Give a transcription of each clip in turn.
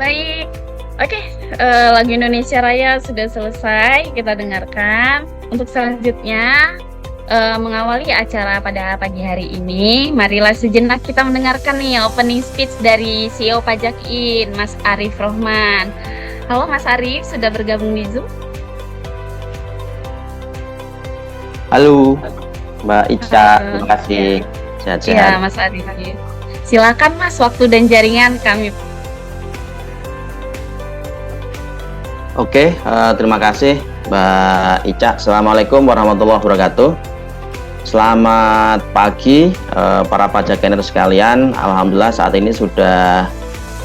Baik, oke, lagu Indonesia Raya sudah selesai kita dengarkan. Untuk selanjutnya, mengawali acara pada pagi hari ini, marilah sejenak kita mendengarkan nih opening speech dari CEO Pajakin, Mas Arif Rohman. Halo Mas Arif, sudah bergabung di Zoom? Halo, Mbak Ica, terima Halo, kasih. ya. Sehat-sehat. Iya, Mas Arif. Silakan Mas, waktu dan jaringan kami. Oke, terima kasih Mbak Ica. Assalamualaikum warahmatullahi wabarakatuh. Selamat pagi para pajakener sekalian. Alhamdulillah saat ini sudah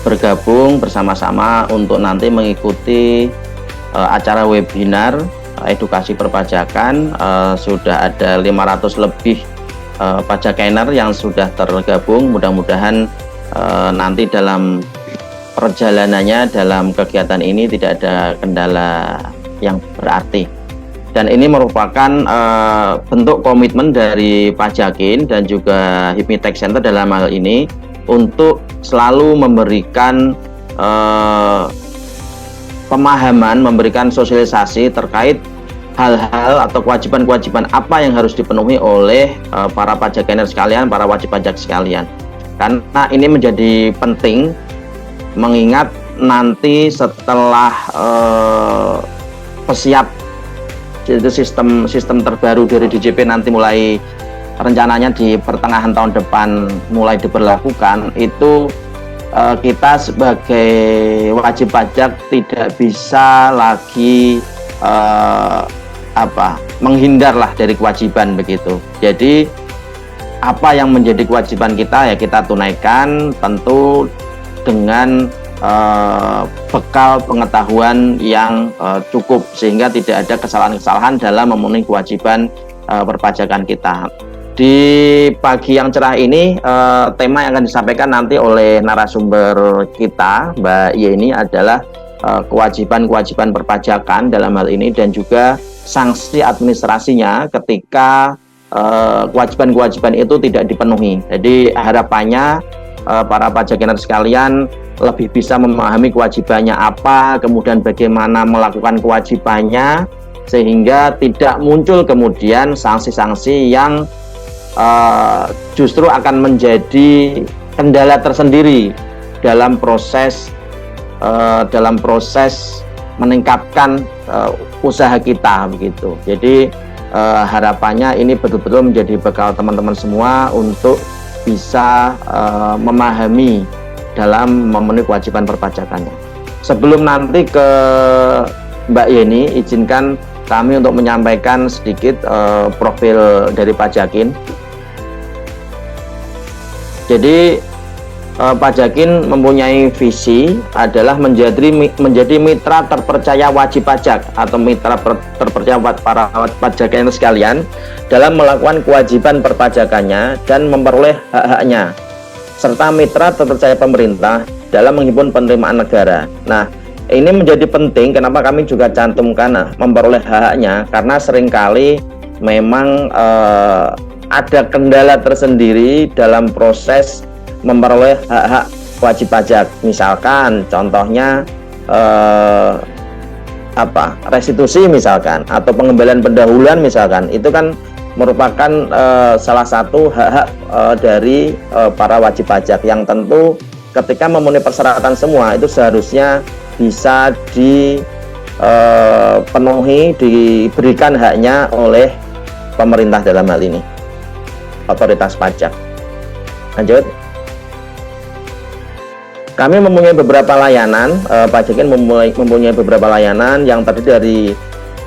bergabung bersama-sama untuk nanti mengikuti acara webinar edukasi perpajakan. Sudah ada 500 lebih pajakener yang sudah tergabung. Mudah-mudahan nanti dalam perjalanannya dalam kegiatan ini tidak ada kendala yang berarti. Dan ini merupakan bentuk komitmen dari Pajakin dan juga HIPMI Tech Center dalam hal ini untuk selalu memberikan pemahaman, memberikan sosialisasi terkait hal-hal atau kewajiban-kewajiban apa yang harus dipenuhi oleh para pajakener sekalian, para wajib pajak sekalian. Karena ini menjadi penting mengingat nanti setelah pesiap itu sistem terbaru dari DJP nanti mulai rencananya di pertengahan tahun depan mulai diberlakukan, itu kita sebagai wajib pajak tidak bisa lagi menghindarlah dari kewajiban begitu. Jadi apa yang menjadi kewajiban kita ya kita tunaikan, tentu dengan bekal pengetahuan yang cukup sehingga tidak ada kesalahan-kesalahan dalam memenuhi kewajiban perpajakan kita. Di pagi yang cerah ini tema yang akan disampaikan nanti oleh narasumber kita Mbak Yeni adalah kewajiban-kewajiban perpajakan dalam hal ini dan juga sanksi administrasinya ketika kewajiban-kewajiban itu tidak dipenuhi. Jadi harapannya para pajakener sekalian lebih bisa memahami kewajibannya apa, kemudian bagaimana melakukan kewajibannya sehingga tidak muncul kemudian sanksi-sanksi yang justru akan menjadi kendala tersendiri dalam proses meningkatkan usaha kita begitu. Jadi harapannya ini betul-betul menjadi bekal teman-teman semua untuk bisa memahami dalam memenuhi kewajiban perpajakannya. Sebelum nanti ke Mbak Yeni, izinkan kami untuk menyampaikan sedikit profil dari Pajakin. Jadi Pajakin mempunyai visi adalah menjadi mitra terpercaya wajib pajak atau mitra terpercaya para pajakin sekalian dalam melakukan kewajiban perpajakannya dan memperoleh hak-haknya, serta mitra terpercaya pemerintah dalam menghimpun penerimaan negara. Nah, ini menjadi penting kenapa kami juga cantumkan memperoleh hak-haknya, karena seringkali memang ada kendala tersendiri dalam proses memperoleh hak-hak wajib pajak. Misalkan contohnya restitusi misalkan, atau pengembalian pendahuluan misalkan, itu kan merupakan salah satu hak-hak dari para wajib pajak yang tentu ketika memenuhi persyaratan semua itu seharusnya bisa dipenuhi, diberikan haknya oleh pemerintah dalam hal ini, otoritas pajak. Lanjut. Kami mempunyai beberapa layanan, Pajakin mempunyai beberapa layanan yang terdiri dari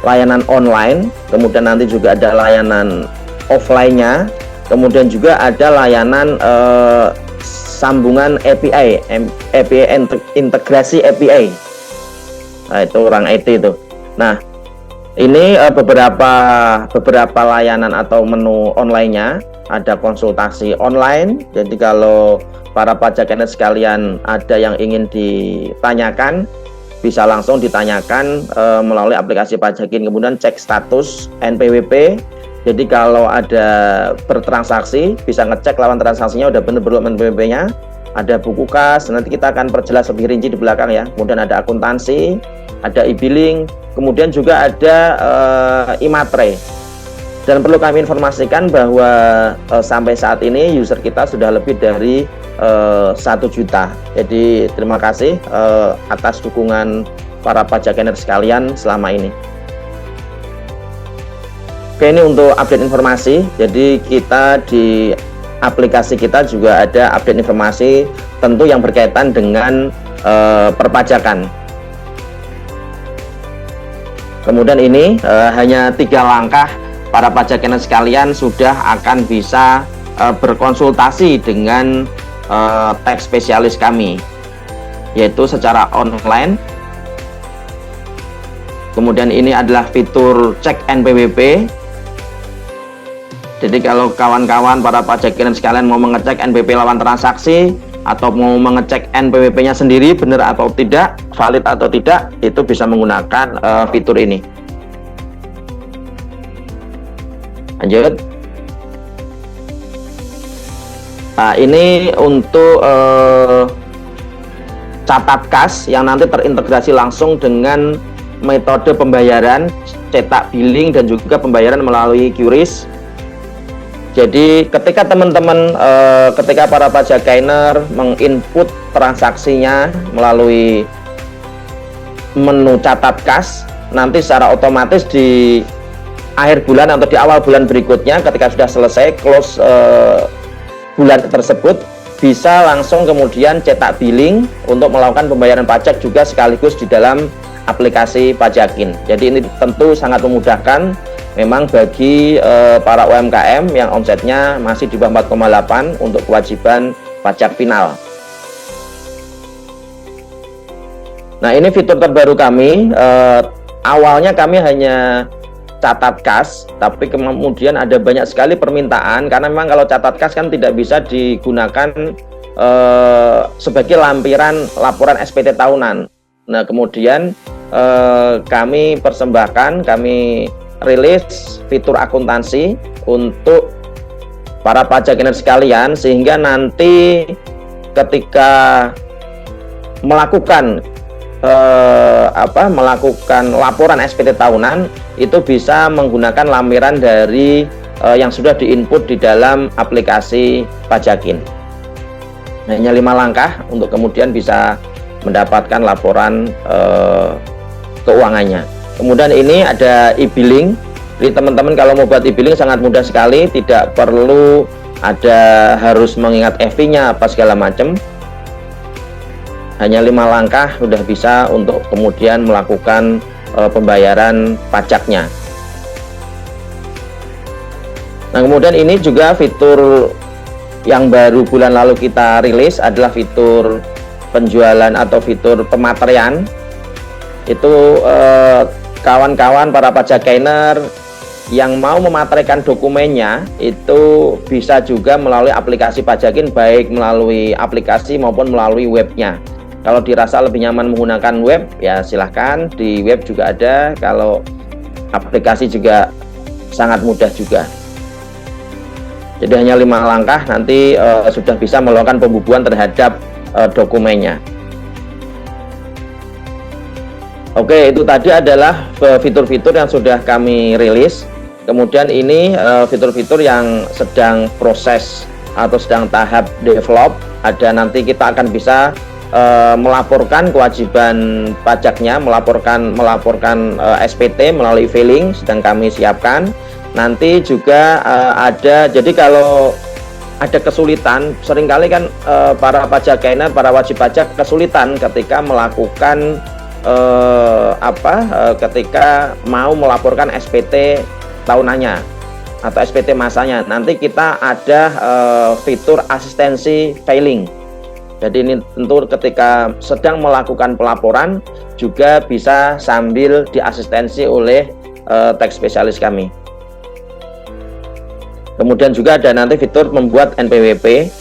layanan online, kemudian nanti juga ada layanan offline-nya, kemudian juga ada layanan sambungan API, integrasi API. Nah, itu orang IT itu. Nah, ini beberapa layanan atau menu online-nya. Ada konsultasi online, jadi kalau para pajakener sekalian ada yang ingin ditanyakan bisa langsung ditanyakan melalui aplikasi Pajakin, kemudian cek status NPWP. Jadi kalau ada bertransaksi bisa ngecek lawan transaksinya udah bener belum NPWP-nya, ada buku kas, nanti kita akan perjelas lebih rinci di belakang ya. Kemudian ada akuntansi, ada e-billing, kemudian juga ada e-matre. Dan perlu kami informasikan bahwa sampai saat ini user kita sudah lebih dari 1 juta. Jadi terima kasih atas dukungan para pajakener sekalian selama ini. Oke, ini untuk update informasi. Jadi kita di aplikasi kita juga ada update informasi tentu yang berkaitan dengan perpajakan. Kemudian ini hanya 3 langkah para pajakener sekalian sudah akan bisa berkonsultasi dengan tax spesialis kami, yaitu secara online. Kemudian ini adalah fitur cek NPWP. Jadi kalau kawan-kawan para pajakener sekalian mau mengecek NPWP lawan transaksi atau mau mengecek NPWP-nya sendiri benar atau tidak, valid atau tidak, itu bisa menggunakan fitur ini. Lanjut. Nah, ini untuk catat kas yang nanti terintegrasi langsung dengan metode pembayaran, cetak billing, dan juga pembayaran melalui QRIS. Jadi ketika teman-teman, ketika para pajakener menginput transaksinya melalui menu catat kas, nanti secara otomatis di akhir bulan atau di awal bulan berikutnya ketika sudah selesai close bulan tersebut, bisa langsung kemudian cetak billing untuk melakukan pembayaran pajak juga sekaligus di dalam aplikasi Pajakin. Jadi ini tentu sangat memudahkan memang bagi para UMKM yang omsetnya masih di bawah 4,8 untuk kewajiban pajak final. Nah, ini fitur terbaru kami. Awalnya kami hanya catat kas, tapi kemudian ada banyak sekali permintaan karena memang kalau catat kas kan tidak bisa digunakan sebagai lampiran laporan SPT tahunan. Nah, kemudian kami persembahkan, kami rilis fitur akuntansi untuk para pajakener sekalian, sehingga nanti ketika melakukan melakukan laporan SPT tahunan itu bisa menggunakan lampiran dari yang sudah diinput di dalam aplikasi Pajakin. Hanya 5 langkah untuk kemudian bisa mendapatkan laporan keuangannya. Kemudian ini ada e-billing. Jadi teman-teman kalau mau buat e-billing sangat mudah sekali, tidak perlu harus mengingat EV-nya apa segala macam. Hanya 5 langkah sudah bisa untuk kemudian melakukan pembayaran pajaknya. Nah, kemudian ini juga fitur yang baru bulan lalu kita rilis adalah fitur penjualan atau fitur pematerian. Itu kawan-kawan para pajakener yang mau mematerikan dokumennya itu bisa juga melalui aplikasi Pajakin, baik melalui aplikasi maupun melalui webnya. Kalau dirasa lebih nyaman menggunakan web, ya silahkan, di web juga ada. Kalau aplikasi juga sangat mudah juga. Jadi hanya 5 langkah nanti sudah bisa melakukan pembubuhan terhadap dokumennya. Oke, itu tadi adalah fitur-fitur yang sudah kami rilis. Kemudian ini fitur-fitur yang sedang proses atau sedang tahap develop. Ada nanti kita akan bisa melaporkan kewajiban pajaknya, melaporkan SPT melalui filing sedang kami siapkan. Nanti juga ada, jadi kalau ada kesulitan, seringkali kan para pajakener, para wajib pajak kesulitan ketika melakukan ketika mau melaporkan SPT tahunannya atau SPT masanya. Nanti kita ada fitur asistensi filing. Jadi ini tentu ketika sedang melakukan pelaporan juga bisa sambil diasistensi oleh tax spesialis kami. Kemudian juga ada nanti fitur membuat NPWP.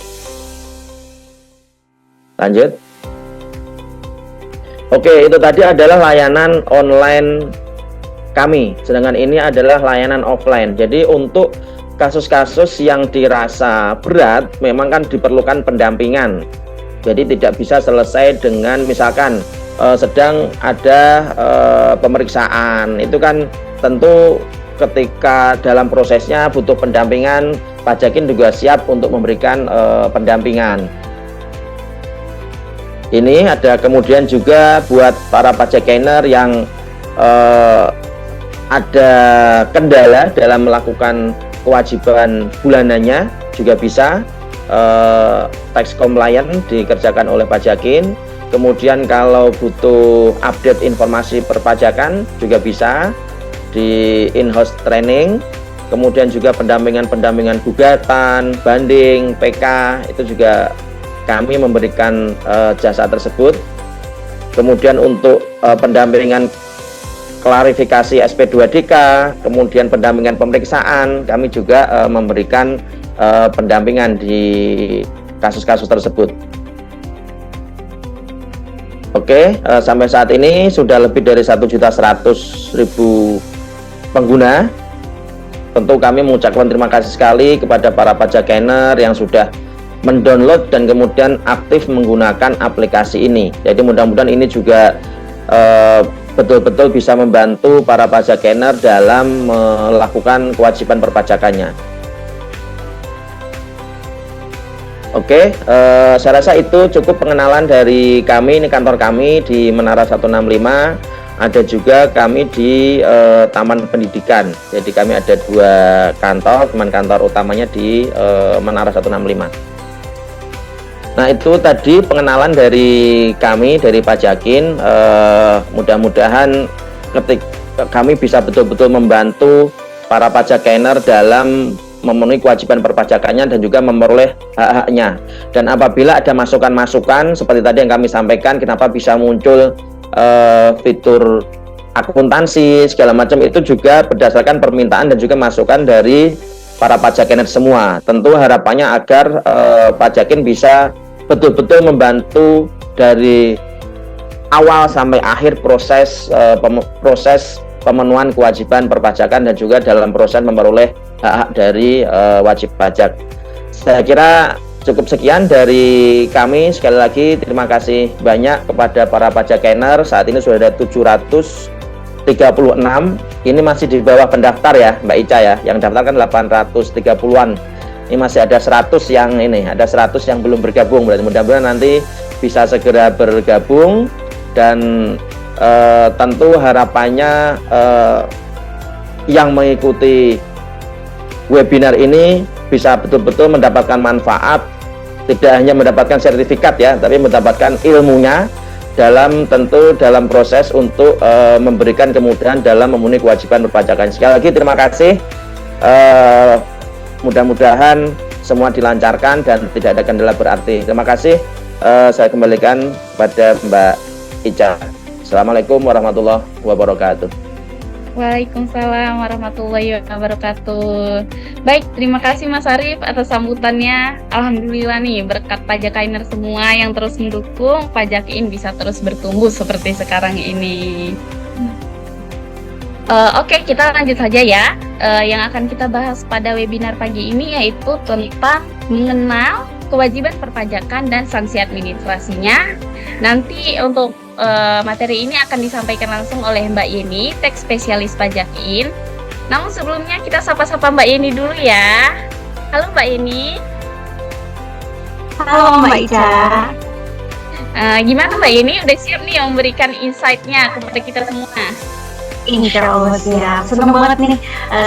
Lanjut. Oke, itu tadi adalah layanan online kami. Sedangkan ini adalah layanan offline. Jadi untuk kasus-kasus yang dirasa berat memang kan diperlukan pendampingan. Jadi tidak bisa selesai dengan misalkan sedang ada pemeriksaan, itu kan tentu ketika dalam prosesnya butuh pendampingan, pajakin juga siap untuk memberikan pendampingan. Ini ada kemudian juga buat para pajakiner yang ada kendala dalam melakukan kewajiban bulanannya, juga bisa tax compliant dikerjakan oleh pajakin. Kemudian kalau butuh update informasi perpajakan juga bisa di in-house training. Kemudian juga pendampingan gugatan, banding, PK, itu juga kami memberikan jasa tersebut. Kemudian untuk pendampingan klarifikasi SP2DK, kemudian pendampingan pemeriksaan, kami juga memberikan pendampingan di kasus-kasus tersebut. Oke, sampai saat ini sudah lebih dari 1.100.000 pengguna. Tentu kami mengucapkan terima kasih sekali kepada para pajakiner yang sudah mendownload dan kemudian aktif menggunakan aplikasi ini. Jadi mudah-mudahan ini juga betul-betul bisa membantu para pajakiner dalam melakukan kewajiban perpajakannya. Oke, saya rasa itu cukup pengenalan dari kami. Ini kantor kami di Menara 165. Ada juga kami di Taman Pendidikan. Jadi kami ada 2 kantor, cuman kantor utamanya di Menara 165. Nah, itu tadi pengenalan dari kami, dari Pajakin. Mudah-mudahan ketika kami bisa betul-betul membantu para pajakiner dalam memenuhi kewajiban perpajakannya dan juga memperoleh hak-haknya. Dan apabila ada masukan-masukan seperti tadi yang kami sampaikan, kenapa bisa muncul fitur akuntansi segala macam, itu juga berdasarkan permintaan dan juga masukan dari para pajakiner semua. Tentu harapannya agar pajakin bisa betul-betul membantu dari awal sampai akhir proses pemenuhan kewajiban perpajakan dan juga dalam proses memperoleh hak dari wajib pajak. Saya kira cukup sekian dari kami. Sekali lagi terima kasih banyak kepada para pajakiner. Saat ini sudah ada 736. Ini masih di bawah pendaftar ya Mbak Ica ya. Yang daftar kan 830-an. Ini masih ada 100 yang yang belum bergabung. Berarti mudah-mudahan nanti bisa segera bergabung dan tentu harapannya yang mengikuti webinar ini bisa betul-betul mendapatkan manfaat, tidak hanya mendapatkan sertifikat ya, tapi mendapatkan ilmunya dalam proses untuk memberikan kemudahan dalam memenuhi kewajiban perpajakan. Sekali lagi terima kasih. Mudah-mudahan semua dilancarkan dan tidak ada kendala berarti. Terima kasih. Saya kembalikan pada Mbak Ica. Assalamualaikum warahmatullahi wabarakatuh. Waalaikumsalam warahmatullahi wabarakatuh. Baik, terima kasih Mas Arif atas sambutannya. Alhamdulillah nih, berkat pajakiner semua yang terus mendukung, Pajakin bisa terus bertumbuh seperti sekarang ini. Oke, kita lanjut saja ya. Yang akan kita bahas pada webinar pagi ini yaitu tentang mengenal kewajiban perpajakan dan sanksi administrasinya. Nanti untuk materi ini akan disampaikan langsung oleh Mbak Yeni, tax spesialis Pajakin. Namun sebelumnya kita sapa-sapa Mbak Yeni dulu ya. Halo Mbak Yeni. Halo Mbak Ica. Gimana Mbak Yeni? Udah siap nih memberikan insight-nya kepada kita semua? Insya Allah siap. Senang banget nih.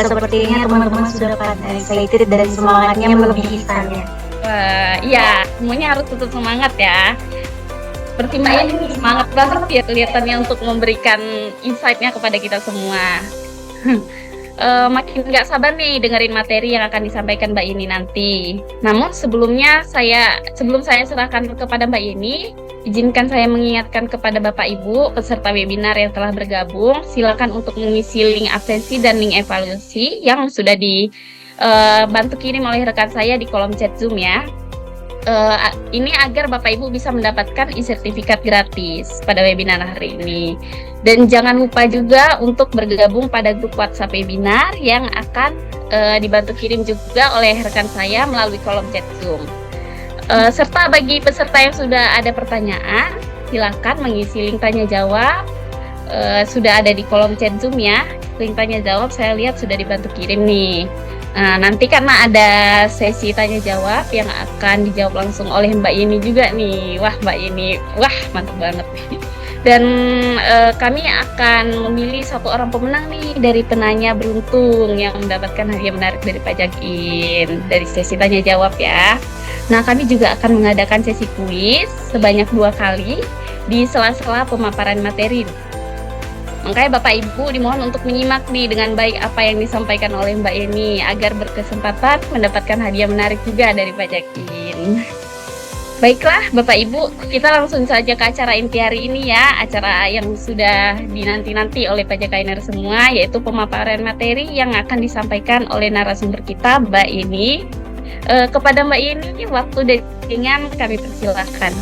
Sepertinya teman-teman sudah pada excited dan semangatnya melebihi saya. Wah, iya, semuanya harus tetap semangat ya. Seperti Mbak Yeni semangat banget ya kelihatannya untuk memberikan insight-nya kepada kita semua. Makin nggak sabar nih dengerin materi yang akan disampaikan Mbak Yeni nanti. Namun sebelum saya serahkan kepada Mbak Yeni, izinkan saya mengingatkan kepada Bapak Ibu peserta webinar yang telah bergabung, silakan untuk mengisi link absensi dan link evaluasi yang sudah dibantu kirim oleh rekan saya di kolom chat Zoom ya. Ini agar Bapak Ibu bisa mendapatkan e-sertifikat gratis pada webinar hari ini. Dan jangan lupa juga untuk bergabung pada grup WhatsApp webinar yang akan dibantu kirim juga oleh rekan saya melalui kolom chat Zoom. Serta bagi peserta yang sudah ada pertanyaan, silakan mengisi link tanya jawab. Sudah ada di kolom chat Zoom ya. Link tanya jawab saya lihat sudah dibantu kirim nih. Nanti karena ada sesi tanya jawab yang akan dijawab langsung oleh Mbak Yeni juga nih. Wah, Mbak Yeni, wah mantap banget nih. Dan kami akan memilih satu orang pemenang nih dari penanya beruntung yang mendapatkan hadiah menarik dari Pajakin dari sesi tanya jawab ya. Nah, kami juga akan mengadakan sesi kuis sebanyak 2 kali di sela-sela pemaparan materi. Makanya Bapak Ibu dimohon untuk menyimak nih dengan baik apa yang disampaikan oleh Mbak Yeni agar berkesempatan mendapatkan hadiah menarik juga dari Pajakin. Baiklah Bapak Ibu, kita langsung saja ke acara inti hari ini ya, acara yang sudah dinanti-nanti oleh Pajakainer semua, yaitu pemaparan materi yang akan disampaikan oleh narasumber kita Mbak Yeni. Kepada Mbak Yeni, waktu dan dengan kami persilahkan.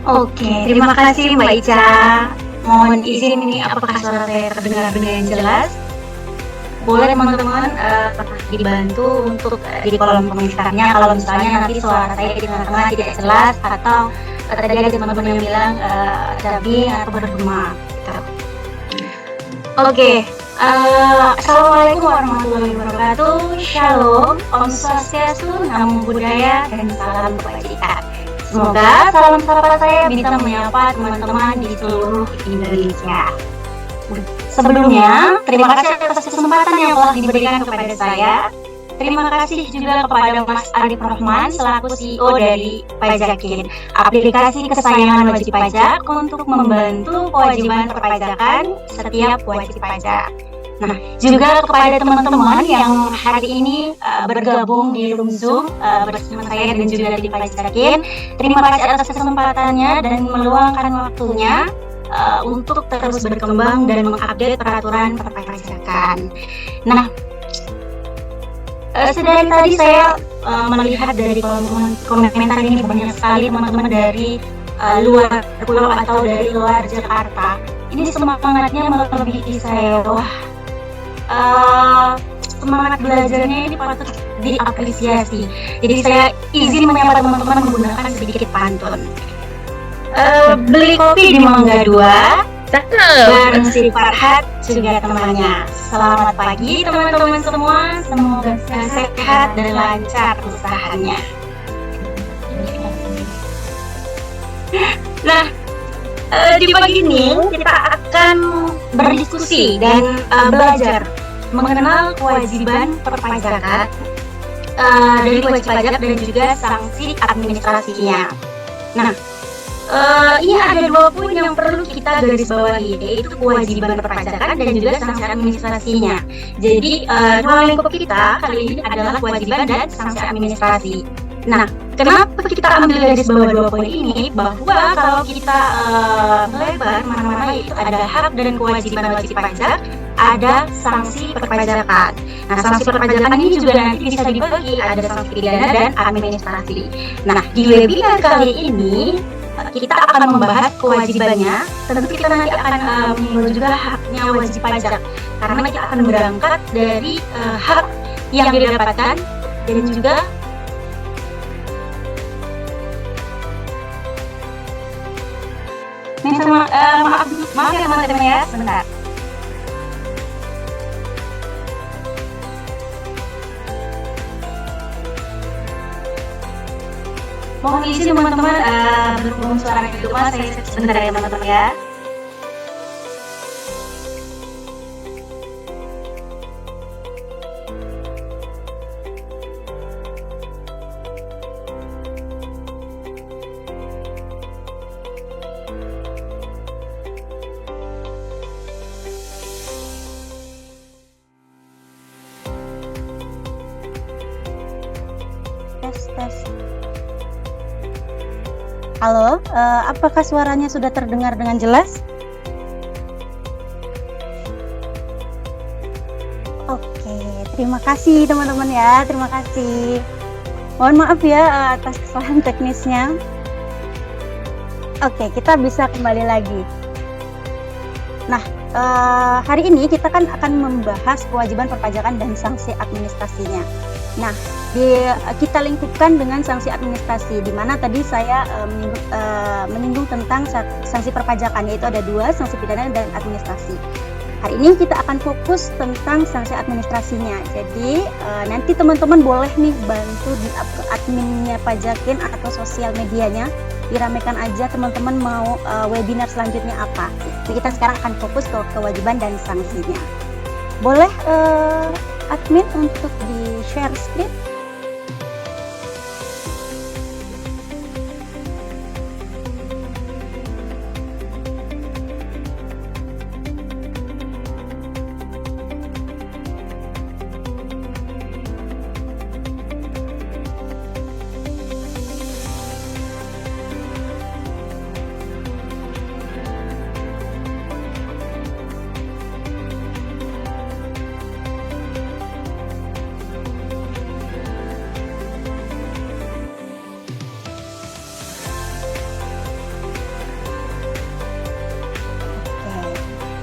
Oke, terima kasih Mbak Ica. Mohon izin ini apakah suara saya terdengar dengan jelas? Boleh teman-teman dibantu untuk di kolom komentarnya kalau misalnya nanti suara saya di tengah-tengah tidak jelas atau tadi ada teman-teman yang bilang cabi atau bergema gitu. Oke, Assalamualaikum warahmatullahi wabarakatuh. Shalom, Om Swastiastu, Namo Buddhaya, dan salam kebajikan. Semoga salam sapa saya bisa menyapa teman-teman di seluruh Indonesia. Sebelumnya, terima kasih atas kesempatan yang telah diberikan kepada saya. Terima kasih juga kepada Mas Arif Rahman selaku CEO dari Pajakin, aplikasi kesayangan wajib pajak untuk membantu kewajiban perpajakan setiap wajib pajak. Nah, juga kepada teman-teman yang hari ini bergabung di room Zoom bersama saya dan juga di Pajakin, terima kasih atas kesempatannya dan meluangkan waktunya untuk terus berkembang dan mengupdate peraturan perpajakan. Nah, sedari tadi saya melihat dari kolom komentar ini banyak sekali teman-teman dari luar pulau atau dari luar Jakarta. Ini semangatnya melebihi saya. Wah, semangat belajarnya ini patut diapresiasi. Jadi saya izin menyapa teman-teman menggunakan sedikit pantun. Beli kopi di Mangga 2 bareng si Farhat juga temannya. Selamat pagi teman-teman semua, semoga sehat dan lancar usahanya. Nah, di pagi ini kita akan berdiskusi dan belajar mengenal kewajiban perpajakan dari wajib pajak dan juga sanksi administrasinya. Nah, ini ada 2 poin yang perlu kita garis bawahi, yaitu kewajiban perpajakan dan juga sanksi administrasinya. Jadi ruang lingkup kita kali ini adalah kewajiban dan sanksi administrasi. Nah, kenapa kita ambil garis bawah 2 poin ini? Bahwa kalau kita melebar mana-mana itu ada hak dan kewajiban wajib pajak, ada sanksi perpajakan. Nah, sanksi perpajakan ini juga nanti bisa dibagi, ada sanksi pidana dan administrasi. Nah, di webinar kali ini kita akan membahas kewajibannya, tentu kita nanti akan menyinggung juga haknya wajib pajak, karena kita akan berangkat dari hak yang didapatkan dan juga maaf ya teman-teman ya, sebentar. Mohon izin teman-teman berhubung suaranya di rumah, saya sebentar ya teman-teman ya. Tes. Halo, apakah suaranya sudah terdengar dengan jelas? Oke, terima kasih teman-teman ya, terima kasih. Mohon maaf ya atas kesalahan teknisnya. Oke, kita bisa kembali lagi. Nah, hari ini kita kan akan membahas kewajiban perpajakan dan sanksi administrasinya. Nah, kita lingkupkan dengan sanksi administrasi, di mana tadi saya menyinggung tentang sanksi perpajakan, yaitu ada 2, sanksi pidana dan administrasi. Hari ini kita akan fokus tentang sanksi administrasinya. Jadi nanti teman-teman boleh nih bantu di adminnya Pajakin atau sosial medianya, diramekan aja teman-teman mau webinar selanjutnya apa. Jadi kita sekarang akan fokus ke kewajiban dan sanksinya. Boleh admin untuk di share screen?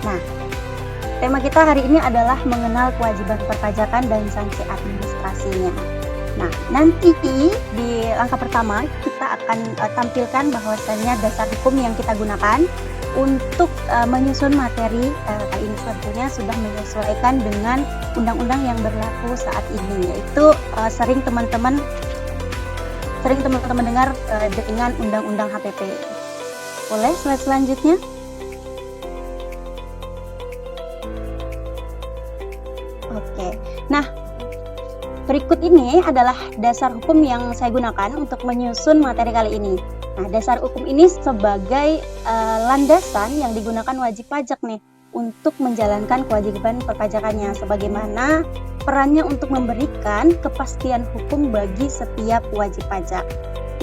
Nah, tema kita hari ini adalah mengenal kewajiban perpajakan dan sanksi administrasinya. Nah, nanti di langkah pertama kita akan tampilkan bahwasannya dasar hukum yang kita gunakan untuk menyusun materi kali ini sebetulnya sudah menyesuaikan dengan undang-undang yang berlaku saat ini, yaitu sering teman-teman dengar dengan undang-undang HPP. Boleh slide selanjutnya? Oke, nah berikut ini adalah dasar hukum yang saya gunakan untuk menyusun materi kali ini. Nah, dasar hukum ini sebagai landasan yang digunakan wajib pajak nih untuk menjalankan kewajiban perpajakannya, sebagaimana perannya untuk memberikan kepastian hukum bagi setiap wajib pajak.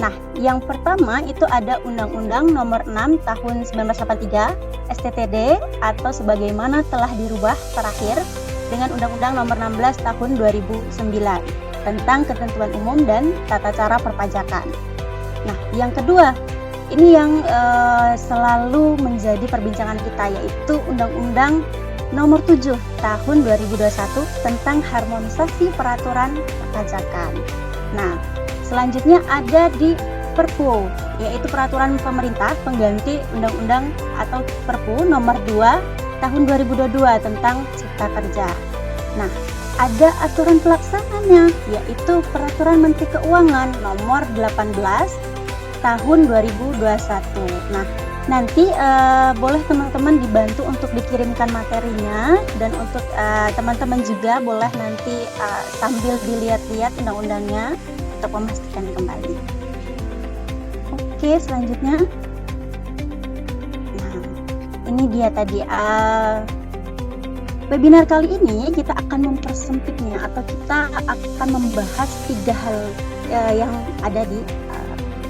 Nah, yang pertama itu ada Undang-Undang Nomor 6 Tahun 1983 STTD atau sebagaimana telah dirubah terakhir dengan Undang-Undang Nomor 16 Tahun 2009 tentang ketentuan umum dan tata cara perpajakan. Nah, yang kedua, ini yang selalu menjadi perbincangan kita, yaitu Undang-Undang Nomor 7 Tahun 2021 tentang harmonisasi peraturan perpajakan. Nah, selanjutnya ada di Perpu, yaitu peraturan pemerintah pengganti Undang-Undang atau Perpu Nomor 2 Tahun 2022 tentang Cipta Kerja. Nah, ada aturan pelaksananya, yaitu Peraturan Menteri Keuangan Nomor 18 Tahun 2021. Nah, nanti boleh teman-teman dibantu untuk dikirimkan materinya, dan untuk teman-teman juga boleh nanti sambil dilihat-lihat undang-undangnya untuk memastikan kembali. Oke, selanjutnya. Ini dia tadi webinar kali ini kita akan mempersempitnya atau kita akan membahas 3 hal yang ada di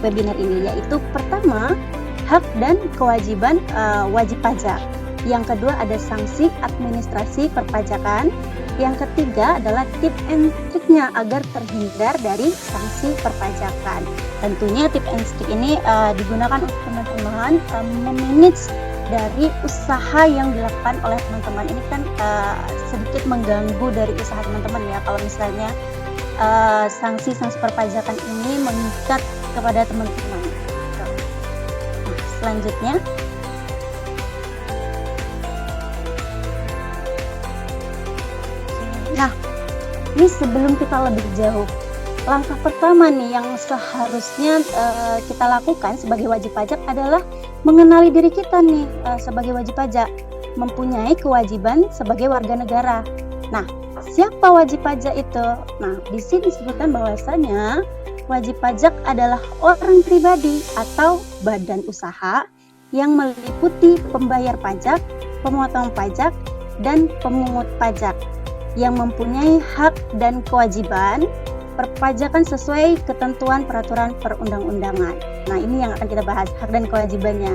webinar ini, yaitu pertama hak dan kewajiban wajib pajak, yang kedua ada sanksi administrasi perpajakan, yang ketiga adalah tip and triknya agar terhindar dari sanksi perpajakan. Tentunya tip and trik ini digunakan untuk teman-teman memanage dari usaha yang dilakukan oleh teman-teman. Ini kan sedikit mengganggu dari usaha teman-teman ya, kalau misalnya sanksi-sanksi perpajakan ini mengikat kepada teman-teman. Nah, selanjutnya ini sebelum kita lebih jauh, langkah pertama nih yang seharusnya kita lakukan sebagai wajib pajak adalah mengenali diri kita nih sebagai wajib pajak, mempunyai kewajiban sebagai warga negara. Nah, siapa wajib pajak itu? Nah, di sini disebutkan bahwasanya wajib pajak adalah orang pribadi atau badan usaha yang meliputi pembayar pajak, pemotong pajak, dan pemungut pajak yang mempunyai hak dan kewajiban perpajakan sesuai ketentuan peraturan perundang-undangan. Nah, ini yang akan kita bahas, hak dan kewajibannya.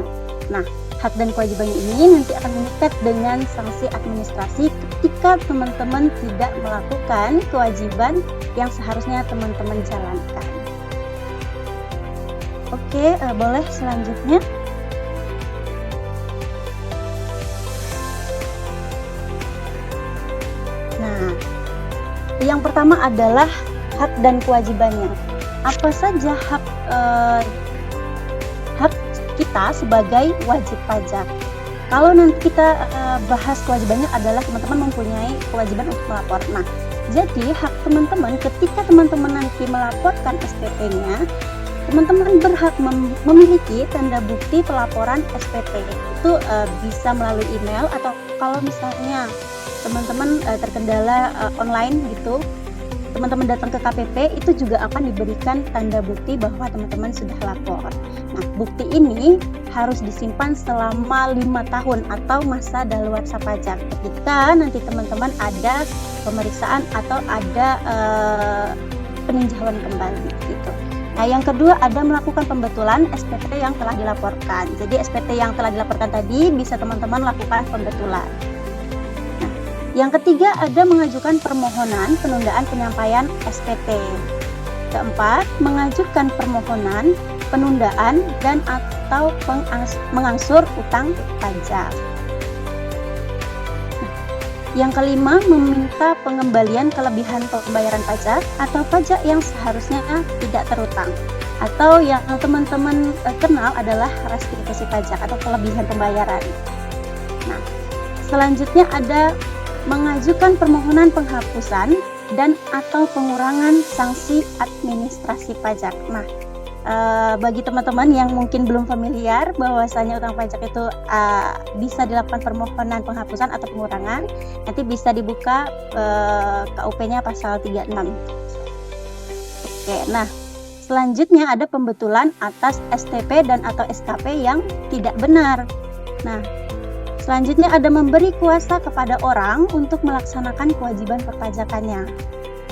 Nah, hak dan kewajibannya ini nanti akan mengikat dengan sanksi administrasi ketika teman-teman tidak melakukan kewajiban yang seharusnya teman-teman jalankan. Oke, boleh selanjutnya. pertama adalah hak dan kewajibannya. Apa saja hak kita sebagai wajib pajak? Kalau nanti kita bahas kewajibannya adalah teman-teman mempunyai kewajiban untuk melapor. Nah, jadi hak teman-teman ketika teman-teman nanti melaporkan SPT-nya, teman-teman berhak memiliki tanda bukti pelaporan SPT. Itu bisa melalui email, atau kalau misalnya teman-teman terkendala online gitu, teman-teman datang ke KPP, itu juga akan diberikan tanda bukti bahwa teman-teman sudah lapor. Nah, bukti ini harus disimpan selama 5 tahun atau masa daluarsa pajak. Ketika nanti teman-teman ada pemeriksaan atau ada peninjauan kembali gitu. Nah, yang kedua ada melakukan pembetulan SPT yang telah dilaporkan. Jadi SPT yang telah dilaporkan tadi bisa teman-teman lakukan pembetulan. Nah, yang ketiga ada mengajukan permohonan penundaan penyampaian SPT. Keempat, mengajukan permohonan penundaan dan atau mengangsur utang pajak. Yang kelima, meminta pengembalian kelebihan pembayaran pajak atau pajak yang seharusnya tidak terutang, atau yang teman-teman kenal adalah restitusi pajak atau kelebihan pembayaran. Nah, selanjutnya ada mengajukan permohonan penghapusan dan atau pengurangan sanksi administrasi pajak. Nah, bagi teman-teman yang mungkin belum familiar bahwasanya utang pajak itu bisa dilakukan permohonan penghapusan atau pengurangan, nanti bisa dibuka KUP-nya pasal 36. Oke, nah selanjutnya ada pembetulan atas STP dan atau SKP yang tidak benar. Nah, selanjutnya ada memberi kuasa kepada orang untuk melaksanakan kewajiban perpajakannya.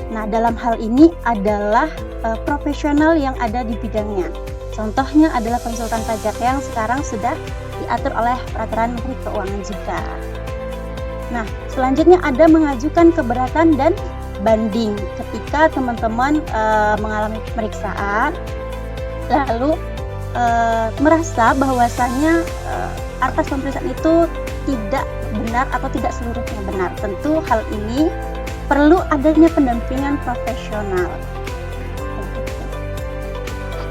Nah, dalam hal ini adalah profesional yang ada di bidangnya. Contohnya adalah konsultan pajak yang sekarang sudah diatur oleh Peraturan Menteri Keuangan juga. Nah, selanjutnya ada mengajukan keberatan dan banding ketika teman-teman mengalami pemeriksaan lalu merasa bahwasannya atas pemeriksaan itu tidak benar atau tidak seluruhnya benar. Tentu hal ini perlu adanya pendampingan profesional.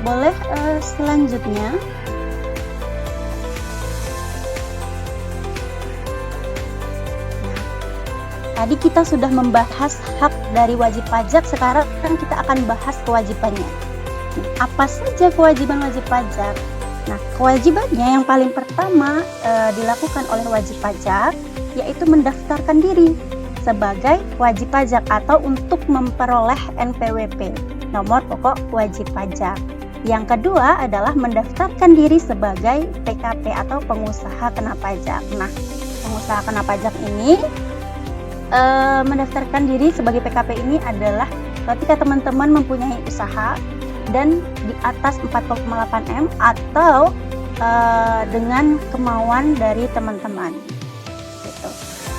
Boleh selanjutnya. Tadi kita sudah membahas hak dari wajib pajak, sekarang kita akan bahas kewajibannya. Apa saja kewajiban wajib pajak? Nah, kewajibannya yang paling pertama dilakukan oleh wajib pajak yaitu mendaftarkan diri sebagai wajib pajak atau untuk memperoleh NPWP, nomor pokok wajib pajak. Yang kedua adalah mendaftarkan diri sebagai PKP atau pengusaha kena pajak. Nah, pengusaha kena pajak ini mendaftarkan diri sebagai PKP ini adalah ketika teman-teman mempunyai usaha dan di atas 4,8 M atau dengan kemauan dari teman-teman. Gitu.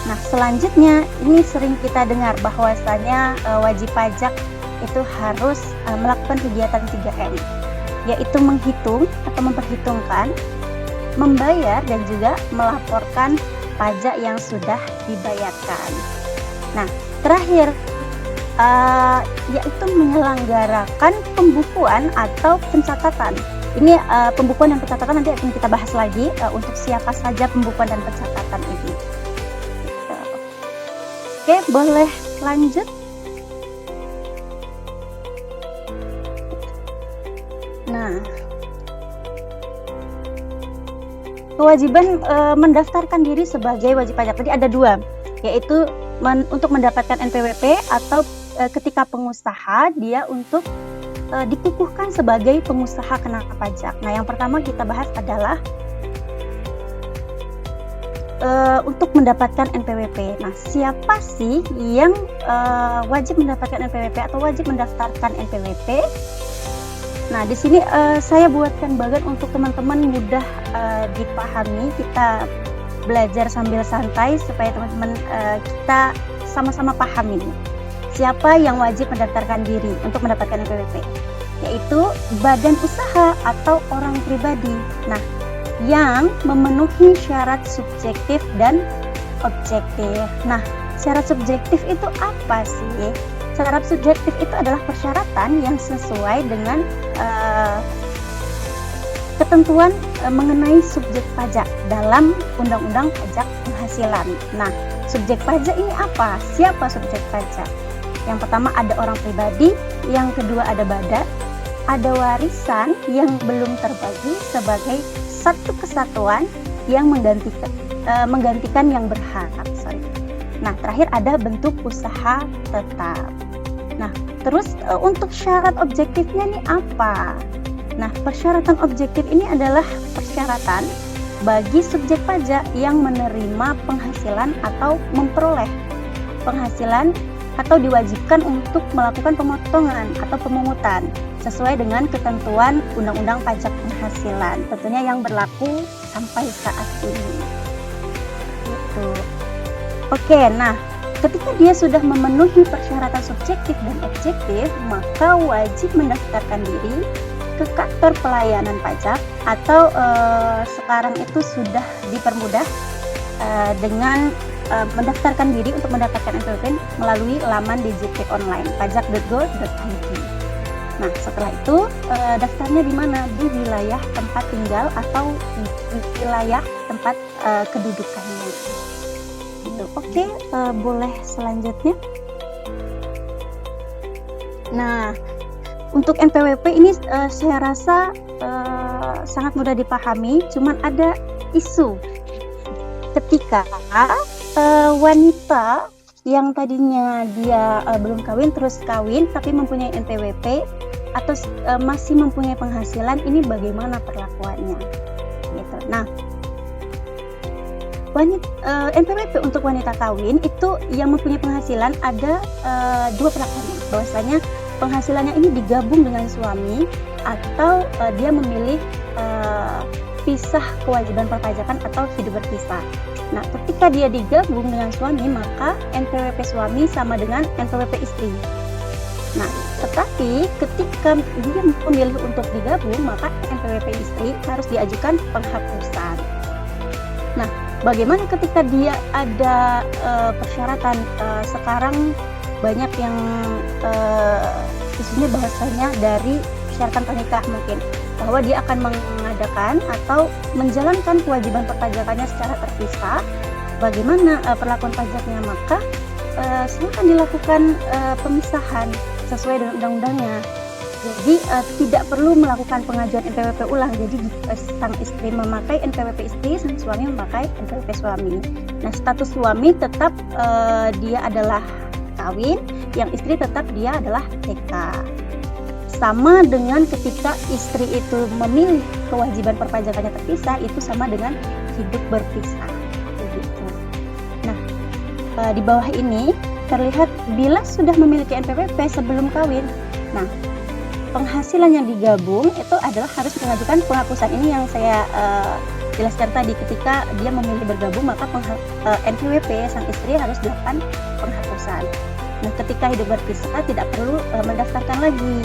Nah, selanjutnya ini sering kita dengar bahwasanya wajib pajak itu harus melakukan kegiatan 3M, yaitu menghitung atau memperhitungkan, membayar dan juga melaporkan pajak yang sudah dibayarkan. Nah, terakhir yaitu menyelenggarakan pembukuan atau pencatatan. Ini pembukuan dan pencatatan nanti akan kita bahas lagi untuk siapa saja pembukuan dan pencatatan ini. Oke, boleh lanjut. Nah, kewajiban mendaftarkan diri sebagai wajib pajak tadi ada dua, yaitu untuk mendapatkan NPWP atau ketika pengusaha dia untuk dikukuhkan sebagai pengusaha kena pajak. Nah, yang pertama kita bahas adalah untuk mendapatkan NPWP. Nah, siapa sih yang wajib mendapatkan NPWP atau wajib mendaftarkan NPWP? Nah, di sini saya buatkan bagan untuk teman-teman mudah dipahami. Kita belajar sambil santai supaya teman-teman kita sama-sama paham ini. Siapa yang wajib mendaftarkan diri untuk mendapatkan NPWP? Yaitu badan usaha atau orang pribadi. Nah, yang memenuhi syarat subjektif dan objektif. Nah, syarat subjektif itu apa sih? syarat subjektif itu adalah persyaratan yang sesuai dengan ketentuan mengenai subjek pajak dalam Undang-Undang Pajak Penghasilan. Nah, subjek pajak ini apa? Siapa subjek pajak? Yang pertama ada orang pribadi, yang kedua ada badan, ada warisan yang belum terbagi sebagai satu kesatuan yang menggantikan yang berhak. Nah, terakhir ada bentuk usaha tetap. Nah, terus untuk syarat objektifnya nih apa? Nah, persyaratan objektif ini adalah persyaratan bagi subjek pajak yang menerima penghasilan atau memperoleh penghasilan atau diwajibkan untuk melakukan pemotongan atau pemungutan sesuai dengan ketentuan Undang-Undang Pajak Penghasilan, tentunya yang berlaku sampai saat ini. Gitu. Oke, nah ketika dia sudah memenuhi persyaratan subjektif dan objektif, maka wajib mendaftarkan diri ke kantor pelayanan pajak atau sekarang itu sudah dipermudah dengan mendaftarkan diri untuk mendapatkan NPWP melalui laman Digitech online pajak.go.id. Nah, setelah itu daftarnya di mana? Di wilayah tempat tinggal atau di wilayah tempat kedudukannya. Oke, boleh selanjutnya. Nah, untuk NPWP ini saya rasa sangat mudah dipahami, cuman ada isu ketika wanita yang tadinya dia belum kawin terus kawin tapi mempunyai NPWP atau masih mempunyai penghasilan, ini bagaimana perlakuannya gitu. Nah, NPWP untuk wanita kawin itu yang mempunyai penghasilan ada dua perlakuannya, bahwasanya penghasilannya ini digabung dengan suami atau dia memilih pisah kewajiban perpajakan atau hidup berpisah. Nah, ketika dia digabung dengan suami, maka NPWP suami sama dengan NPWP istri. Nah, tetapi ketika dia memilih untuk digabung, maka NPWP istri harus diajukan penghapusan. Nah, bagaimana ketika dia ada persyaratan sekarang banyak yang isunya bahasanya dari persyaratan pernikah mungkin bahwa dia akan mengadakan atau menjalankan kewajiban perpajakannya secara terpisah. Bagaimana perlakuan pajaknya? Maka silakan dilakukan pemisahan sesuai dengan undang-undangnya. Jadi tidak perlu melakukan pengajuan NPWP ulang. Jadi sang istri memakai NPWP istri, sang suami memakai NPWP suami. Nah, status suami tetap dia adalah kawin, yang istri tetap dia adalah TK. Sama dengan ketika istri itu memilih kewajiban perpajakannya terpisah, itu sama dengan hidup berpisah. Begitu. Nah, di bawah ini terlihat bila sudah memiliki NPWP sebelum kawin, nah penghasilan yang digabung itu adalah harus mengajukan penghapusan. Ini yang saya jelaskan tadi, ketika dia memilih bergabung maka NPWP sang istri harus dilakukan penghapusan. Nah, ketika hidup berpisah tidak perlu mendaftarkan lagi.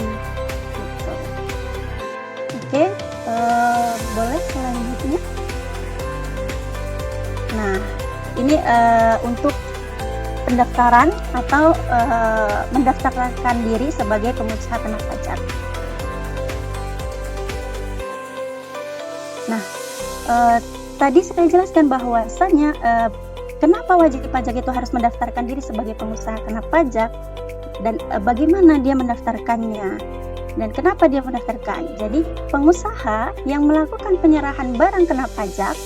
Gitu. Oke, boleh selanjutnya. Nah, ini untuk pendaftaran atau mendaftarkan diri sebagai pengusaha kena pajak. Nah, tadi saya jelaskan bahwasanya kenapa wajib pajak itu harus mendaftarkan diri sebagai pengusaha kena pajak dan bagaimana dia mendaftarkannya dan kenapa dia mendaftarkan. Jadi pengusaha yang melakukan penyerahan barang kena pajak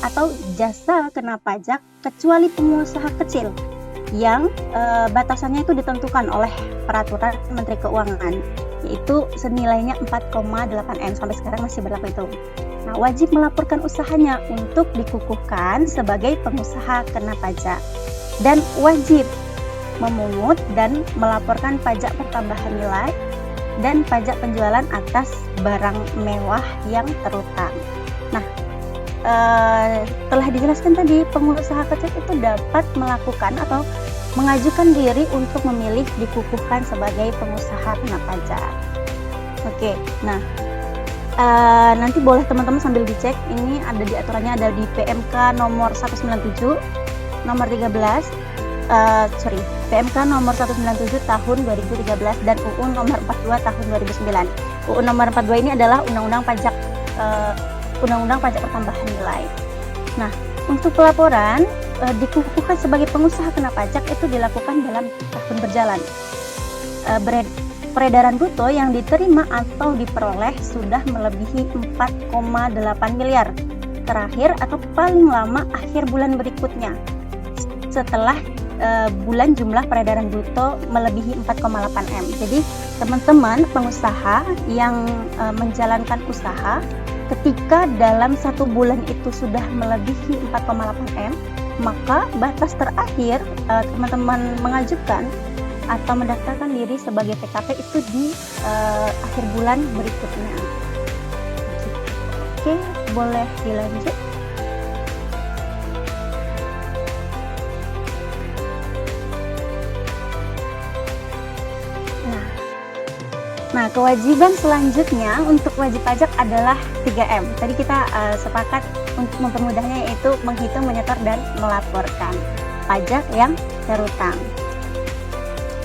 atau jasa kena pajak kecuali pengusaha kecil yang batasannya itu ditentukan oleh peraturan Menteri Keuangan, yaitu senilainya 4,8 M, sampai sekarang masih berlaku itu. Nah, wajib melaporkan usahanya untuk dikukuhkan sebagai pengusaha kena pajak dan wajib memungut dan melaporkan pajak pertambahan nilai dan pajak penjualan atas barang mewah yang terutang. Nah, telah dijelaskan tadi, pengusaha kecil itu dapat melakukan atau mengajukan diri untuk memilih dikukuhkan sebagai pengusaha kena pajak. Oke, nah nanti boleh teman-teman sambil dicek, ini ada di aturannya, ada di PMK nomor 197 nomor 13 PMK nomor 197 tahun 2013 dan UU nomor 42 tahun 2009. UU nomor 42 ini adalah Undang-Undang Pajak Pertambahan Nilai. Nah, untuk pelaporan dikukuhkan sebagai pengusaha kena pajak itu dilakukan dalam tahun berjalan. Peredaran bruto yang diterima atau diperoleh sudah melebihi 4,8 miliar terakhir atau paling lama akhir bulan berikutnya setelah bulan jumlah peredaran bruto melebihi 4,8 M. Jadi teman-teman pengusaha yang menjalankan usaha ketika dalam satu bulan itu sudah melebihi 4,8 M, maka batas terakhir teman-teman mengajukan atau mendaftarkan diri sebagai PKP itu di akhir bulan berikutnya. Oke, boleh dilanjut. Nah, kewajiban selanjutnya untuk wajib pajak adalah 3M. Tadi kita sepakat untuk mempermudahnya yaitu menghitung, menyetor, dan melaporkan pajak yang terutang.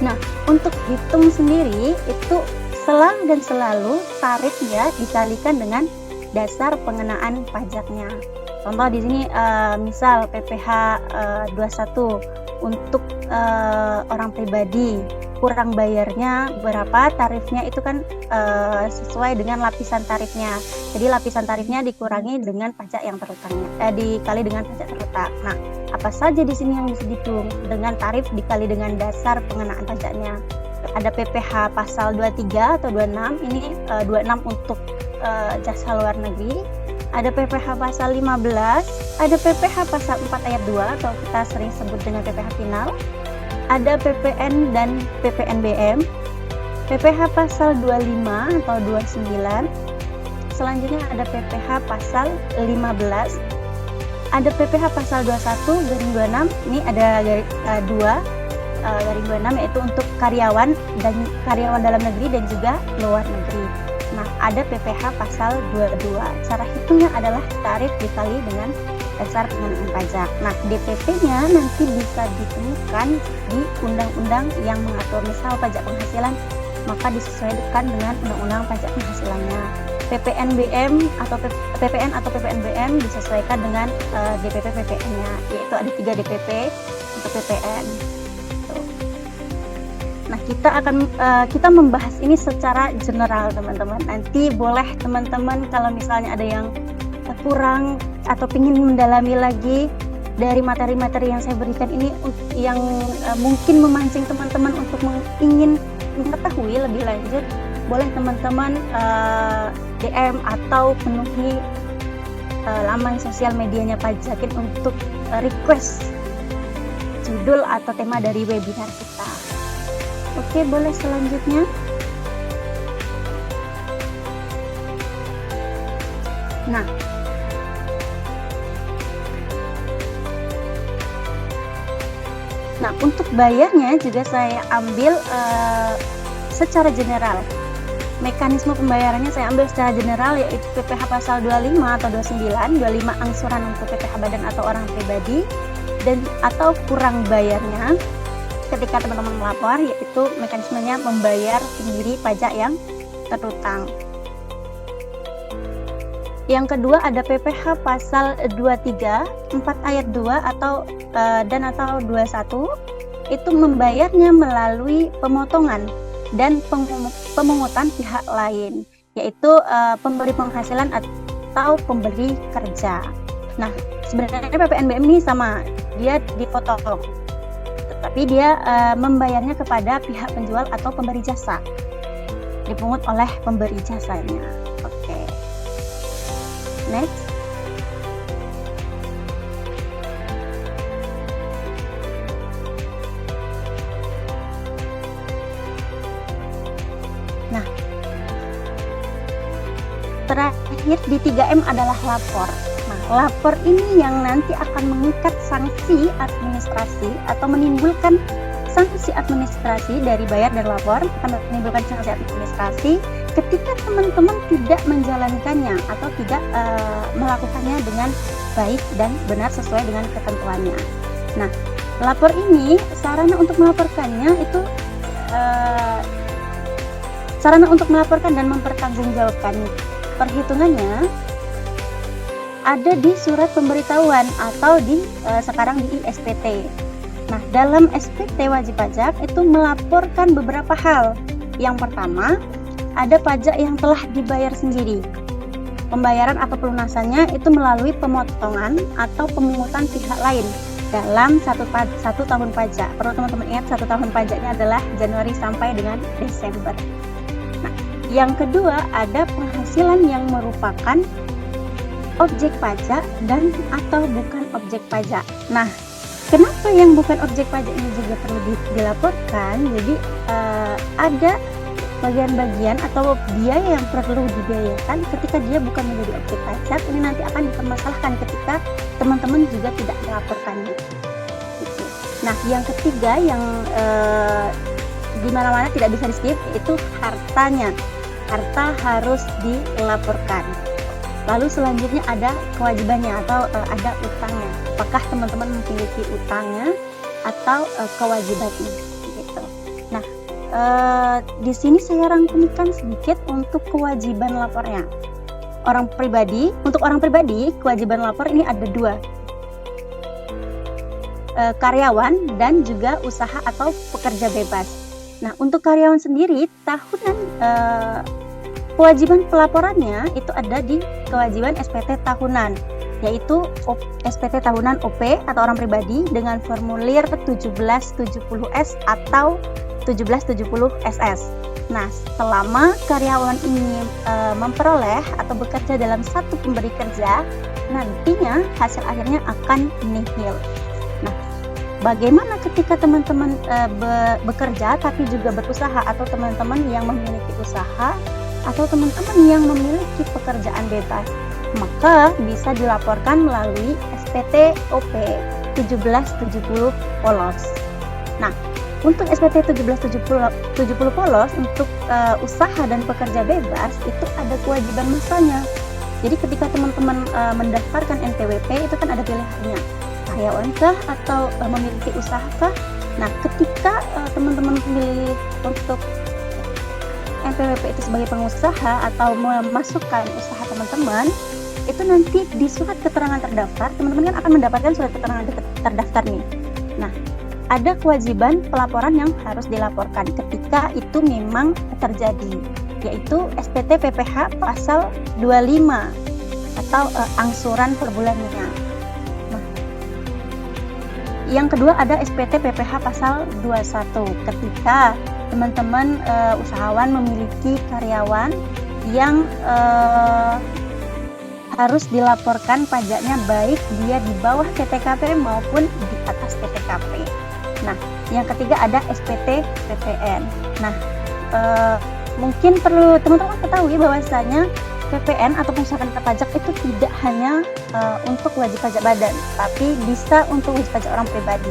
Nah, untuk hitung sendiri itu selalu dan selalu tarifnya dikalikan dengan dasar pengenaan pajaknya. Contoh di sini misal PPh 21 untuk orang pribadi kurang bayarnya berapa, tarifnya itu kan sesuai dengan lapisan tarifnya. Jadi lapisan tarifnya dikurangi dengan pajak yang terutangnya, dikali dengan pajak terutang. Nah, apa saja di sini yang bisa dihitung dengan tarif dikali dengan dasar pengenaan pajaknya? Ada PPh pasal 23 atau 26, ini 26 untuk jasa luar negeri. Ada PPh pasal 15, ada PPh pasal 4 ayat 2 atau kita sering sebut dengan PPh final. Ada PPN dan PPNBM, PPh pasal 25 atau 29. Selanjutnya ada PPh pasal 15. Ada PPh pasal 21/26. Ini ada garing 26 yaitu untuk karyawan dan karyawan dalam negeri dan juga luar negeri. Nah, ada PPh pasal 22. Cara hitungnya adalah tarif dikali dengan dasar pengenaan pajak. Nah, DPP-nya nanti bisa ditemukan di undang-undang yang mengatur misal pajak penghasilan, maka disesuaikan dengan undang-undang pajak penghasilannya. PPNBM atau PPN atau PPNBM disesuaikan dengan DPP PPN-nya, yaitu ada 3 DPP untuk PPN. Nah, kita membahas ini secara general, teman-teman. Nanti boleh teman-teman kalau misalnya ada yang kurang atau ingin mendalami lagi dari materi-materi yang saya berikan ini yang mungkin memancing teman-teman untuk ingin mengetahui lebih lanjut, boleh teman-teman DM atau penuhi laman sosial medianya Pajakin untuk request judul atau tema dari webinar kita. Oke, boleh selanjutnya. Nah, untuk bayarnya juga saya ambil secara general. Mekanisme pembayarannya saya ambil secara general yaitu PPh pasal 25 atau 29, 25 angsuran untuk PPh badan atau orang pribadi dan atau kurang bayarnya ketika teman-teman melapor, yaitu mekanismenya membayar sendiri pajak yang terutang. Yang kedua ada PPh pasal 23, 4 ayat 2 atau 21, itu membayarnya melalui pemotongan dan pemungutan pihak lain, yaitu pemberi penghasilan atau pemberi kerja. Nah, sebenarnya PPNBM ini sama, dia dipotong, tetapi dia membayarnya kepada pihak penjual atau pemberi jasa, dipungut oleh pemberi jasanya. Oke. Next. Nah, terakhir di 3M adalah lapor. Nah, lapor ini yang nanti akan mengikat sanksi administrasi atau menimbulkan sanksi administrasi dari bayar dan lapor, akan menimbulkan sanksi administrasi ketika teman-teman tidak menjalankannya atau tidak melakukannya dengan baik dan benar sesuai dengan ketentuannya. Nah, Lapor ini sarana untuk melaporkannya itu sarana untuk melaporkan dan mempertanggungjawabkan perhitungannya ada di surat pemberitahuan atau di sekarang di SPT. Nah, dalam SPT wajib pajak itu melaporkan beberapa hal. Yang pertama, ada pajak yang telah dibayar sendiri. Pembayaran atau pelunasannya itu melalui pemotongan atau pemungutan pihak lain dalam satu tahun pajak. Perlu teman-teman ingat, 1 tahun pajaknya adalah Januari sampai dengan Desember. Nah, yang kedua ada penghasilan yang merupakan objek pajak dan atau bukan objek pajak. Nah, kenapa yang bukan objek pajak ini juga perlu dilaporkan? Jadi ada bagian-bagian atau biaya yang perlu dibiayakan ketika dia bukan menjadi objek pajak. Ini nanti akan dipermasalahkan ketika teman-teman juga tidak melaporkannya. Gitu. Nah, yang ketiga yang di mana-mana tidak bisa di-skip itu hartanya. Harta harus dilaporkan. Lalu selanjutnya ada kewajibannya atau ada utangnya. Apakah teman-teman memiliki utangnya atau kewajibannya? Gitu. Nah, di sini saya rangkumkan sedikit untuk kewajiban lapornya. Untuk orang pribadi kewajiban lapor ini ada 2. Karyawan dan juga usaha atau pekerja bebas. Nah, untuk karyawan sendiri tahunan kewajiban pelaporannya itu ada di kewajiban SPT tahunan, yaitu SPT tahunan OP atau orang pribadi dengan formulir 1770S atau 1770SS. Nah, selama karyawan ini memperoleh atau bekerja dalam satu pemberi kerja, nantinya hasil akhirnya akan nihil. Nah, bagaimana ketika teman-teman bekerja tapi juga berusaha, atau teman-teman yang memiliki usaha atau teman-teman yang memiliki pekerjaan bebas, maka bisa dilaporkan melalui SPT OP 1770 polos. Nah, untuk SPT 1770 polos untuk usaha dan pekerja bebas itu ada kewajiban masanya. Jadi ketika teman-teman mendaftarkan NPWP itu kan ada pilihannya, karyawankah atau memiliki usahakah. Nah, ketika teman-teman memilih untuk NPWP itu sebagai pengusaha atau memasukkan usaha teman-teman, itu nanti di surat keterangan terdaftar, teman-teman kan akan mendapatkan surat keterangan terdaftar nih. Nah, ada kewajiban pelaporan yang harus dilaporkan ketika itu memang terjadi, yaitu SPT PPh pasal 25 atau angsuran per bulannya. Nah, yang kedua ada SPT PPh pasal 21 ketika teman-teman usahawan memiliki karyawan yang harus dilaporkan pajaknya baik dia di bawah TTKP maupun di atas TTKP. Nah, yang ketiga ada SPT PPN. Nah, mungkin perlu teman-teman ketahui bahwasanya PPN atau pengusahaan pajak itu tidak hanya untuk wajib pajak badan, tapi bisa untuk wajib pajak orang pribadi.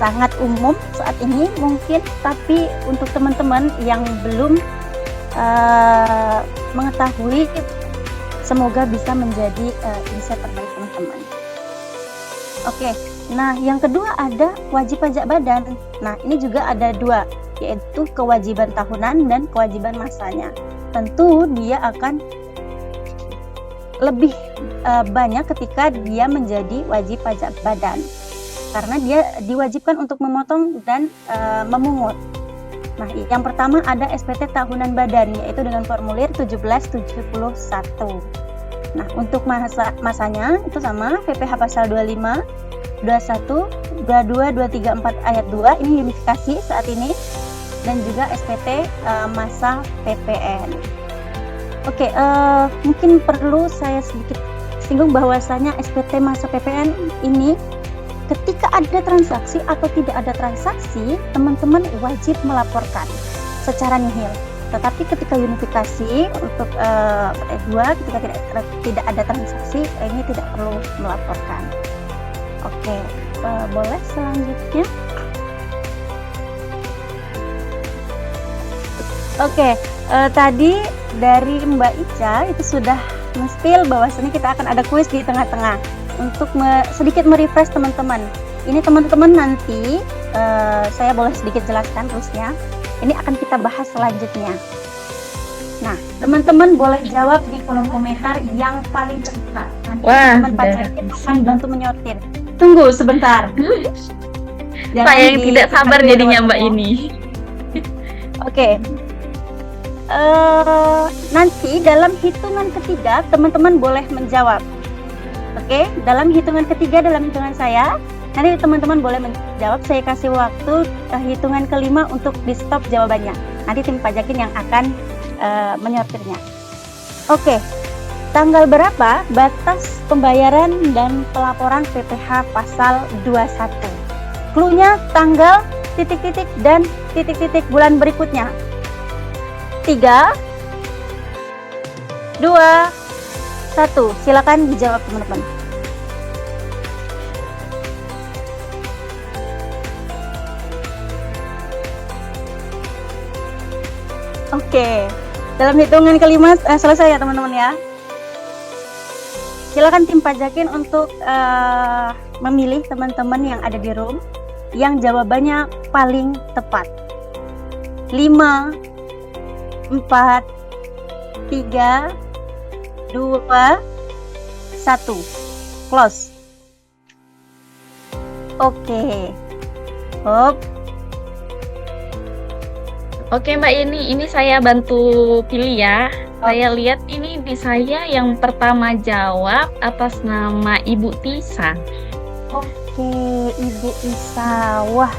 Sangat umum saat ini mungkin, tapi untuk teman-teman yang belum mengetahui, semoga bisa menjadi insight terbaik teman-teman. Oke, nah yang kedua ada wajib pajak badan. Nah, ini juga ada 2, yaitu kewajiban tahunan dan kewajiban masanya. Tentu dia akan lebih banyak ketika dia menjadi wajib pajak badan, karena dia diwajibkan untuk memotong dan memungut. Nah, yang pertama ada SPT tahunan badan, yaitu dengan formulir 1771. Nah, untuk masanya itu sama, PPh pasal 25, 21, 22, 23, 4 ayat 2, ini unifikasi saat ini, dan juga SPT masa PPN. Oke, mungkin perlu saya sedikit singgung bahwasanya SPT masa PPN ini ketika ada transaksi atau tidak ada transaksi, teman-teman wajib melaporkan secara nihil. Tetapi ketika unifikasi untuk PT2, ketika tidak ada transaksi, ini tidak perlu melaporkan. Oke, boleh selanjutnya. Oke, tadi dari Mbak Ica itu sudah men-spill bahwasanya kita akan ada kuis di tengah-tengah untuk sedikit merefresh teman-teman. ini teman-teman nanti saya boleh sedikit jelaskan terusnya. Ini akan kita bahas selanjutnya. Nah, teman-teman boleh jawab di kolom komentar yang paling cepat. Nanti Wah, teman udah. pacarnya akan bantu menyortir. Tunggu sebentar. Jangan Saya yang tidak sabar diambil jadinya Mbak teman-teman. ini. Oke. Nanti dalam hitungan ketiga teman-teman boleh menjawab. Oke, dalam hitungan ketiga, dalam hitungan saya, nanti teman-teman boleh menjawab. Saya kasih waktu hitungan kelima untuk di stop jawabannya. Nanti tim pajakin yang akan menyortirnya. Oke, tanggal berapa batas pembayaran dan pelaporan PPh pasal 21? Cluenya tanggal, titik-titik, dan titik-titik bulan berikutnya. 3, 2, 1. Silakan dijawab teman-teman. Oke, dalam hitungan kelima selesai ya teman-teman ya. Silakan tim pajakin untuk memilih teman-teman yang ada di room yang jawabannya paling tepat. 5, 4, 3, 2, 1. Close. Oke. Hop. Oke Mbak ini saya bantu pilih ya. Saya lihat ini di saya yang pertama jawab atas nama Ibu Tisa. Oke, Ibu Isa. Wah.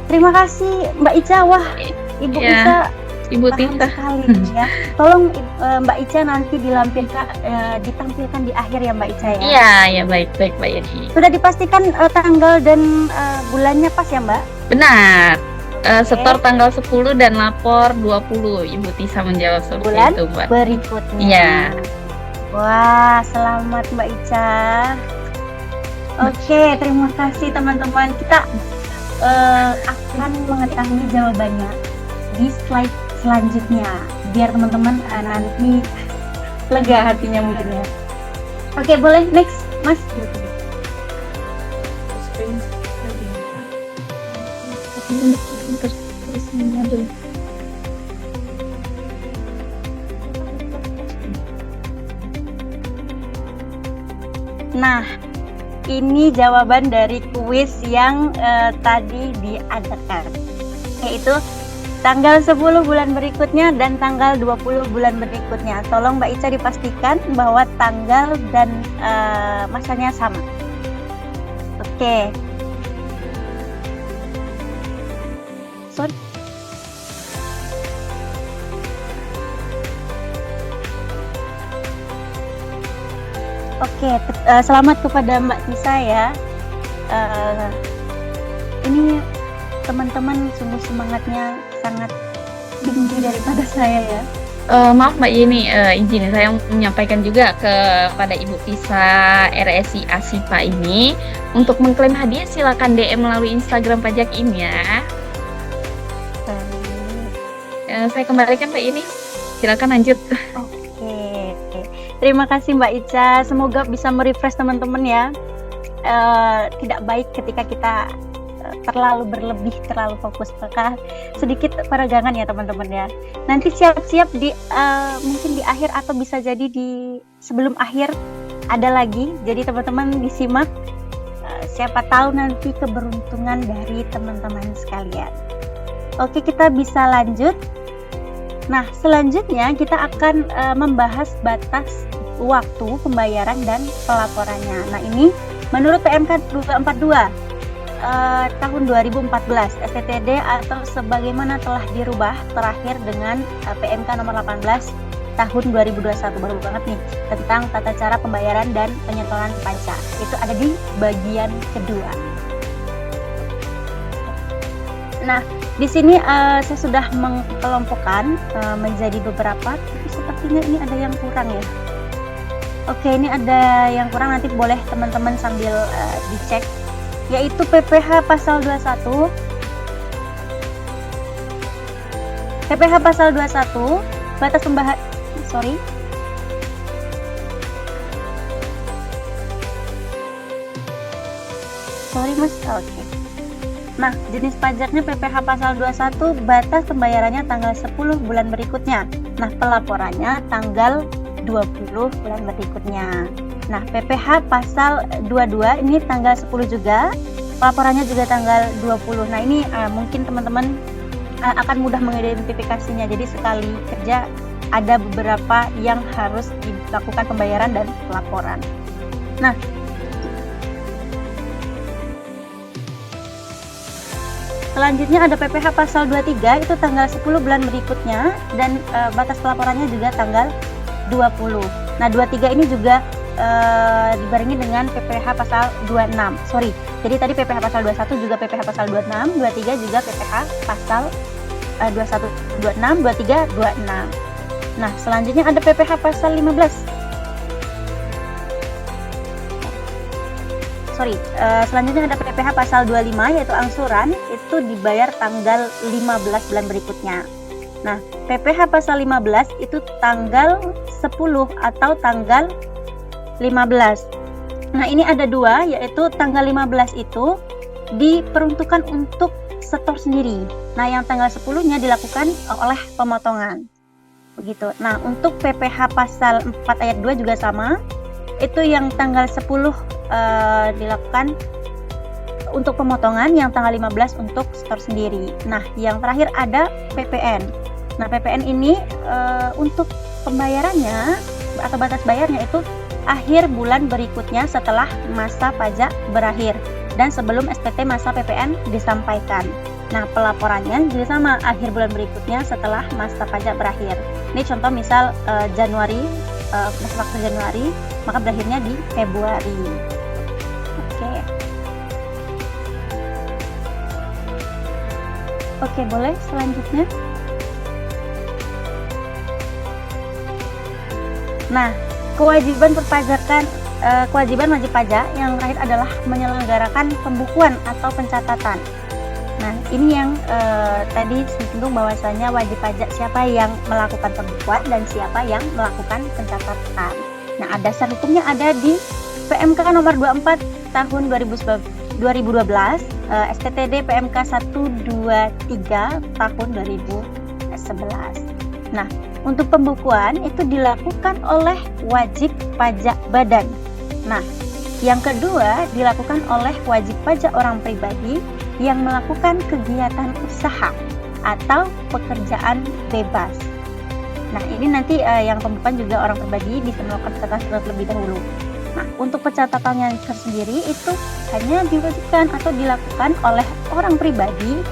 Terima kasih Mbak Ica. Wah, Ibu Ya, Isa Ibu paham Tisa. sekali ya. Tolong Mbak Ica nanti ditampilkan di akhir ya Mbak Ica ya. Iya, ya baik Mbak ini. Sudah dipastikan tanggal dan bulannya pas ya Mbak? Benar. Setor tanggal 10 dan lapor 20. Ibu Tisa menjawab seperti Bulan itu, Mbak. berikutnya. Iya. Wah, selamat Mbak Ica. Oke, terima kasih teman-teman. Kita akan mengetahui jawabannya di slide selanjutnya. Biar teman-teman nanti lega hatinya mungkin ya. Oke, boleh next, Mas. Nah, ini jawaban dari kuis yang tadi diadakan, yaitu tanggal 10 bulan berikutnya dan tanggal 20 bulan berikutnya. Tolong Mbak Ica dipastikan bahwa tanggal dan masanya sama. Oke. Sorry. Oke, selamat kepada Mbak Tisa ya. Ini teman-teman sungguh semangatnya sangat tinggi daripada saya ya. Maaf Mbak Yeni, izin saya menyampaikan juga kepada Ibu Tisa RSI Asipa ini untuk mengklaim hadiah silakan DM melalui Instagram pajak ini ya. Saya kembalikan Mbak Yeni, silakan lanjut. Oke, terima kasih Mbak Ica. Semoga bisa merefresh teman-teman ya. Tidak baik ketika kita terlalu berlebih, terlalu fokus, maka sedikit peregangan ya teman-teman ya. Nanti siap-siap di mungkin di akhir atau bisa jadi di sebelum akhir ada lagi. Jadi teman-teman disimak, siapa tahu nanti keberuntungan dari teman-teman sekalian. Oke, kita bisa lanjut. Nah, selanjutnya kita akan membahas batas waktu pembayaran dan pelaporannya. Nah, ini menurut PMK 242 tahun 2014 STTD atau sebagaimana telah dirubah terakhir dengan PMK nomor 18 tahun 2021, baru banget nih, tentang tata cara pembayaran dan penyetoran pajak. Itu ada di bagian kedua. Nah, di sini saya sudah mengelompokkan menjadi beberapa, tapi sepertinya ini ada yang kurang ya. Oke, ini ada yang kurang, nanti boleh teman-teman sambil dicek, yaitu PPh pasal 21. PPh pasal 21 batas Sorry Mas, oke. Nah, jenis pajaknya PPh pasal 21, batas pembayarannya tanggal 10 bulan berikutnya. Nah, pelaporannya tanggal 20 bulan berikutnya. Nah, PPh pasal 22 ini tanggal 10 juga, pelaporannya juga tanggal 20. Nah, ini mungkin teman-teman akan mudah mengidentifikasinya. Jadi sekali kerja ada beberapa yang harus dilakukan pembayaran dan pelaporan. Nah, selanjutnya ada PPh pasal 23, itu tanggal 10 bulan berikutnya, dan batas pelaporannya juga tanggal 20. Nah, 23 ini juga dibarengi dengan PPh pasal 26. Sorry, jadi tadi PPh pasal 21 juga PPh pasal 26, 23 juga PPh pasal 21, 26, 23, 26. Nah, selanjutnya ada PPh pasal 15. Selanjutnya ada PPh pasal 25, yaitu angsuran, itu dibayar tanggal 15 bulan berikutnya. Nah, PPh pasal 15 itu tanggal 10 atau tanggal 15. Nah, ini ada dua, yaitu tanggal 15 itu diperuntukkan untuk setor sendiri. Nah, yang tanggal 10-nya dilakukan oleh pemotongan. Begitu. Nah, untuk PPh pasal 4 ayat 2 juga sama. Itu yang tanggal 10 dilakukan untuk pemotongan, yang tanggal 15 untuk setor sendiri. Nah, yang terakhir ada PPN. Nah, PPN ini untuk pembayarannya atau batas bayarnya itu akhir bulan berikutnya setelah masa pajak berakhir dan sebelum SPT masa PPN disampaikan. Nah, pelaporannya juga sama, akhir bulan berikutnya setelah masa pajak berakhir. Ini contoh misal Januari, waktu Januari, maka berakhirnya di Februari. Oke, boleh selanjutnya. Nah, kewajiban perpajakan, kewajiban wajib pajak yang terakhir adalah menyelenggarakan pembukuan atau pencatatan. Nah, ini yang tadi disinggung bahwasanya wajib pajak siapa yang melakukan pembukuan dan siapa yang melakukan pencatatan. Nah, dasar hukumnya ada di PMK nomor 24 tahun 2012, STTD PMK 123 tahun 2011. Nah, untuk pembukuan itu dilakukan oleh wajib pajak badan. Nah, yang kedua dilakukan oleh wajib pajak orang pribadi yang melakukan kegiatan usaha atau pekerjaan bebas. Nah, ini nanti yang pembukuan juga orang pribadi bisa melakukan pencatatan terlebih dahulu. Nah, untuk pencatatannya tersendiri itu hanya diwajibkan atau dilakukan oleh orang pribadi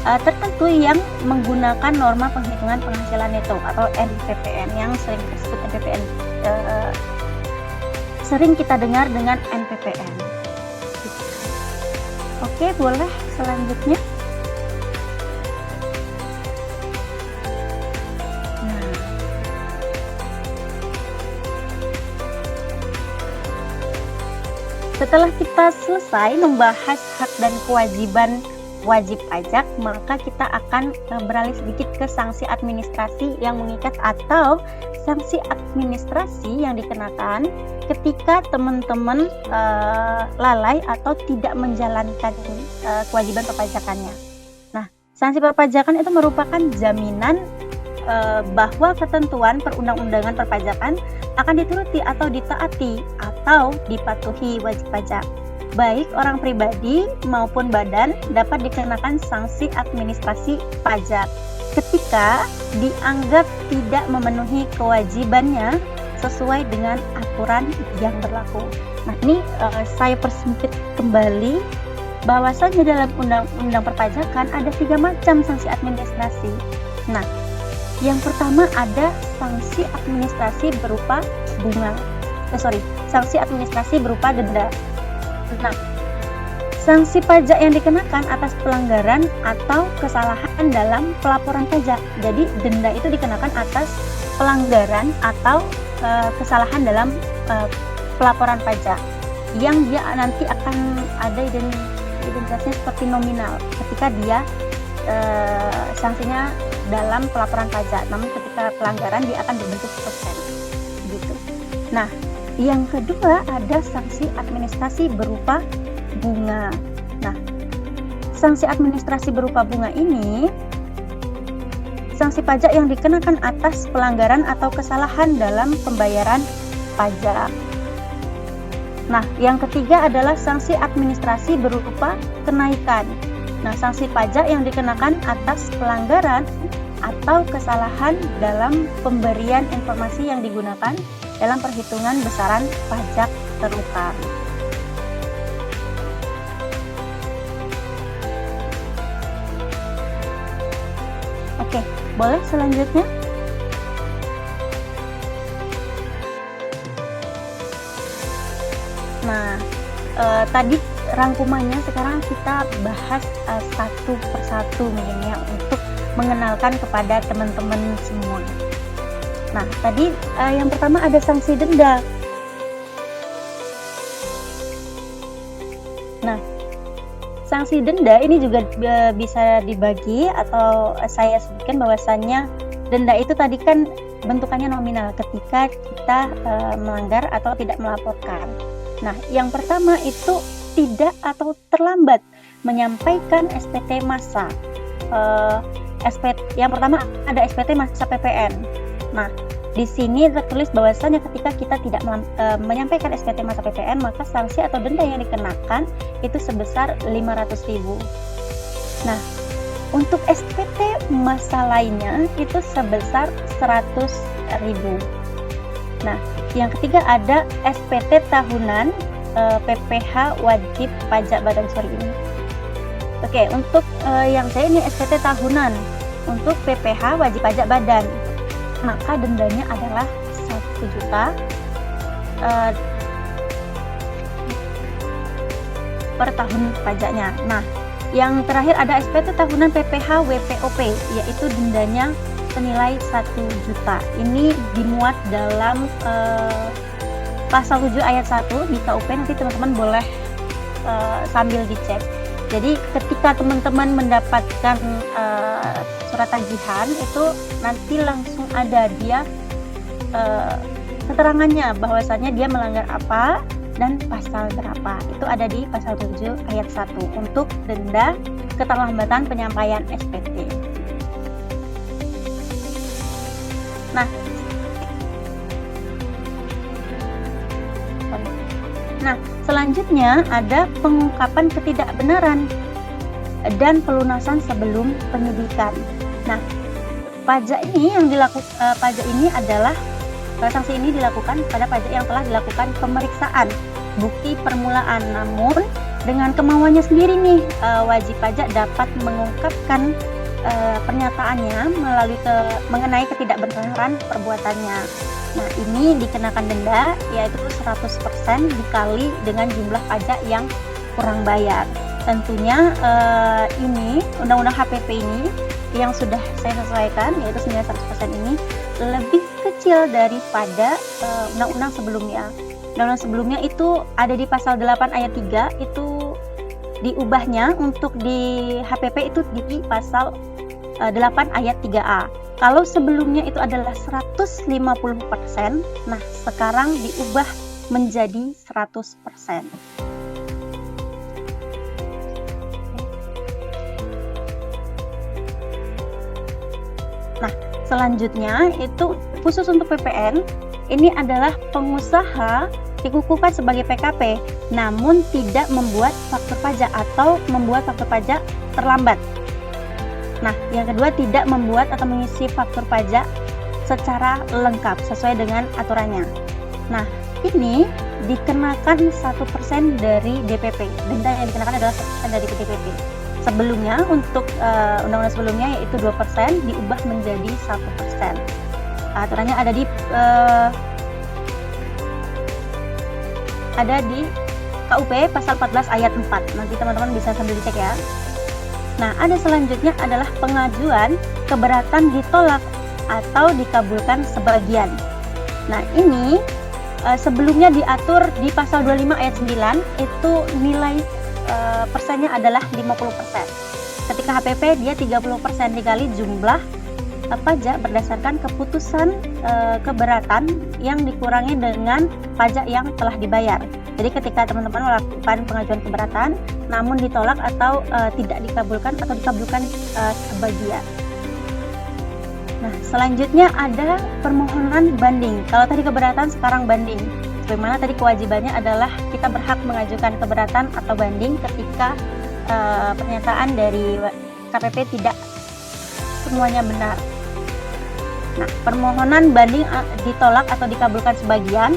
tertentu yang menggunakan norma penghitungan penghasilan neto atau NPPN, yang sering disebut NPPN, sering kita dengar dengan NPPN. Oke, boleh selanjutnya. Nah, setelah kita selesai membahas hak dan kewajiban wajib pajak, maka kita akan beralih sedikit ke sanksi administrasi yang mengikat atau sanksi administrasi yang dikenakan ketika teman-teman lalai atau tidak menjalankan kewajiban perpajakannya. Nah, sanksi perpajakan itu merupakan jaminan bahwa ketentuan perundang-undangan perpajakan akan dituruti atau ditaati atau dipatuhi wajib pajak. Baik orang pribadi maupun badan dapat dikenakan sanksi administrasi pajak ketika dianggap tidak memenuhi kewajibannya sesuai dengan aturan yang berlaku. Nah, ini saya persempit kembali bahwasanya dalam undang-undang perpajakan ada 3 macam sanksi administrasi. Nah, yang pertama ada sanksi administrasi berupa sanksi administrasi berupa denda. Nah, sanksi pajak yang dikenakan atas pelanggaran atau kesalahan dalam pelaporan pajak. Jadi denda itu dikenakan atas pelanggaran atau kesalahan dalam pelaporan pajak, yang dia nanti akan ada identitasnya seperti nominal ketika dia sanksinya dalam pelaporan pajak, namun ketika pelanggaran dia akan berbentuk persen gitu. Nah, yang kedua ada sanksi administrasi berupa bunga. Nah, sanksi administrasi berupa bunga ini sanksi pajak yang dikenakan atas pelanggaran atau kesalahan dalam pembayaran pajak. Nah, yang ketiga adalah sanksi administrasi berupa kenaikan. Nah, sanksi pajak yang dikenakan atas pelanggaran atau kesalahan dalam pemberian informasi yang digunakan dalam perhitungan besaran pajak terutama. Oke, boleh selanjutnya? Nah, tadi rangkumannya, sekarang kita bahas satu persatu mungkin ya, untuk mengenalkan kepada teman-teman semua. Nah, tadi yang pertama ada sanksi denda. Nah, sanksi denda ini juga bisa dibagi, atau saya sebutkan bahwasannya denda itu tadi kan bentukannya nominal ketika kita melanggar atau tidak melaporkan. Nah, yang pertama itu tidak atau terlambat menyampaikan SPT masa. Yang pertama ada SPT masa PPN. Nah, di sini tertulis bahwasannya ketika kita tidak menyampaikan SPT masa PPN, maka sanksi atau denda yang dikenakan itu sebesar 500.000. Nah, untuk SPT masa lainnya itu sebesar 100.000. Nah, yang ketiga ada SPT tahunan PPh wajib pajak badan ini. Oke, untuk yang saya ini SPT tahunan untuk PPh wajib pajak badan, maka dendanya adalah 1 juta per tahun pajaknya. Nah, yang terakhir ada SPT tahunan PPh WPOP, yaitu dendanya senilai 1 juta. Ini dimuat dalam pasal 7 ayat 1 di KUP, nanti teman-teman boleh sambil dicek. Jadi ketika teman-teman mendapatkan surat tagihan itu nanti langsung ada dia keterangannya bahwasannya dia melanggar apa dan pasal berapa. Itu ada di pasal 7 ayat 1 untuk denda keterlambatan penyampaian SPT. Nah, selanjutnya ada pengungkapan ketidakbenaran dan pelunasan sebelum penyidikan. Nah, pajak ini adalah sanksi ini dilakukan pada pajak yang telah dilakukan pemeriksaan bukti permulaan, namun dengan kemauannya sendiri nih wajib pajak dapat mengungkapkan pernyataannya mengenai ketidakbenaran perbuatannya. Nah, ini dikenakan denda yaitu 100% dikali dengan jumlah pajak yang kurang bayar. Tentunya ini Undang-Undang HPP ini yang sudah saya sesuaikan yaitu 100% ini lebih kecil daripada undang-undang sebelumnya. Undang-undang sebelumnya itu ada di pasal 8 ayat 3, itu diubahnya untuk di HPP itu di pasal 8 ayat 3A. Kalau sebelumnya itu adalah 150%, nah sekarang diubah menjadi 100%. Nah, selanjutnya itu khusus untuk PPN, ini adalah pengusaha dikukuhkan sebagai PKP, namun tidak membuat faktur pajak atau membuat faktur pajak terlambat. Nah, yang kedua tidak membuat atau mengisi faktur pajak secara lengkap sesuai dengan aturannya. Nah, ini dikenakan 1% dari DPP. Denda yang dikenakan adalah 1% dari DPP. Sebelumnya untuk undang-undang sebelumnya yaitu 2% diubah menjadi 1%. Aturannya ada di KUP pasal 14 ayat 4. Nanti teman-teman bisa sambil dicek ya. Nah, ada selanjutnya adalah pengajuan keberatan ditolak atau dikabulkan sebagian. Nah, ini sebelumnya diatur di pasal 25 ayat 9, itu nilai persennya adalah 50%. Ketika HPP dia 30% dikali jumlah pajak berdasarkan keputusan keberatan yang dikurangi dengan pajak yang telah dibayar. Jadi ketika teman-teman melakukan pengajuan keberatan namun ditolak atau tidak dikabulkan atau dikabulkan sebagian. Nah, selanjutnya ada permohonan banding. Kalau tadi keberatan, sekarang banding. Bagaimana tadi kewajibannya adalah kita berhak mengajukan keberatan atau banding ketika pernyataan dari KPP tidak semuanya benar. Nah, permohonan banding ditolak atau dikabulkan sebagian,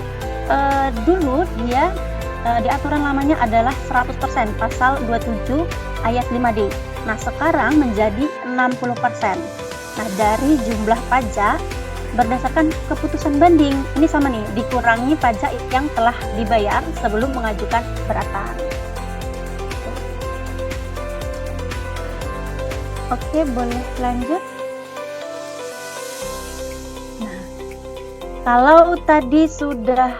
dulu dia di aturan lamanya adalah 100% pasal 27 ayat 5D. Nah, sekarang menjadi 60%. Nah, dari jumlah pajak berdasarkan keputusan banding, ini sama nih, dikurangi pajak yang telah dibayar sebelum mengajukan keberatan. Oke, boleh lanjut. Nah, kalau tadi sudah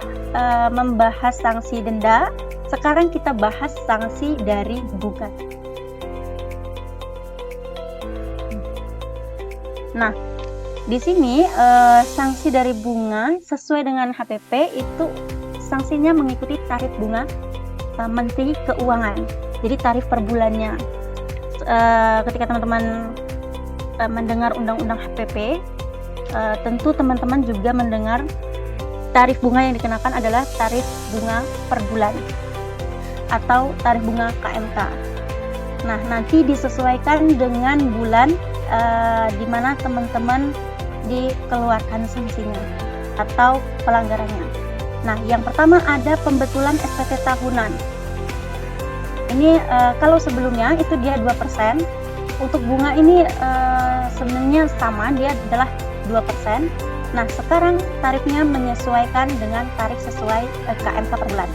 membahas sanksi denda, sekarang kita bahas sanksi dari bunga. Nah, di sini sanksi dari bunga sesuai dengan HPP itu sanksinya mengikuti tarif bunga Menteri Keuangan. Jadi tarif per bulannya. Ketika teman-teman mendengar undang-undang HPP, tentu teman-teman juga mendengar tarif bunga yang dikenakan adalah tarif bunga per bulan atau tarif bunga KMK. Nah, nanti disesuaikan dengan bulan di mana teman-teman dikeluarkan sanksinya atau pelanggarannya. Nah, yang pertama ada pembetulan SPT tahunan. Ini kalau sebelumnya itu dia 2%. Untuk bunga ini sebenarnya sama, dia adalah 2%. Nah, sekarang tarifnya menyesuaikan dengan tarif sesuai KMK per bulan.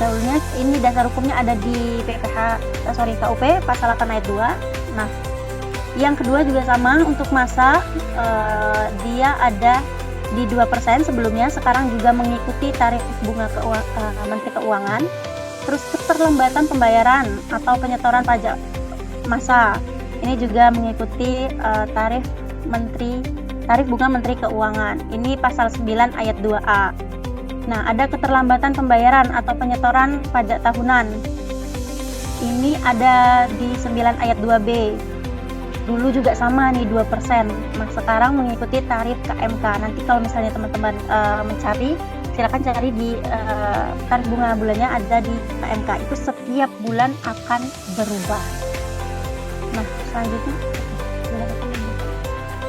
Dahulunya ini dasar hukumnya ada di KUP pasal 8 ayat 2. Nah, yang kedua juga sama untuk masa, dia ada di 2% sebelumnya, sekarang juga mengikuti tarif bunga Menteri Keuangan. Terus keterlambatan pembayaran atau penyetoran pajak masa, ini juga mengikuti tarif bunga Menteri Keuangan. Ini pasal 9 ayat 2A. Nah, ada keterlambatan pembayaran atau penyetoran pajak tahunan. Ini ada di 9 ayat 2B. Dulu juga sama nih 2%. Nah, sekarang mengikuti tarif KMK. Nanti kalau misalnya teman-teman mencari, silakan cari di tarif bunga bulannya ada di KMK. Itu setiap bulan akan berubah. Nah, selanjutnya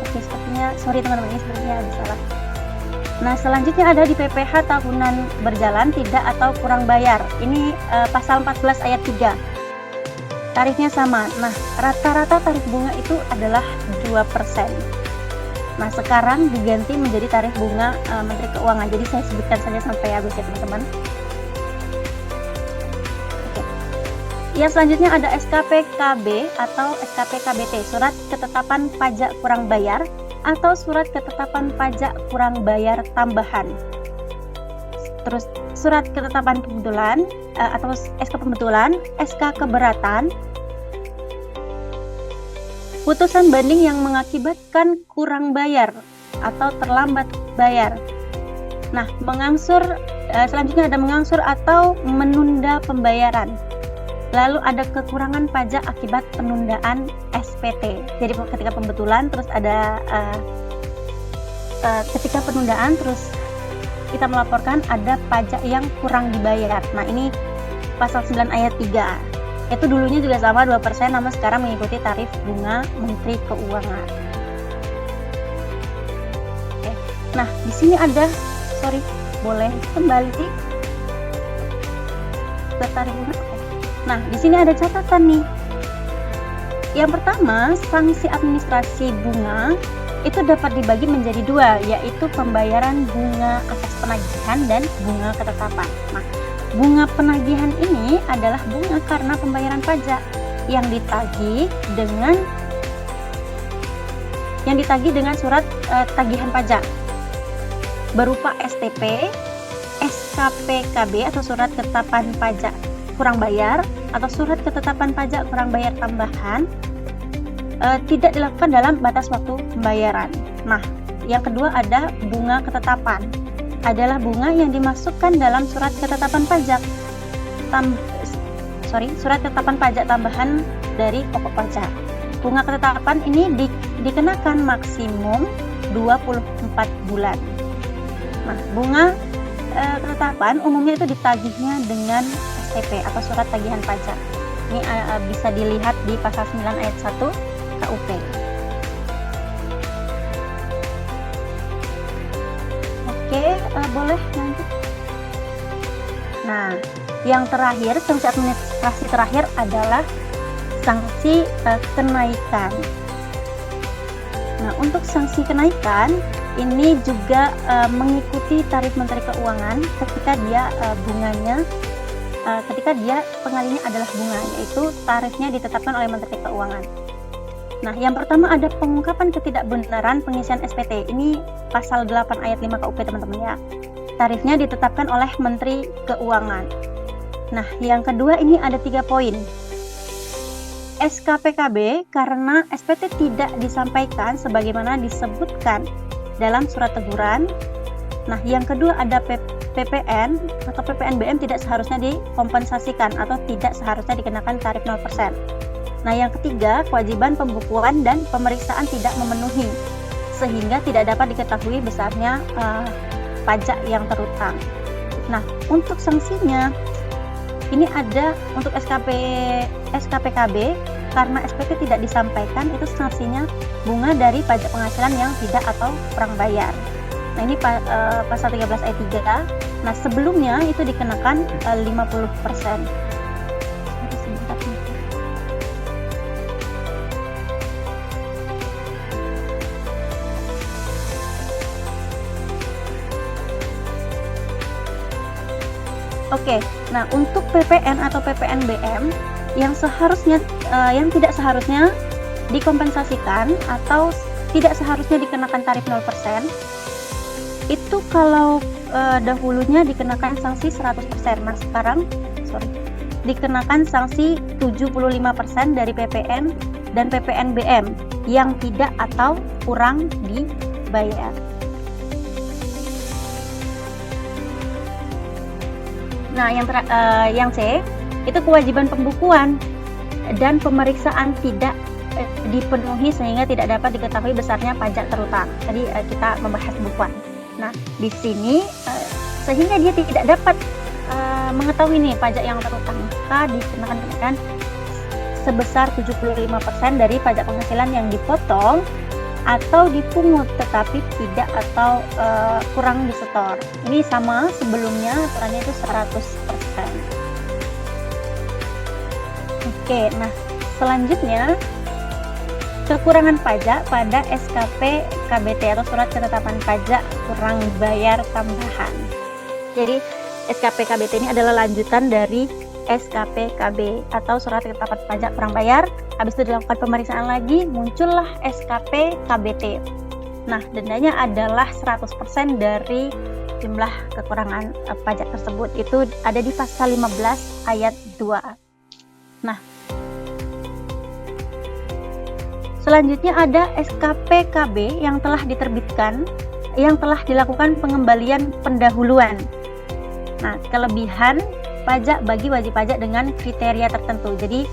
oke, sepertinya sorry teman-teman, ini sepertinya ada salah. Nah, selanjutnya ada di PPh tahunan berjalan tidak atau kurang bayar. Ini pasal 14 ayat 3. Tarifnya sama. Nah, rata-rata tarif bunga itu adalah 2%. Nah, sekarang diganti menjadi tarif bunga Menteri Keuangan. Jadi saya sebutkan saja sampai habis ya teman-teman. Oke. Yang selanjutnya ada SKPKB atau SKPKBT, surat ketetapan pajak kurang bayar atau surat ketetapan pajak kurang bayar tambahan. Terus surat ketetapan kebetulan atau SK pembetulan, SK keberatan, putusan banding yang mengakibatkan kurang bayar atau terlambat bayar. Nah, selanjutnya ada mengangsur atau menunda pembayaran. Lalu ada kekurangan pajak akibat penundaan SPT. Jadi ketika pembetulan, terus ada ketika penundaan, terus kita melaporkan ada pajak yang kurang dibayar. Nah, ini pasal 9 ayat 3. Itu dulunya juga sama 2%, namun sekarang mengikuti tarif bunga Menteri Keuangan. Oke. Nah, di sini ada, boleh kembali ke tarif bunga. Oke. Nah, di sini ada catatan nih. Yang pertama, sanksi administrasi bunga itu dapat dibagi menjadi dua, yaitu pembayaran bunga atas penagihan dan bunga ketetapan. Nah, bunga penagihan ini adalah bunga karena pembayaran pajak yang ditagih dengan surat tagihan pajak berupa STP, SKPKB atau surat ketetapan pajak kurang bayar atau surat ketetapan pajak kurang bayar tambahan, tidak dilakukan dalam batas waktu pembayaran. Nah, yang kedua ada bunga ketetapan. adalah bunga yang dimasukkan dalam surat ketetapan pajak surat ketetapan pajak tambahan dari pokok pajak. Bunga ketetapan ini dikenakan maksimum 24 bulan. Nah, bunga ketetapan umumnya itu ditagihnya dengan STP atau surat tagihan pajak. Ini bisa dilihat di pasal 9 ayat 1 KUP. Oke, boleh lanjut. Nah, yang terakhir, sanksi administrasi terakhir adalah sanksi kenaikan. Nah, untuk sanksi kenaikan ini juga mengikuti tarif Menteri Keuangan ketika dia ketika dia pengalinya adalah bunga, yaitu tarifnya ditetapkan oleh Menteri Keuangan. Nah, yang pertama ada pengungkapan ketidakbenaran pengisian SPT. Ini pasal 8 ayat 5 KUP, teman-teman ya. Tarifnya ditetapkan oleh Menteri Keuangan. Nah, yang kedua ini ada 3 poin. SKPKB karena SPT tidak disampaikan sebagaimana disebutkan dalam surat teguran. Nah, yang kedua ada PPN atau PPNBM tidak seharusnya dikompensasikan atau tidak seharusnya dikenakan tarif 0%. Nah, yang ketiga, kewajiban pembukuan dan pemeriksaan tidak memenuhi sehingga tidak dapat diketahui besarnya pajak yang terutang. Nah, untuk sanksinya ini ada untuk SKPKB karena SPT tidak disampaikan, itu sanksinya bunga dari pajak penghasilan yang tidak atau kurang bayar. Nah, ini pasal 13 ayat 3. Nah, sebelumnya itu dikenakan 50%. Oke, nah untuk PPN atau PPNBM yang tidak seharusnya dikompensasikan atau tidak seharusnya dikenakan tarif 0%, itu kalau dahulunya dikenakan sanksi 100%. Nah, sekarang dikenakan sanksi 75% dari PPN dan PPNBM yang tidak atau kurang dibayar. Nah, yang C itu kewajiban pembukuan dan pemeriksaan tidak dipenuhi sehingga tidak dapat diketahui besarnya pajak terutang. Tadi kita membahas pembukuan. Nah, di sini sehingga dia tidak dapat mengetahui nih pajak yang terutang, maka dikenakan kenaikan sebesar 75% dari pajak penghasilan yang dipotong atau dipungut tetapi tidak atau kurang disetor. Ini sama sebelumnya aturannya itu 100%. Oke, nah selanjutnya kekurangan pajak pada SKP KBT atau surat ketetapan pajak kurang bayar tambahan. Jadi SKP KBT ini adalah lanjutan dari SKP KB atau surat ketetapan pajak kurang bayar. Habis itu dilakukan pemeriksaan lagi, muncullah SKP KBT. Nah, dendanya adalah 100% dari jumlah kekurangan pajak tersebut. Itu ada di pasal 15 ayat 2. Nah, selanjutnya ada SKP KB yang telah diterbitkan, yang telah dilakukan pengembalian pendahuluan. Nah, kelebihan pajak bagi wajib pajak dengan kriteria tertentu. Jadi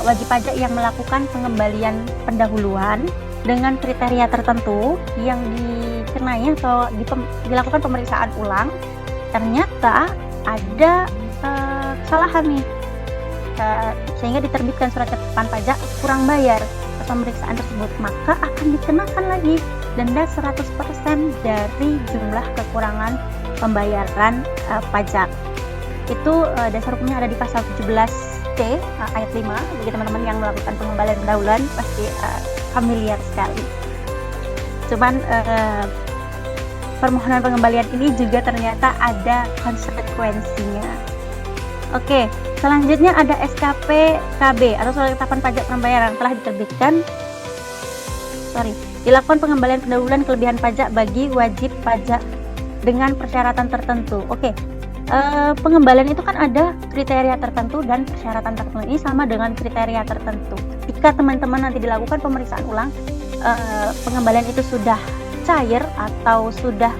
wajib pajak yang melakukan pengembalian pendahuluan dengan kriteria tertentu yang dikenai atau dilakukan pemeriksaan ulang, ternyata ada kesalahan nih, sehingga diterbitkan surat ketetapan pajak kurang bayar pemeriksaan tersebut, maka akan dikenakan lagi denda 100% dari jumlah kekurangan pembayaran pajak. Itu dasar hukumnya ada di pasal 17C ayat 5. Bagi teman-teman yang melakukan pengembalian pendahuluan pasti familiar sekali. Cuman permohonan pengembalian ini juga ternyata ada konsekuensinya. Oke, selanjutnya ada SKP KB atau surat ketetapan pajak pembayaran telah diterbitkan. Dilakukan pengembalian pendahuluan kelebihan pajak bagi wajib pajak dengan persyaratan tertentu. Oke. Pengembalian itu kan ada kriteria tertentu dan persyaratan tertentu. Ini sama dengan kriteria tertentu. Jika teman-teman nanti dilakukan pemeriksaan ulang, pengembalian itu sudah cair atau sudah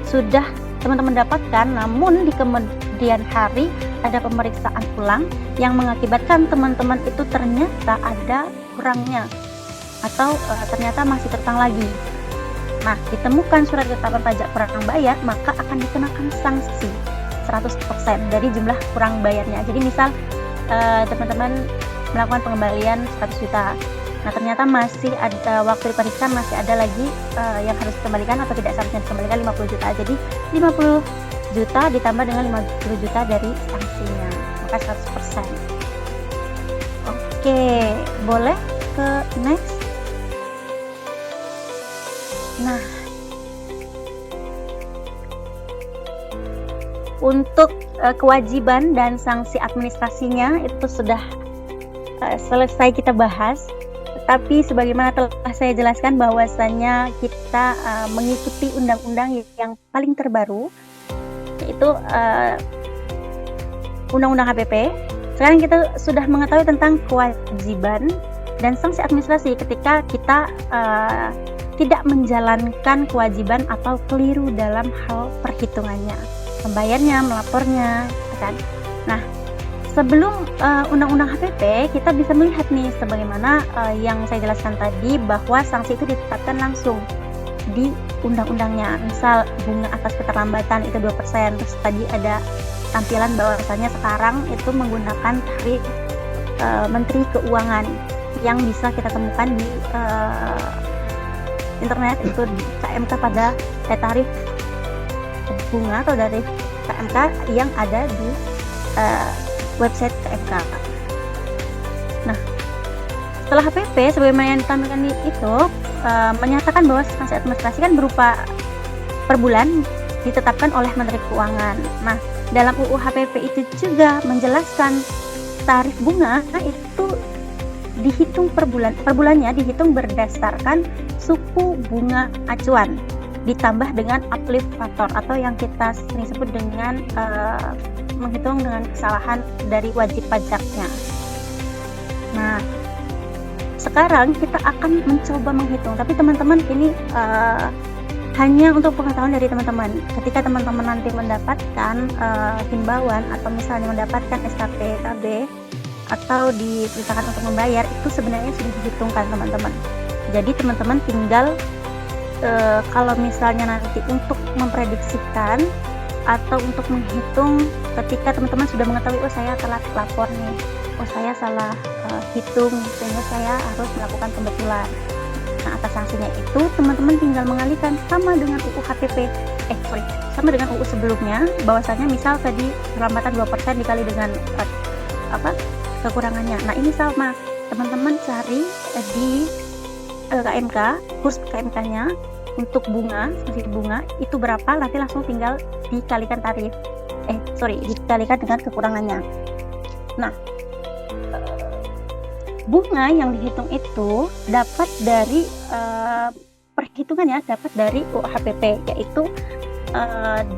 sudah teman-teman dapatkan, namun di kemudian hari ada pemeriksaan ulang yang mengakibatkan teman-teman itu ternyata ada kurangnya atau ternyata masih terutang lagi. Nah, ditemukan surat ketetapan pajak kurang bayar, maka akan dikenakan sanksi 100% dari jumlah kurang bayarnya. Jadi misal teman-teman melakukan pengembalian 100 juta. Nah, ternyata masih ada waktu diperiksa, masih ada lagi yang harus dikembalikan atau tidak seharusnya dikembalikan 50 juta. Jadi 50 juta ditambah dengan 50 juta dari sanksinya, maka 100%. Oke, boleh ke next. Nah, untuk kewajiban dan sanksi administrasinya itu sudah selesai kita bahas. Tapi sebagaimana telah saya jelaskan bahwasanya kita mengikuti undang-undang yang paling terbaru, yaitu Undang-Undang HPP. Sekarang kita sudah mengetahui tentang kewajiban dan sanksi administrasi ketika kita tidak menjalankan kewajiban atau keliru dalam hal perhitungannya, membayarnya, melapornya, kan? Nah, sebelum Undang-Undang HPP, kita bisa melihat nih sebagaimana yang saya jelaskan tadi, bahwa sanksi itu ditetapkan langsung di undang-undangnya. Misal bunga atas keterlambatan itu 2%, terus tadi ada tampilan bahwasanya sekarang itu menggunakan tarif Menteri Keuangan yang bisa kita temukan di internet, itu di KMK pada tarif bunga atau tarif KMK yang ada di website KMK. Nah, setelah HPP sebagaimana yang ditampilkan di itu menyatakan bahwa sanksi administrasi kan berupa per bulan ditetapkan oleh Menteri Keuangan. Nah, dalam UU HPP itu juga menjelaskan tarif bunga itu dihitung per bulan, per bulannya dihitung berdasarkan suku bunga acuan ditambah dengan uplift faktor atau yang kita sering sebut dengan menghitung dengan kesalahan dari wajib pajaknya. Nah, sekarang kita akan mencoba menghitung, tapi teman-teman ini hanya untuk pengetahuan dari teman-teman. Ketika teman-teman nanti mendapatkan himbauan atau misalnya mendapatkan SKP KB atau diperintahkan untuk membayar, itu sebenarnya sudah dihitungkan teman-teman. Jadi teman-teman tinggal kalau misalnya nanti untuk memprediksikan atau untuk menghitung, ketika teman-teman sudah mengetahui, oh saya telat lapor nih, oh saya salah hitung, sehingga saya harus melakukan pembetulan. Nah, atas sanksinya itu teman-teman tinggal mengalihkan sama dengan UU HPP, sama dengan UU sebelumnya, bahwasanya misal tadi keterlambatan 2% dikali dengan kekurangannya. Nah, ini sama, teman-teman cari di KMK, kurs KMK-nya untuk bunga, sanksi bunga itu berapa, nanti langsung tinggal dikalikan tarif. Dikalikan dengan kekurangannya. Nah, bunga yang dihitung itu dapat dari perhitungannya dapat dari UU HPP, yaitu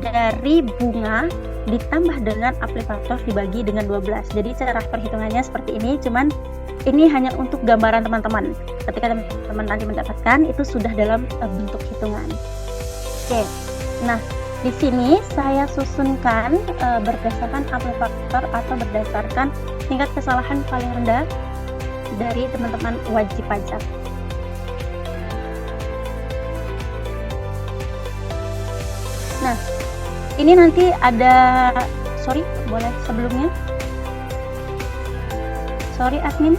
dari bunga ditambah dengan aplikator dibagi dengan 12. Jadi cara perhitungannya seperti ini, cuman ini hanya untuk gambaran teman-teman. Ketika teman-teman nanti mendapatkan, itu sudah dalam bentuk hitungan. Oke. Nah, di sini saya susunkan berdasarkan aplikator atau berdasarkan tingkat kesalahan paling rendah dari teman-teman wajib pajak. Nah, ini nanti ada, boleh sebelumnya? Admin.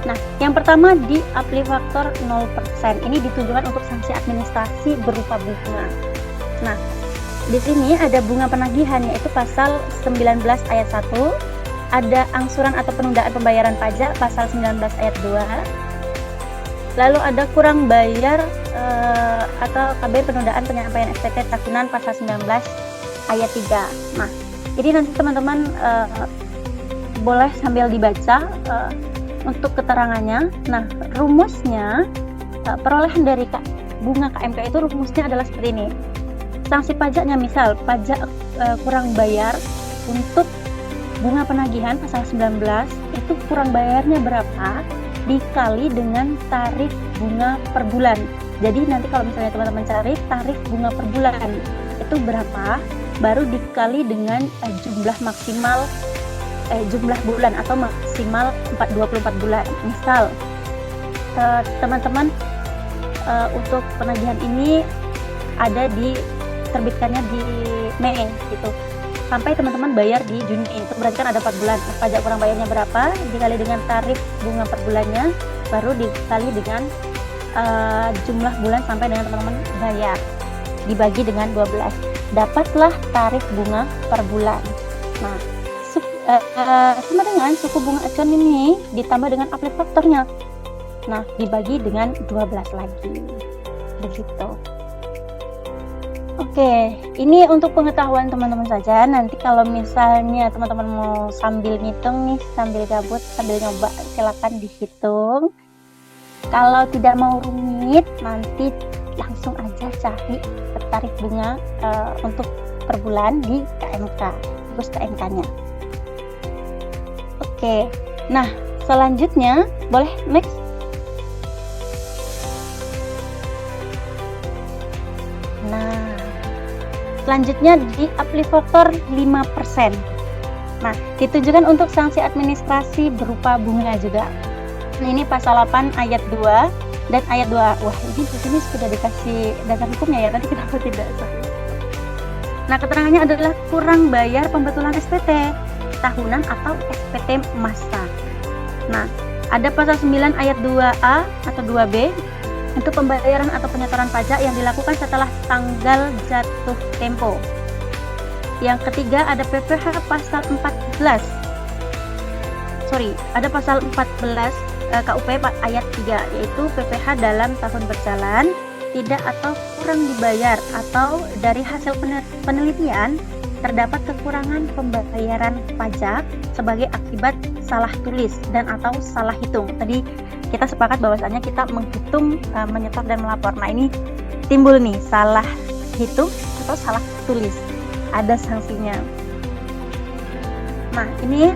Nah, yang pertama di aplikator 0%. Ini ditujukan untuk sanksi administrasi berupa bunga. Nah, di sini ada bunga penagihan, yaitu pasal 19 ayat 1. Ada angsuran atau penundaan pembayaran pajak pasal 19 ayat 2. Lalu ada kurang bayar atau KB penundaan penyampaian SPT tahunan pasal 19 ayat 3. Nah, jadi nanti teman-teman boleh sambil dibaca untuk keterangannya. Nah, rumusnya perolehan dari bunga KMK itu rumusnya adalah seperti ini. Sanksi pajaknya misal pajak kurang bayar untuk bunga penagihan pasal 19 itu kurang bayarnya berapa dikali dengan tarif bunga per bulan. Jadi nanti kalau misalnya teman-teman cari tarif bunga per bulan itu berapa, baru dikali dengan jumlah maksimal jumlah bulan atau maksimal 24 bulan. Misal teman-teman untuk penagihan ini ada terbitkannya di Mei gitu, sampai teman-teman bayar di Juni, itu berarti kan ada 4 bulan. Pajak kurang bayarnya berapa dikali dengan tarif bunga per bulannya, baru dikali dengan jumlah bulan sampai dengan teman-teman bayar, dibagi dengan 12, dapatlah tarif bunga per bulan. Nah, sama dengan suku bunga acuan ini ditambah dengan aplikatornya. Nah, dibagi dengan 12 lagi. Begitu. Oke, ini untuk pengetahuan teman-teman saja. Nanti kalau misalnya teman-teman mau sambil ngitung nih, sambil gabut, sambil nyoba, silakan dihitung. Kalau tidak mau rumit, nanti langsung aja cari tarif bunga untuk per bulan di KMK, terus KMK-nya. Oke, nah selanjutnya boleh next. Nah, selanjutnya di aplikator 5%. Nah, ditujukan untuk sanksi administrasi berupa bunga juga. Nah, ini pasal 8 ayat 2 dan ayat 2. Wah, ini di sini sudah dikasih dasar hukumnya ya, tadi kenapa tidak? Nah, keterangannya adalah kurang bayar pembetulan SPT tahunan atau SPT massa. Nah, ada pasal 9 ayat 2A atau 2B untuk pembayaran atau penyetoran pajak yang dilakukan setelah tanggal jatuh tempo. Yang ketiga ada PPh pasal 14. Ada pasal 14 KUP ayat 3, yaitu PPh dalam tahun berjalan tidak atau kurang dibayar, atau dari hasil penelitian terdapat kekurangan pembayaran pajak sebagai akibat salah tulis dan atau salah hitung. Tadi kita sepakat bahwasanya kita menghitung, menyetor dan melapor. Nah, ini timbul nih salah hitung atau salah tulis, ada sanksinya. Nah, ini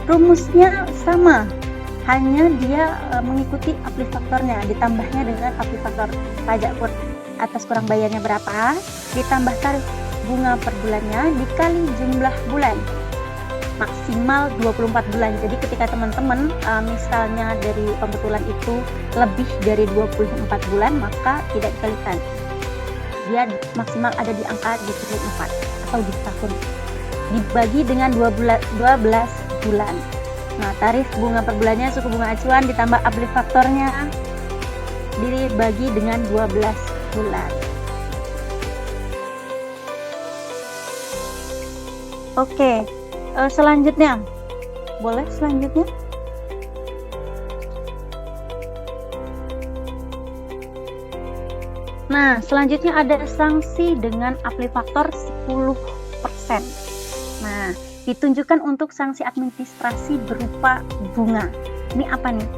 rumusnya sama, hanya dia mengikuti aplikatornya, ditambahnya dengan aplikator pajak atas kurang bayarnya berapa, ditambah tarif bunga per bulannya dikali jumlah bulan maksimal 24 bulan. Jadi ketika teman-teman misalnya dari pembetulan itu lebih dari 24 bulan, maka tidak dikalikan, dia maksimal ada di angka 24 atau di tahun, dibagi dengan 12 bulan. Nah, tarif bunga per bulannya suku bunga acuan ditambah aplikatornya dibagi dengan 12 bulan. Oke, selanjutnya boleh selanjutnya. Nah, selanjutnya ada sanksi dengan aplikator 10%. Nah, ditunjukkan untuk sanksi administrasi berupa bunga. Ini apa nih?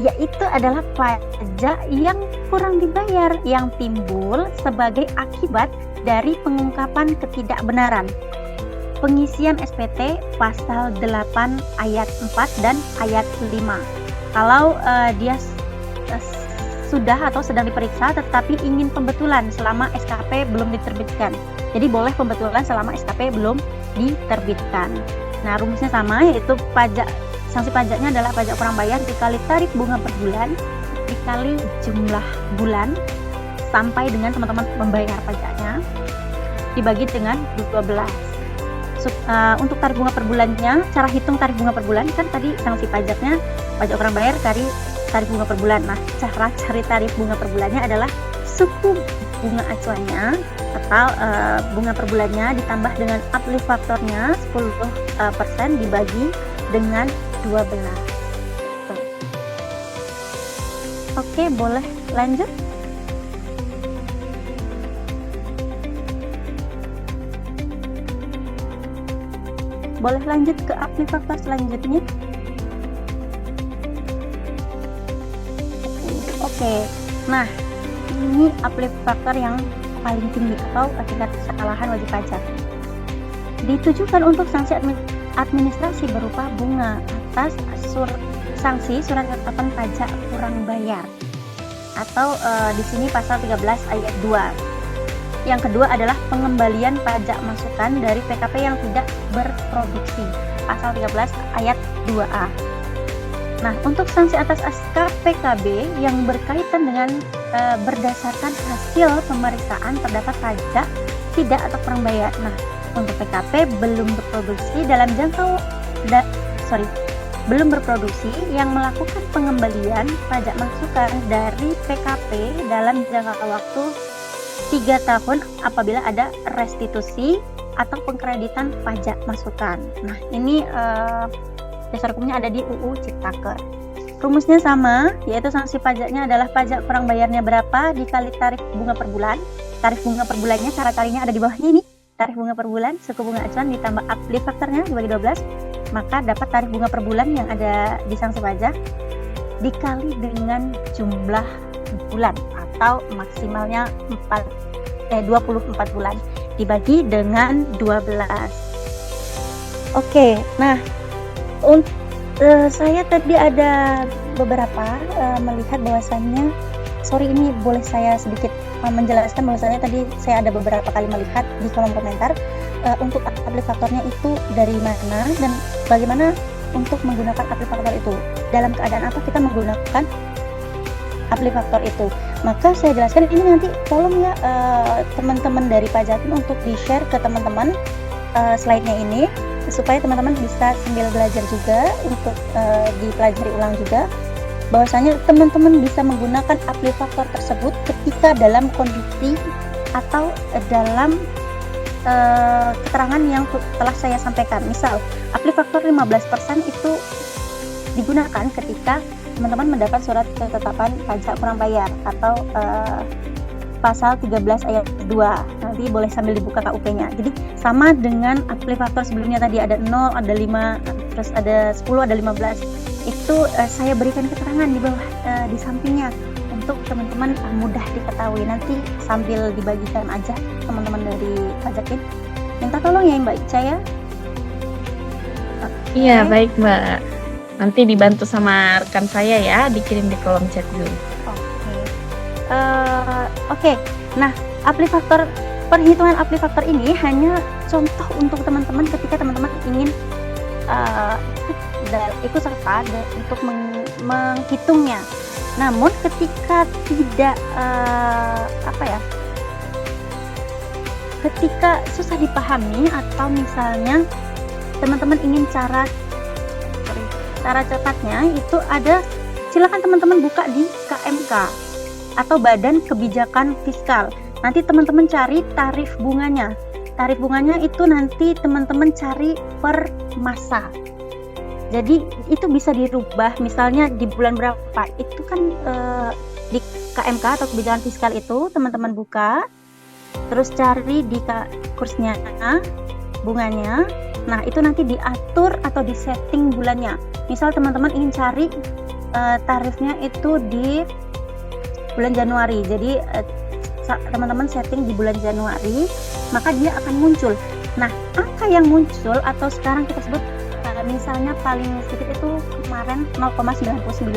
Yaitu adalah pajak yang kurang dibayar yang timbul sebagai akibat dari pengungkapan ketidakbenaran. Pengisian SPT pasal 8 ayat 4 dan ayat 5. Kalau dia sudah atau sedang diperiksa tetapi ingin pembetulan selama SKP belum diterbitkan. Jadi boleh pembetulan selama SKP belum diterbitkan. Nah, rumusnya sama, yaitu sanksi pajaknya adalah pajak kurang bayar dikali tarif bunga per bulan dikali jumlah bulan sampai dengan teman-teman membayar pajaknya dibagi dengan 12. Untuk tarif bunga per bulannya, cara hitung tarif bunga per bulan kan tadi sanksi pajaknya pajak kurang bayar kali tarif bunga per bulan. Nah, cara cari tarif bunga per bulannya adalah suku bunga acuannya atau bunga per bulannya ditambah dengan aplikatornya 10% dibagi dengan 12. Oke, boleh lanjut. Boleh lanjut ke aplikator selanjutnya. Oke, nah ini aplikator yang paling tinggi atau tingkat kesalahan wajib pajak. Ditujukan untuk sanksi administrasi berupa bunga atas sanksi surat ketetapan pajak kurang bayar. atau di sini pasal 13 ayat 2. Yang kedua adalah pengembalian pajak masukan dari PKP yang tidak berproduksi, pasal 13 ayat 2A. Nah, untuk sanksi atas SKPKB yang berkaitan dengan berdasarkan hasil pemeriksaan terdapat pajak tidak atau kurang bayar. Nah, untuk PKP belum berproduksi belum berproduksi yang melakukan pengembalian pajak masukan dari PKP dalam jangka waktu 3 tahun apabila ada restitusi atau pengkreditan pajak masukan. Nah, ini dasar hukumnya ada di UU Ciptaker. Rumusnya sama, yaitu sanksi pajaknya adalah pajak kurang bayarnya berapa dikali tarif bunga per bulan. Tarif bunga per bulannya cara kalinya ada di bawahnya ini. Tarif bunga per bulan, suku bunga acuan ditambah uplift faktornya dibagi 12, maka dapat tarif bunga per bulan yang ada di sanksi pajak dikali dengan jumlah bulan atau maksimalnya 24 bulan dibagi dengan 12. Oke, nah saya tadi ada beberapa melihat bahwasannya, ini boleh saya sedikit menjelaskan bahwasannya tadi saya ada beberapa kali melihat di kolom komentar untuk aplikatornya itu dari mana dan bagaimana untuk menggunakan aplikator itu, dalam keadaan apa kita menggunakan aplikator itu. Maka saya jelaskan ini, nanti tolong ya teman-teman dari Pajakin untuk di-share ke teman-teman slide-nya ini, supaya teman-teman bisa sambil belajar juga untuk dipelajari ulang juga, bahwasanya teman-teman bisa menggunakan aplikator tersebut ketika dalam kondisi atau dalam keterangan yang telah saya sampaikan. Misal aplikator 15% itu digunakan ketika teman-teman mendapat surat ketetapan pajak kurang bayar atau pasal 13 ayat 2. Nanti boleh sambil dibuka KUP-nya. Jadi sama dengan aplikator sebelumnya tadi, ada 0, ada 5, terus ada 10, ada 15. Itu saya berikan keterangan di bawah di sampingnya untuk teman-teman mudah diketahui. Nanti sambil dibagikan aja teman-teman dari Pajakin. Minta tolong ya Mbak Ica ya. Iya, baik Mbak. Nanti dibantu sama rekan saya ya, dikirim di kolom chat dulu. Oke. Nah, perhitungan aplikator ini hanya contoh untuk teman-teman ketika teman-teman ingin ikut serta untuk menghitungnya. Namun ketika tidak ketika susah dipahami, atau misalnya teman-teman ingin cara cepatnya, itu ada, silakan teman-teman buka di KMK atau Badan Kebijakan Fiskal. Nanti teman-teman cari tarif bunganya. Tarif bunganya itu nanti teman-teman cari per masa. Jadi itu bisa dirubah, misalnya di bulan berapa. Itu kan di KMK atau Kebijakan Fiskal itu teman-teman buka, terus cari di kursnya, bunganya. Nah, itu nanti diatur atau disetting bulannya. Misal teman-teman ingin cari tarifnya itu di bulan Januari. Jadi teman-teman setting di bulan Januari, maka dia akan muncul. Nah, angka yang muncul atau sekarang kita sebut misalnya paling sedikit itu kemarin 0,99.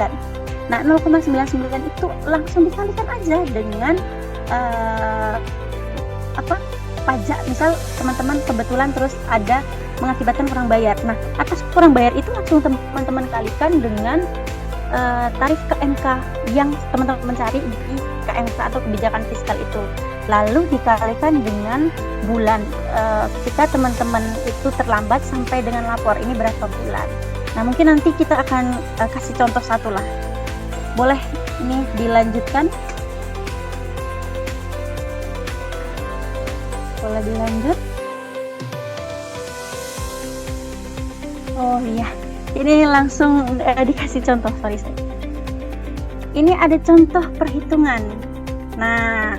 Nah, 0,99 itu langsung dikalikan aja dengan pajak. Misal teman-teman kebetulan terus ada mengakibatkan kurang bayar. Nah, atas kurang bayar itu langsung teman-teman kalikan dengan tarif KMK yang teman-teman cari di KMK atau Kebijakan Fiskal itu. Lalu dikalikan dengan bulan, ketika teman-teman itu terlambat sampai dengan lapor, ini berapa bulan. Nah, mungkin nanti kita akan kasih contoh satu lah. Boleh ini dilanjutkan? Boleh dilanjut? Oh iya, ini langsung dikasih contoh, sorry. Ini ada contoh perhitungan. Nah,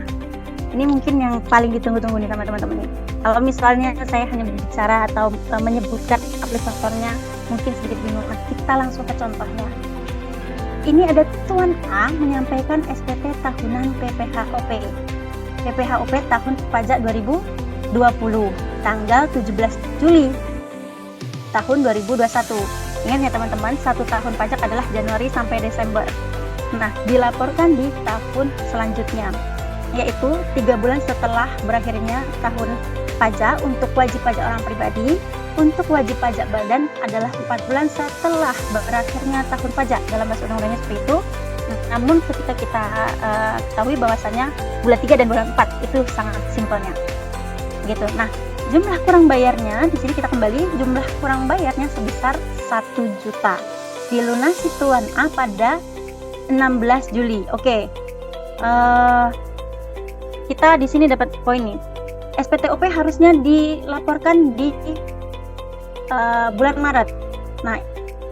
ini mungkin yang paling ditunggu-tunggu nih sama teman-teman nih. Kalau misalnya saya hanya berbicara atau menyebutkan aplikatornya mungkin sedikit bingung. Nah, kita langsung ke contohnya. Ini ada Tuan A menyampaikan SPT tahunan PPHOP. PPHOP tahun pajak 2020, tanggal 17 Juli tahun 2021. Ingat ya teman-teman, 1 tahun pajak adalah Januari sampai Desember. Nah, dilaporkan di tahun selanjutnya, yaitu 3 bulan setelah berakhirnya tahun pajak untuk wajib pajak orang pribadi. Untuk wajib pajak badan adalah 4 bulan setelah berakhirnya tahun pajak, dalam bahasa undang-undangnya seperti itu. Namun ketika kita ketahui bahwasannya bulan 3 dan bulan 4 itu sangat simpelnya gitu. Nah, jumlah kurang bayarnya di sini kita kembali, jumlah kurang bayarnya sebesar 1 juta. Dilunasi Tuan A pada 16 Juli. Oke. Kita di sini dapat poin nih. SPTOP harusnya dilaporkan di bulan Maret. Nah,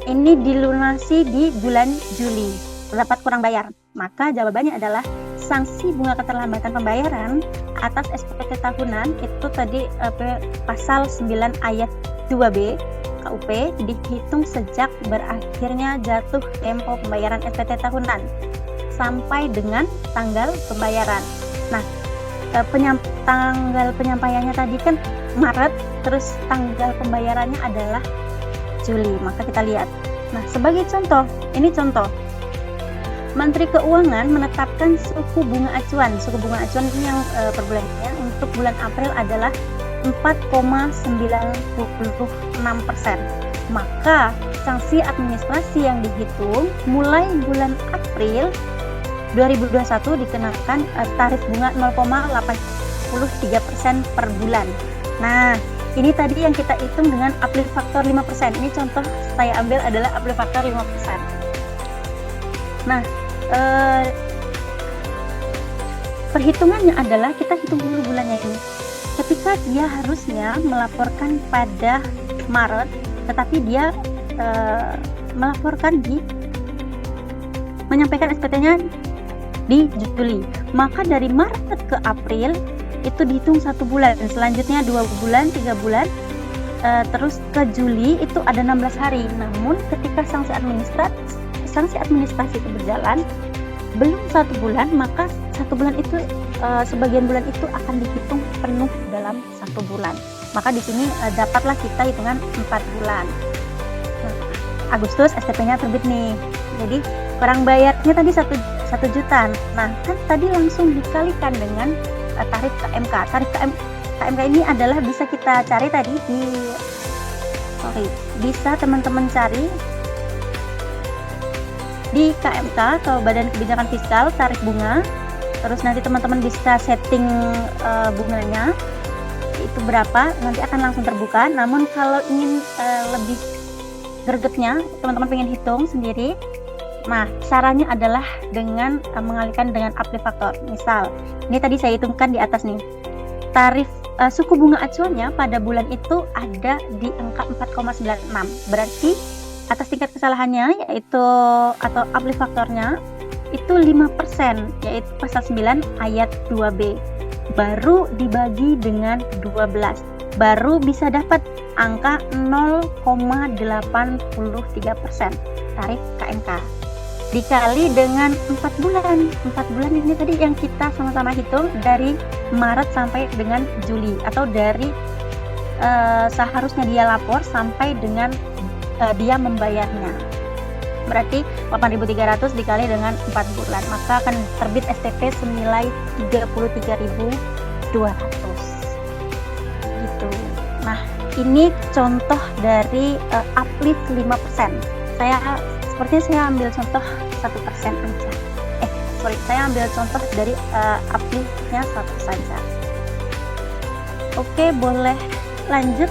ini dilunasi di bulan Juli. Terdapat kurang bayar. Maka jawabannya adalah sanksi bunga keterlambatan pembayaran atas SPT tahunan itu tadi pasal 9 ayat 2B KUP dihitung sejak berakhirnya jatuh tempo pembayaran SPT tahunan sampai dengan tanggal pembayaran. Nah, tanggal penyampaiannya tadi kan Maret, terus tanggal pembayarannya adalah Juli. Maka kita lihat. Nah, sebagai contoh, ini contoh. Menteri Keuangan menetapkan suku bunga acuan. Suku bunga acuan ini yang per bulannya untuk bulan April adalah 4,96%. Maka sanksi administrasi yang dihitung mulai bulan April 2021 dikenakan tarif bunga 0,83% per bulan. Nah, ini tadi yang kita hitung dengan aplifaktor 5%. Ini contoh saya ambil adalah aplifaktor 5%. Nah, perhitungannya adalah kita hitung dulu bulannya ini. Ketika dia harusnya melaporkan pada Maret, tetapi dia menyampaikan SPT-nya di Juli, maka dari Maret ke April itu dihitung 1 bulan, selanjutnya 2 bulan, 3 bulan, terus ke Juli itu ada 16 hari. Namun ketika sanksi administrasi itu berjalan belum 1 bulan, maka 1 bulan itu sebagian bulan itu akan dihitung penuh dalam 1 bulan. Maka di sini dapatlah kita hitungan 4 bulan. Nah, Agustus SPT-nya terbit nih. Jadi kurang bayarnya tadi 1 juta. Nah, kan tadi langsung dikalikan dengan tarif KMK. Tarif KMK ini adalah bisa kita cari tadi bisa teman-teman cari di KMK atau Badan Kebijakan Fiskal tarif bunga. Terus nanti teman-teman bisa setting bunganya itu berapa, nanti akan langsung terbuka. Namun kalau ingin lebih gregetnya, teman-teman pengen hitung sendiri. Nah, caranya adalah dengan mengalihkan dengan aplifaktor. Misal, ini tadi saya hitungkan di atas nih. Tarif suku bunga acuannya pada bulan itu ada di angka 4,96. Berarti atas tingkat kesalahannya yaitu atau aplifaktornya itu 5%, yaitu pasal 9 ayat 2B. Baru dibagi dengan 12. Baru bisa dapat angka 0,83% tarif KMK. Dikali dengan 4 bulan. 4 bulan ini tadi yang kita sama-sama hitung dari Maret sampai dengan Juli, atau dari seharusnya dia lapor sampai dengan dia membayarnya. Berarti 8.300 dikali dengan 4 bulan, maka akan terbit STP senilai 33.200 gitu. Nah, ini contoh dari uplift 5%. Sepertinya saya ambil contoh 1% aja. Saya ambil contoh dari upliftnya 1 saja. Oke, boleh lanjut.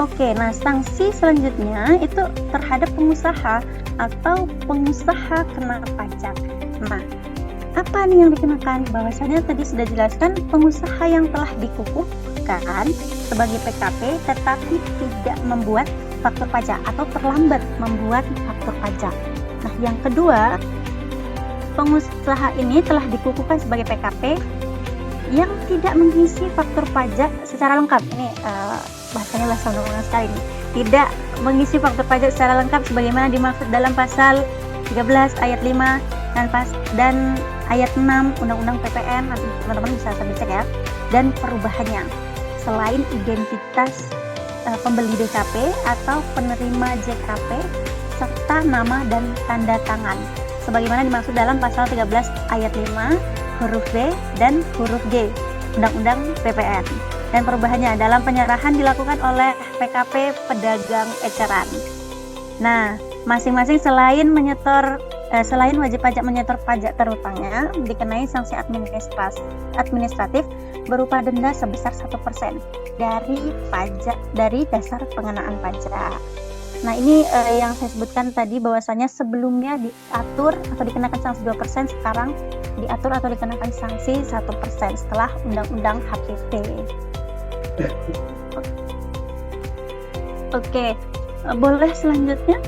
Oke, nah sanksi selanjutnya itu terhadap pengusaha atau pengusaha kena pajak. Nah, apa nih yang dikenakan? Bahwasanya tadi sudah jelaskan, pengusaha yang telah dikukuhkan sebagai PKP tetapi tidak membuat faktur pajak atau terlambat membuat faktur pajak. Nah, yang kedua, pengusaha ini telah dikukuhkan sebagai PKP yang tidak mengisi faktur pajak secara lengkap. Ini bahasanya bahasa undang-undang sekali nih. Tidak mengisi faktur pajak secara lengkap sebagaimana dimaksud dalam pasal 13 ayat 5 dan ayat 6 Undang-Undang PPN, nanti teman-teman bisa sambil cek ya. Dan perubahannya, selain identitas pembeli DKP atau penerima JKP serta nama dan tanda tangan sebagaimana dimaksud dalam pasal 13 ayat 5 huruf B dan huruf G Undang-Undang PPN. Dan perubahannya, dalam penyerahan dilakukan oleh PKP pedagang eceran. Nah, masing-masing selain wajib pajak menyetor pajak terutangnya dikenai sanksi administratif berupa denda sebesar 1% dari dasar pengenaan pajak. Nah, ini yang saya sebutkan tadi bahwasanya sebelumnya diatur atau dikenakan sanksi 2%, sekarang diatur atau dikenakan sanksi 1% setelah Undang-Undang HPP. Oke, boleh selanjutnya?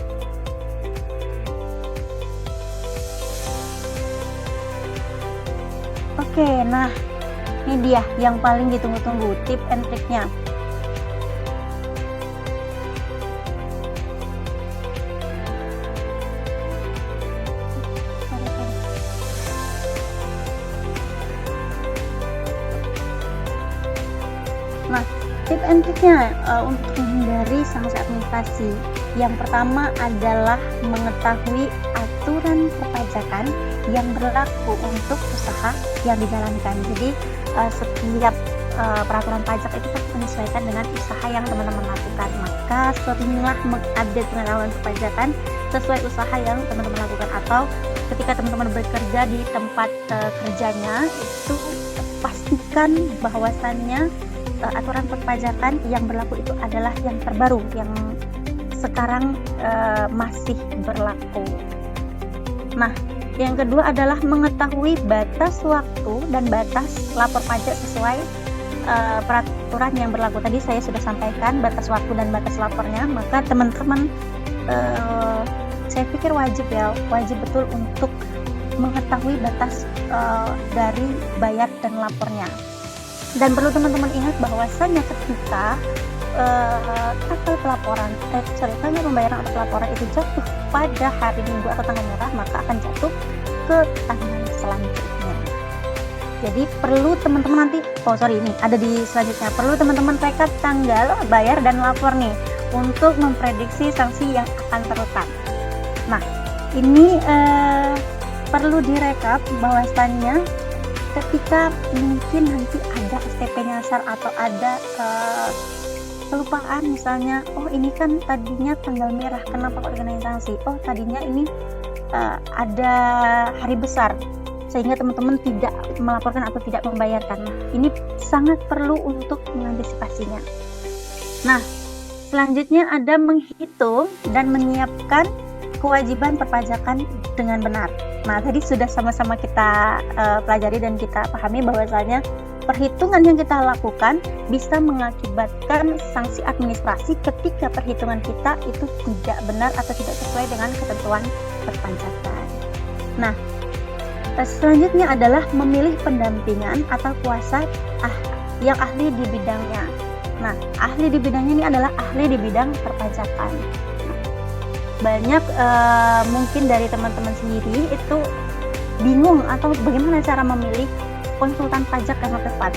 Oke, nah ini dia yang paling ditunggu-tunggu, tip and triknya. Nah, tip and triknya untuk menghindari sanksi administrasi. Yang pertama adalah mengetahui aturan perpajakan yang berlaku untuk usaha yang dijalankan. Jadi setiap peraturan pajak itu menyesuaikan dengan usaha yang teman-teman lakukan. Maka seringlah mengupdate pengetahuan perpajakan sesuai usaha yang teman-teman lakukan, atau ketika teman-teman bekerja di tempat kerjanya itu pastikan bahwasannya aturan perpajakan yang berlaku itu adalah yang terbaru, yang sekarang masih berlaku. Nah, yang kedua adalah mengetahui batas waktu dan batas lapor pajak sesuai peraturan yang berlaku. Tadi saya sudah sampaikan batas waktu dan batas lapornya, maka teman-teman saya pikir wajib betul untuk mengetahui batas dari bayar dan lapornya. Dan perlu teman-teman ingat bahwasannya ketika tanggal pembayaran atau pelaporan itu jatuh pada hari Minggu atau tanggal merah, maka akan jatuh ke tanggal selanjutnya. Jadi perlu teman-teman ada di selanjutnya, perlu teman-teman rekap tanggal bayar dan lapor nih untuk memprediksi sanksi yang akan terutang. Nah, ini perlu direkap bahwasannya ketika mungkin nanti ada STP nyasar atau ada kelupaan, misalnya ini kan tadinya tanggal merah, kenapa kok dikenain sanksi? Tadinya ini ada hari besar sehingga teman-teman tidak melaporkan atau tidak membayarkan. Nah, ini sangat perlu untuk mengantisipasinya. Nah, selanjutnya ada menghitung dan menyiapkan kewajiban perpajakan dengan benar. Nah, tadi sudah sama-sama kita pelajari dan kita pahami bahwasanya perhitungan yang kita lakukan bisa mengakibatkan sanksi administrasi ketika perhitungan kita itu tidak benar atau tidak sesuai dengan ketentuan perpajakan. Nah, selanjutnya adalah memilih pendampingan atau kuasa yang ahli di bidangnya. Nah, ahli di bidangnya ini adalah ahli di bidang perpajakan. Banyak mungkin dari teman-teman sendiri itu bingung atau bagaimana cara memilih konsultan pajak yang tepat.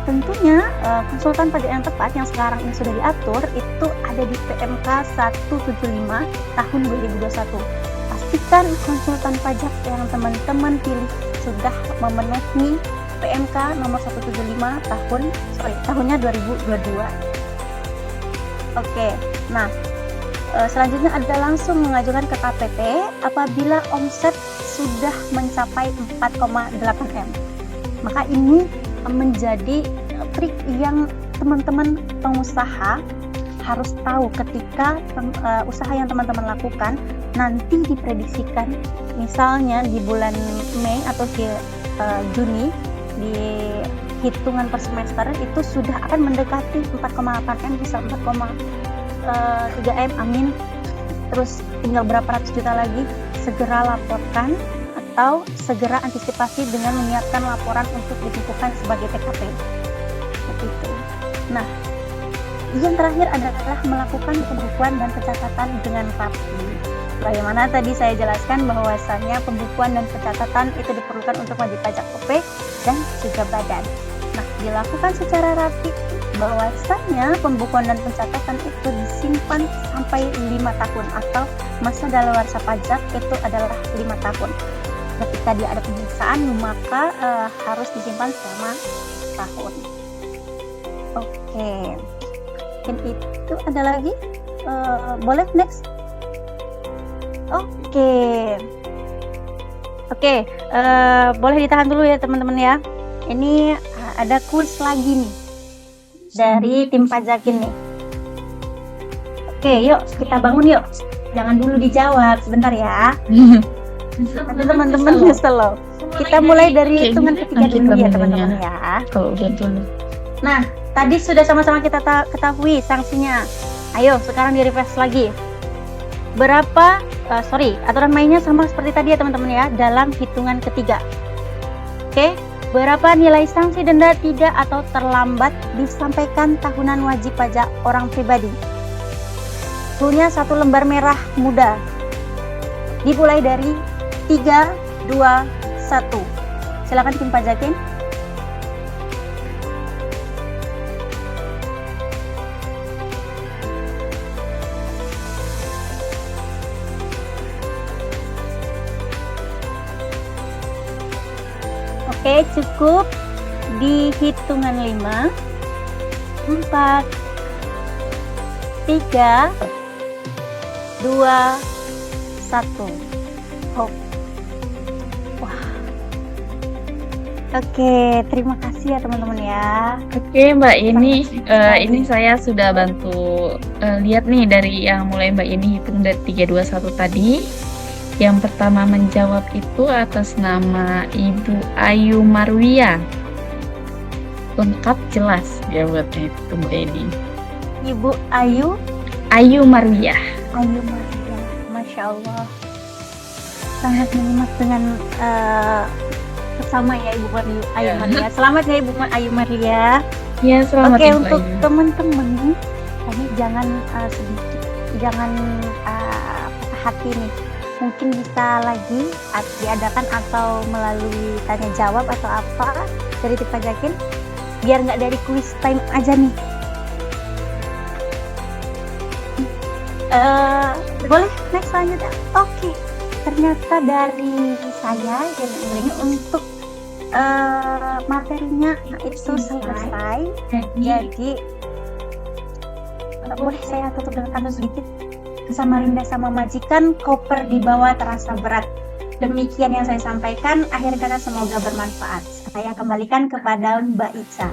Tentunya konsultan pajak yang tepat yang sekarang ini sudah diatur itu ada di PMK 175 tahun 2021. Pastikan konsultan pajak yang teman-teman pilih sudah memenuhi PMK nomor 175 tahunnya 2022. Oke, nah selanjutnya ada langsung mengajukan ke KPP apabila omset sudah mencapai 4,8 M. Maka ini menjadi trik yang teman-teman pengusaha harus tahu ketika usaha yang teman-teman lakukan nanti diprediksikan, misalnya di bulan Mei atau di Juni di hitungan per semester itu sudah akan mendekati 4,8 M, bisa 4,3 M, amin. Terus tinggal berapa ratus juta lagi, segera laporkan atau segera antisipasi dengan menyiapkan laporan untuk ditentukan sebagai TKP. Begitu. Nah, yang terakhir adalah melakukan pembukuan dan pencatatan dengan rapi. Bagaimana tadi saya jelaskan bahwasannya pembukuan dan pencatatan itu diperlukan untuk wajib pajak OP dan juga badan. Nah, dilakukan secara rapi, bahwasannya pembukuan dan pencatatan itu disimpan sampai 5 tahun atau masa daluarsa pajak itu adalah 5 tahun. Ketika dia ada penyiksaan maka harus disimpan selama tahun. Oke. Dan itu ada lagi? Boleh next? Oke, boleh ditahan dulu ya teman-teman ya. Ini ada kuis lagi nih dari tim pajakin nih. Oke, yuk kita bangun yuk. Jangan dulu dijawab, sebentar ya. Nanti teman-teman nyesel loh. Kita mulai dari hitungan ketiga dulu ya teman-teman ya. Kalau udah dulu. Nah, tadi sudah sama-sama kita ketahui sanksinya. Ayo, sekarang di-refresh lagi. Berapa, aturan mainnya sama seperti tadi ya teman-teman ya, dalam hitungan ketiga. Oke, berapa nilai sanksi denda tidak atau terlambat disampaikan tahunan wajib pajak orang pribadi? Punya 1 lembar merah muda. Dimulai dari 3, 2, 1. Silakan tim pajakin. Oke, cukup di hitungan 5, 4, 3, 2, 1. Oh. Wah. Oke, terima kasih ya teman-teman ya. Oke Mbak ini saya sudah bantu lihat nih dari yang mulai Mbak ini hitung dari 3, 2, 1 tadi. Yang pertama menjawab itu atas nama Ibu Ayu Marwia. Lengkap jelas jawabnya itu Mbak ini. Ibu Ayu Marwia. Ayu Maria, Masya Allah, sangat menyimak dengan bersama ya Ibu Ayu Maria. Selamat ya Ibu Ayu Maria. Ya, selamat Oke, Ibu untuk Ayu. teman-teman tadi jangan patah hati nih. Mungkin bisa lagi diadakan atau melalui tanya jawab atau apa dari tim pajakin, biar nggak dari quiz time aja nih. Boleh next selanjutnya. Oke, ternyata dari saya dan ini untuk materinya itu selesai. Jadi boleh saya tutup dengan kata sedikit. Samarinda sama majikan, koper di bawah terasa berat. Demikian yang saya sampaikan. Akhir kata semoga bermanfaat. Saya kembalikan kepada Mbak Ica.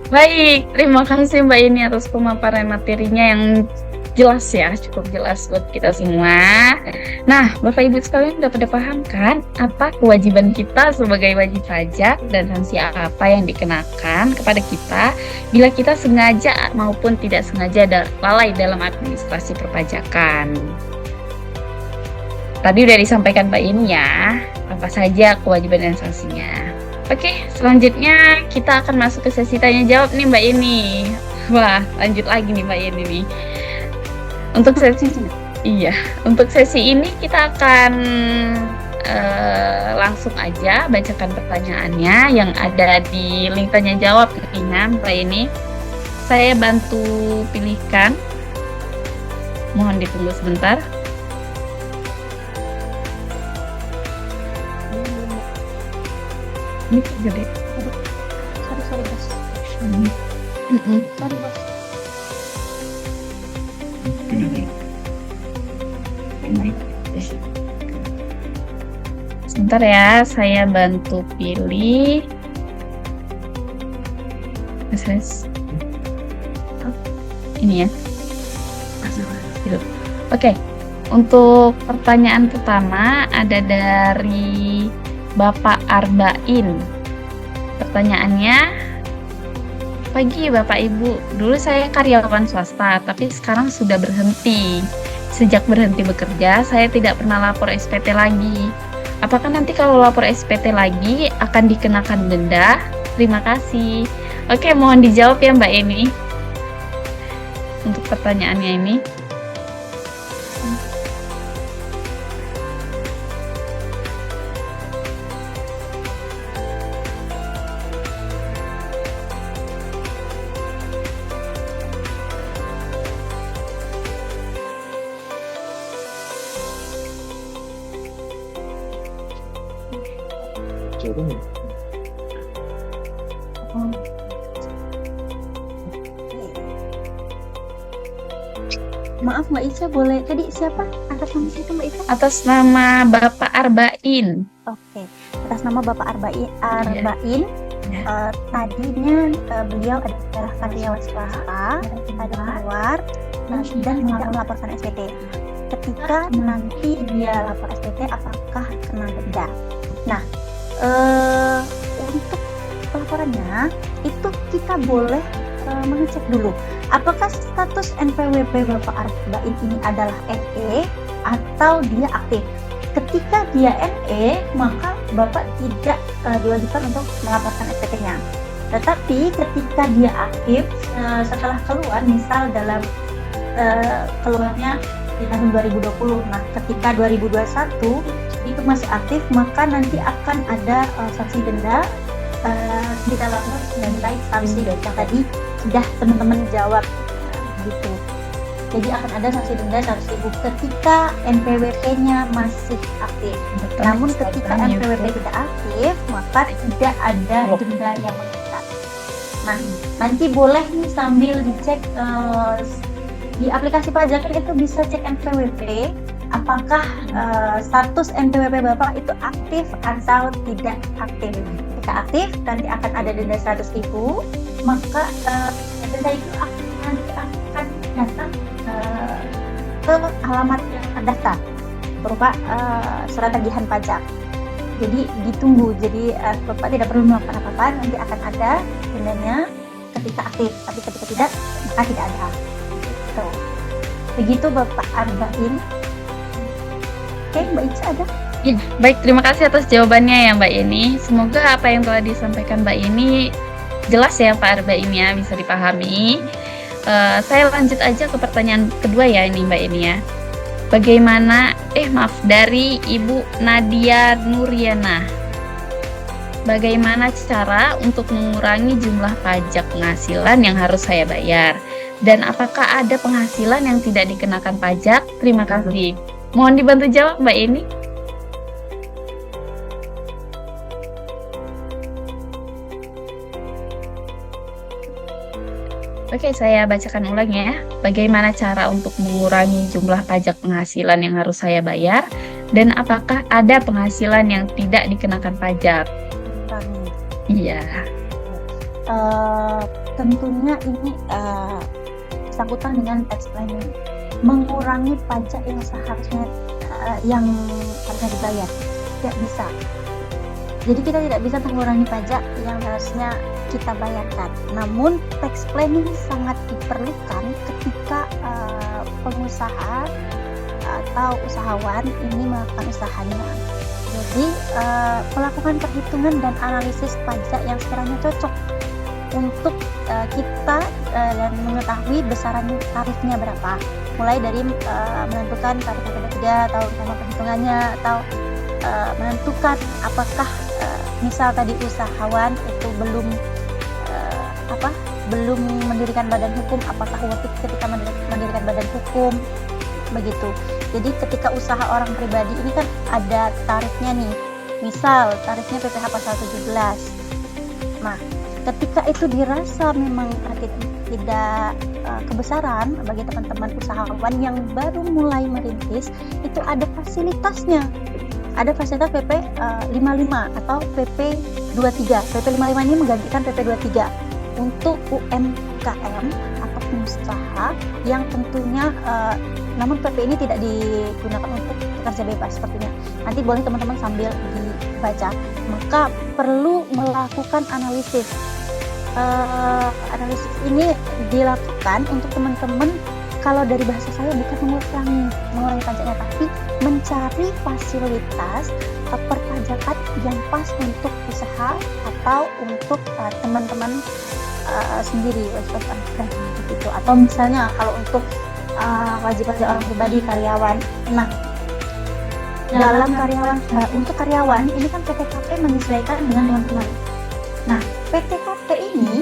Baik, terima kasih Mbak ini atas pemaparan materinya yang jelas ya, cukup jelas buat kita semua. Nah, Bapak Ibu sekalian udah pada paham kan apa kewajiban kita sebagai wajib pajak dan sanksi apa yang dikenakan kepada kita bila kita sengaja maupun tidak sengaja lalai dalam administrasi perpajakan. Tadi udah disampaikan Mbak ini ya, apa saja kewajiban dan sanksinya. Oke, selanjutnya kita akan masuk ke sesi tanya jawab nih Mbak ini. Wah, lanjut lagi nih Mbak ini nih. Untuk sesi ini kita akan langsung aja bacakan pertanyaannya yang ada di link tanya jawab ringan Mbak ini. Saya bantu pilihkan. Mohon ditunggu sebentar. Ini gede. Sorry bos. Sorry bos. Sebentar ya, saya bantu pilih. Ini ya. Oke, untuk pertanyaan pertama ada dari Bapak Arbain. Pertanyaannya, pagi Bapak Ibu, dulu saya karyawan swasta, tapi sekarang sudah berhenti. Sejak berhenti bekerja, saya tidak pernah lapor SPT lagi. Apakah nanti kalau lapor SPT lagi akan dikenakan denda? Terima kasih. Oke, mohon dijawab ya Mbak Eni. Untuk pertanyaannya ini. Maaf Mbak Ica, boleh tadi siapa? Atas nama siapa Mbak Ica? Atas nama Bapak Arbain. Oke, atas nama Bapak Arbain. Ya. Tadinya beliau adalah karyawan swasta, ada keluar dan tidak melaporkan SPT. Ketika nanti dia lapor SPT, apakah kena denda? Nah, untuk pelaporannya itu kita boleh mengecek dulu apakah status NPWP Bapak Arbain ini adalah NE atau dia aktif. Ketika dia NE, maka Bapak tidak diwajibkan untuk melaporkan SPT-nya. Tetapi ketika dia aktif, setelah keluar, misal dalam keluarnya di tahun 2020, nah ketika 2021 itu masih aktif, maka nanti akan ada sanksi denda di dalam mengenai sanksi yang tadi sudah teman-teman jawab gitu. Jadi akan ada sanksi denda 100.000 ketika NPWP-nya masih aktif. Namun ketika NPWP tidak aktif, maka tidak ada denda yang mengikat. Nah, nanti boleh nih sambil dicek di aplikasi pajak itu bisa cek NPWP, apakah status NPWP Bapak itu aktif atau tidak aktif. Jika aktif, nanti akan ada denda 100.000, maka denda itu nanti akan datang ke alamat yang terdaftar berupa surat tagihan pajak. Jadi ditunggu, jadi Bapak tidak perlu melakukan apa-apa, nanti akan ada dendanya ketika aktif, tapi ketika tidak, maka tidak ada. Begitu Bapak Arbain. Oke, Mbak Ica ada? Ya, baik, terima kasih atas jawabannya ya Mbak Yeni. Semoga apa yang telah disampaikan Mbak Yeni jelas ya Pak Arbain ya, bisa dipahami. Saya lanjut aja ke pertanyaan kedua ya ini Mbak Yeni ya. Bagaimana, dari Ibu Nadia Nuriana. Bagaimana cara untuk mengurangi jumlah pajak penghasilan yang harus saya bayar? Dan apakah ada penghasilan yang tidak dikenakan pajak? Terima kasih. Mohon dibantu jawab Mbak Yeni. Oke, saya bacakan ulang ya. Bagaimana cara untuk mengurangi jumlah pajak penghasilan yang harus saya bayar? Dan apakah ada penghasilan yang tidak dikenakan pajak? Iya. Tentunya ini bersangkutan dengan tax planning, mengurangi pajak yang seharusnya yang harusnya dibayar. Tidak bisa. Jadi kita tidak bisa mengurangi pajak yang harusnya kita bayarkan. Namun tax planning sangat diperlukan ketika pengusaha atau usahawan ini melakukan usahanya. Jadi melakukan perhitungan dan analisis pajak yang sekiranya cocok untuk kita dan mengetahui besaran tarifnya berapa. Mulai dari menentukan tarif yang ketiga atau nama perhitungannya, atau menentukan apakah misal tadi usahawan itu belum mendirikan badan hukum, apakah worth it ketika mendirikan badan hukum begitu. Jadi ketika usaha orang pribadi ini kan ada tarifnya nih, misal tarifnya PPh pasal 17. Nah, ketika itu dirasa memang tidak kebesaran bagi teman-teman usahawan yang baru mulai merintis, itu ada fasilitasnya. Ada fasilitas PP 55 atau PP 23. PP 55 ini menggantikan PP 23 untuk UMKM atau pengusaha yang tentunya namun PP ini tidak digunakan untuk pekerja bebas sepertinya. Nanti boleh teman-teman sambil dibaca. Maka perlu melakukan analisis. Analisis ini dilakukan untuk teman-teman, kalau dari bahasa saya bukan mengurangi pajaknya, tapi mencari fasilitas perpajakan yang pas untuk usaha atau untuk teman-teman sendiri, wajib pajak gitu. Atau misalnya kalau untuk wajib pajak orang pribadi, karyawan. Nah, dalam karyawan untuk karyawan ini kan PTKP menyesuaikan dengan teman-teman. Nah, PTKP ini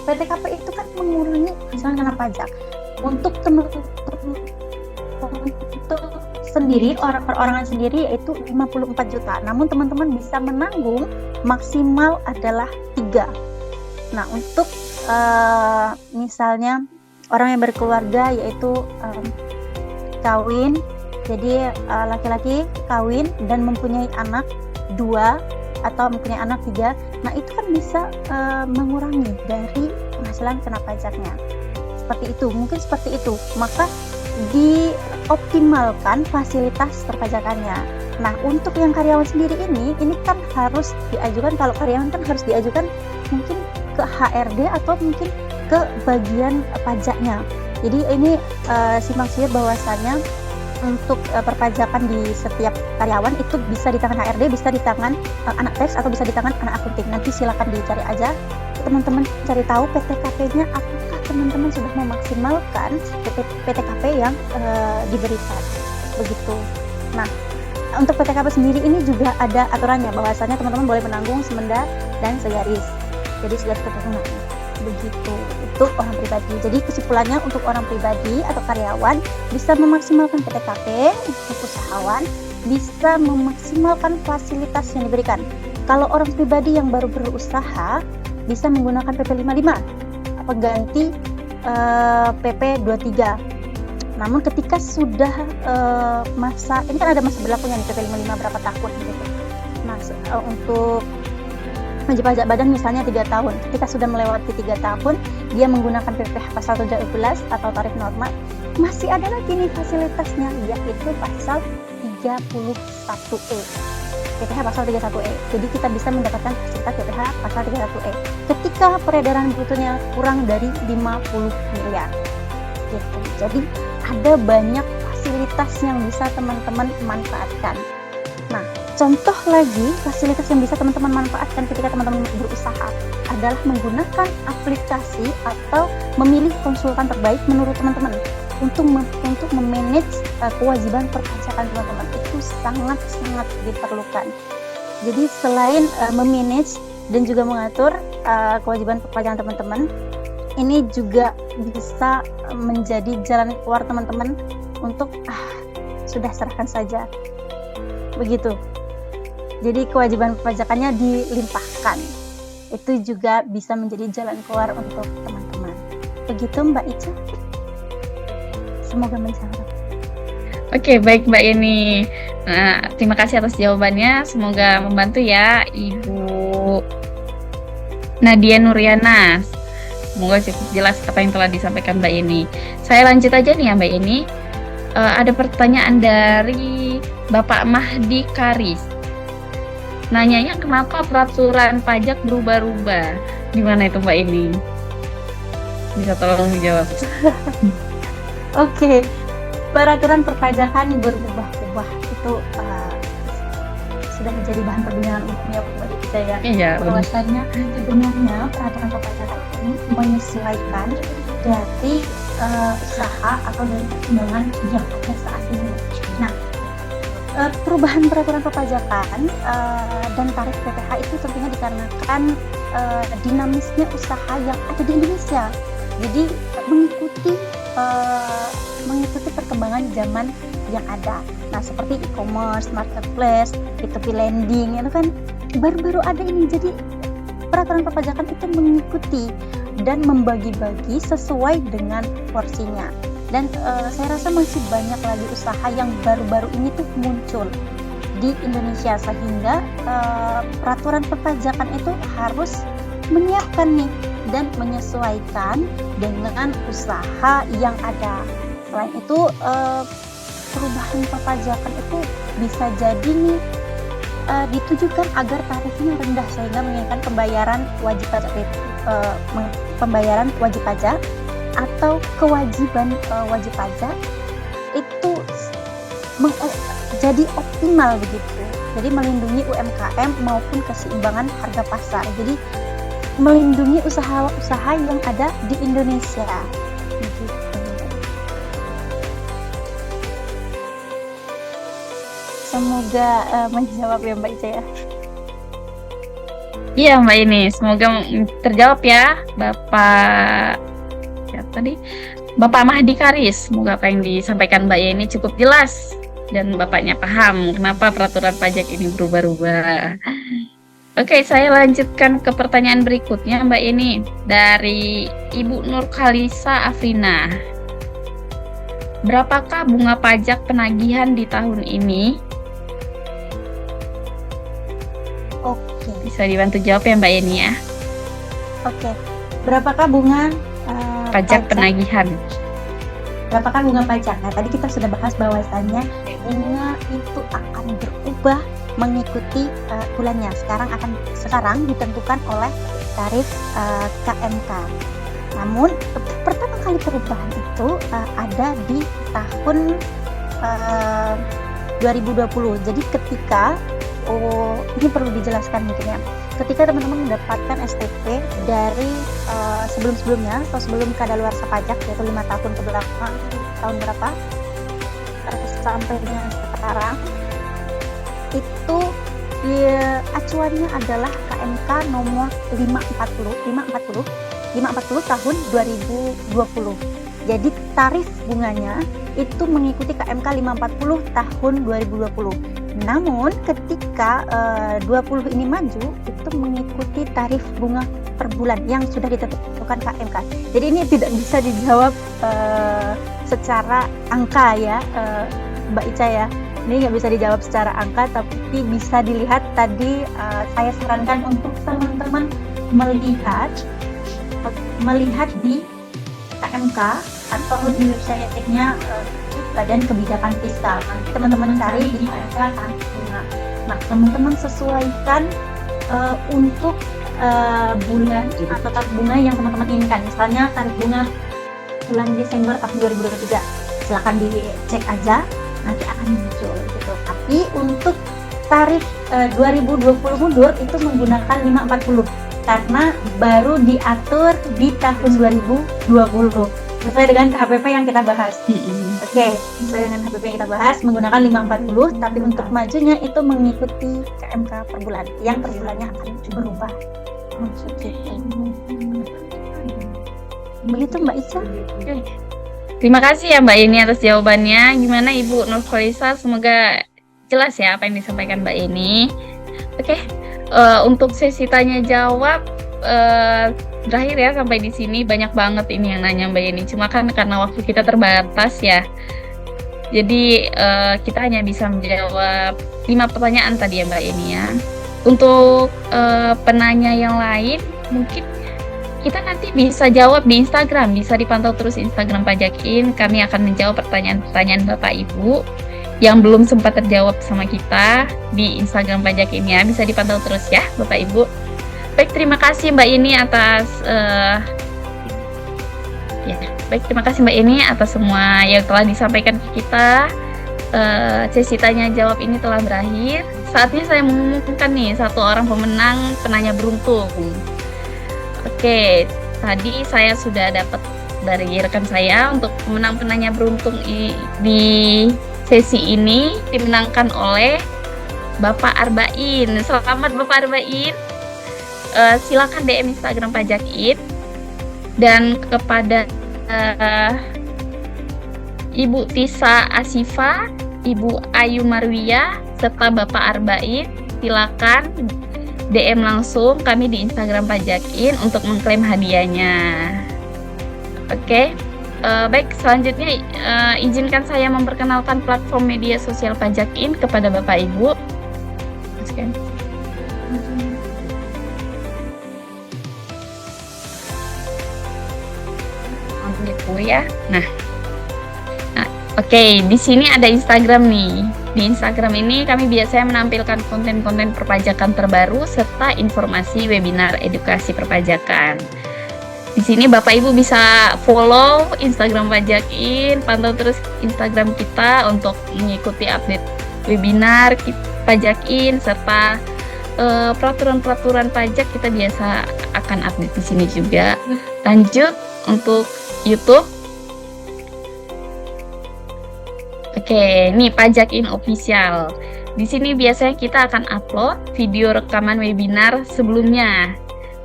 PTKP itu kan mengurangi misalnya kena pajak. Untuk teman-teman sendiri, perorangan sendiri yaitu 54 juta. Namun teman-teman bisa menanggung maksimal adalah 3. Nah, untuk misalnya orang yang berkeluarga yaitu kawin, jadi laki-laki kawin dan mempunyai anak 2 atau mempunyai anak 3, nah itu kan bisa mengurangi dari penghasilan kena pajaknya. Seperti itu, mungkin seperti itu. Maka dioptimalkan fasilitas perpajakannya. Nah, untuk yang karyawan sendiri ini kan harus diajukan, kalau karyawan kan harus diajukan mungkin ke HRD atau mungkin ke bagian pajaknya. Jadi ini simpang siur bahwasannya untuk perpajakan di setiap karyawan itu bisa di tangan HRD, bisa di tangan anak tax, atau bisa di tangan anak akunting. Nanti silakan dicari aja, teman-teman cari tahu PTKP-nya apakah teman-teman sudah memaksimalkan PTKP yang diberikan, begitu. Nah, untuk PTKP sendiri ini juga ada aturannya bahwasannya teman-teman boleh menanggung semenda dan segaris. Jadi segaris keturunan. Begitu untuk orang pribadi. Jadi kesimpulannya, untuk orang pribadi atau karyawan bisa memaksimalkan PTKP, untuk usahawan bisa memaksimalkan fasilitas yang diberikan. Kalau orang pribadi yang baru berusaha bisa menggunakan PP 55 pengganti PP 23. Namun ketika sudah masa, ini kan ada masa berlakunya nih PP 55 berapa tahun gitu. Nah, untuk wajib pajak badan misalnya 3 tahun. Ketika sudah melewati 3 tahun, dia menggunakan PPh pasal 17 atau tarif normal, masih ada lagi nih fasilitasnya, yaitu pasal 31E. PPh pasal 31E. Jadi kita bisa mendapatkan fasilitas PPh pasal 31E ketika peredaran brutonya kurang dari 50 miliar. Gitu. Jadi ada banyak fasilitas yang bisa teman-teman manfaatkan. Nah, contoh lagi fasilitas yang bisa teman-teman manfaatkan ketika teman-teman berusaha adalah menggunakan aplikasi atau memilih konsultan terbaik menurut teman-teman untuk memanage kewajiban perpajakan teman-teman. Itu sangat-sangat diperlukan. Jadi selain memanage dan juga mengatur kewajiban perpajakan teman-teman, ini juga bisa menjadi jalan keluar teman-teman untuk sudah serahkan saja. Begitu. Jadi kewajiban perpajakannya dilimpahkan. Itu juga bisa menjadi jalan keluar untuk teman-teman. Begitu Mbak Ica. Semoga menjawab. Oke, baik Mbak Yeni. Nah, terima kasih atas jawabannya. Semoga membantu ya Ibu Nadia Nuriana. Semoga cukup jelas apa yang telah disampaikan Mbak Yeni. Saya lanjut aja nih ya Mbak Yeni. Ada pertanyaan dari Bapak Mahdi Karis. Nanyanya kenapa peraturan pajak berubah-ubah? Gimana itu Mbak Yeni? Bisa tolong dijawab. Oke, peraturan perpajakan berubah-ubah itu sudah menjadi bahan perbincangan umum ya Mbak Ica ya. Iya, Bahwasannya sebenarnya peraturan perpajakan ini menyesuaikan dari usaha atau dari perkembangan yang ada saat ini. Nah, perubahan peraturan perpajakan dan tarif PPh itu tentunya dikarenakan dinamisnya usaha yang ada di Indonesia. Jadi mengikuti perkembangan zaman yang ada. Nah, seperti e-commerce, marketplace, P2P lending itu kan baru-baru ada ini. Jadi peraturan perpajakan itu mengikuti dan membagi-bagi sesuai dengan porsinya. Dan saya rasa masih banyak lagi usaha yang baru-baru ini tuh muncul di Indonesia, sehingga peraturan perpajakan itu harus menyiapkan nih dan menyesuaikan dengan usaha yang ada. Selain itu perubahan perpajakan itu bisa jadi nih ditujukan agar tarifnya rendah sehingga menginginkan pembayaran wajib pajak atau kewajiban wajib pajak itu jadi optimal begitu. Jadi melindungi UMKM maupun keseimbangan harga pasar. Jadi melindungi usaha-usaha yang ada di Indonesia. Begitu. Semoga menjawab ya Mbak Ica ya. Iya Mbak Yeni, semoga terjawab ya Bapak Mahdi Karis. Semoga apa yang disampaikan Mbak Yeni cukup jelas dan Bapaknya paham kenapa peraturan pajak ini berubah-ubah. Oke, saya lanjutkan ke pertanyaan berikutnya, Mbak Ini. Dari Ibu Nur Khalisa Afrina. Berapakah bunga pajak penagihan di tahun ini? Oke, Bisa dibantu jawab ya, Mbak Ini ya. oke. Berapakah bunga Pajak penagihan. Berapakah bunga pajak? Nah, tadi kita sudah bahas bahwasannya bunga itu akan berubah mengikuti bulannya. Sekarang ditentukan oleh tarif KMK. Namun pertama kali perubahan itu ada di tahun 2020. Jadi ketika ini perlu dijelaskan mungkin ya. Ketika teman-teman mendapatkan STP dari sebelum-sebelumnya atau sebelum kadaluarsa pajak, yaitu 5 tahun ke belakang, tahun berapa sampai dengan sekarang, itu acuannya adalah KMK nomor 540 tahun 2020. Jadi tarif bunganya itu mengikuti KMK 540 tahun 2020. Namun ketika 20 ini maju, itu mengikuti tarif bunga per bulan yang sudah ditentukan KMK. Jadi ini tidak bisa dijawab secara angka ya, Mbak Ica ya. Ini nggak bisa dijawab secara angka, tapi bisa dilihat tadi saya sarankan untuk teman-teman melihat di KMK atau di website-nya Badan Kebijakan Fiskal. Nanti teman-teman cari di KMK tarif bunga. Nah, teman-teman sesuaikan untuk bulan atau tarif bunga yang teman-teman inginkan. Misalnya tarif bunga bulan Desember tahun 2023. Silakan dicek aja, nanti akan muncul gitu. Tapi untuk tarif 2020 mundur itu menggunakan 540 karena baru diatur di tahun 2020 sesuai dengan KHPP yang kita bahas. Oke, sesuai dengan KHPP yang kita bahas menggunakan 540, tapi untuk majunya itu mengikuti KMK per bulan yang per bulannya akan berubah. Begitu Mbak Ica. Terima kasih ya Mbak Ini atas jawabannya. Gimana Ibu Nur Khalisa? Semoga jelas ya apa yang disampaikan Mbak Ini. Oke, untuk sesi tanya jawab berakhir ya sampai di sini. Banyak banget ini yang nanya Mbak Ini. Cuma kan karena waktu kita terbatas ya. Jadi kita hanya bisa menjawab 5 pertanyaan tadi ya Mbak Ini ya. Untuk penanya yang lain mungkin kita nanti bisa jawab di Instagram, bisa dipantau terus Instagram Pajakin. Kami akan menjawab pertanyaan-pertanyaan Bapak Ibu yang belum sempat terjawab sama kita di Instagram Pajakin ya. Bisa dipantau terus ya Bapak Ibu. Baik, terima kasih Mbak Ini atas terima kasih Mbak Ini atas semua yang telah disampaikan ke kita. Sesi tanya jawab ini telah berakhir. Saatnya saya mengumumkan nih satu orang pemenang penanya beruntung. Oke, tadi saya sudah dapat dari rekan saya untuk pemenang penanya beruntung di sesi ini dimenangkan oleh Bapak Arbain. Selamat Bapak Arbain. Silakan DM Instagram Pajakin dan kepada Ibu Tisa Asifa, Ibu Ayu Marwiyah serta Bapak Arbain, silakan DM langsung kami di Instagram Pajakin untuk mengklaim hadiahnya. Oke, baik, selanjutnya izinkan saya memperkenalkan platform media sosial Pajakin kepada Bapak Ibu. Ya. Nah, oke, di sini ada Instagram nih. Di Instagram ini kami biasanya menampilkan konten-konten perpajakan terbaru serta informasi webinar edukasi perpajakan. Di sini Bapak Ibu bisa follow Instagram Pajakin, pantau terus Instagram kita untuk mengikuti update webinar Pajakin serta peraturan-peraturan pajak kita biasa akan update di sini juga. Lanjut untuk YouTube. Oke, nih Pajakin Official. Di sini biasanya kita akan upload video rekaman webinar sebelumnya.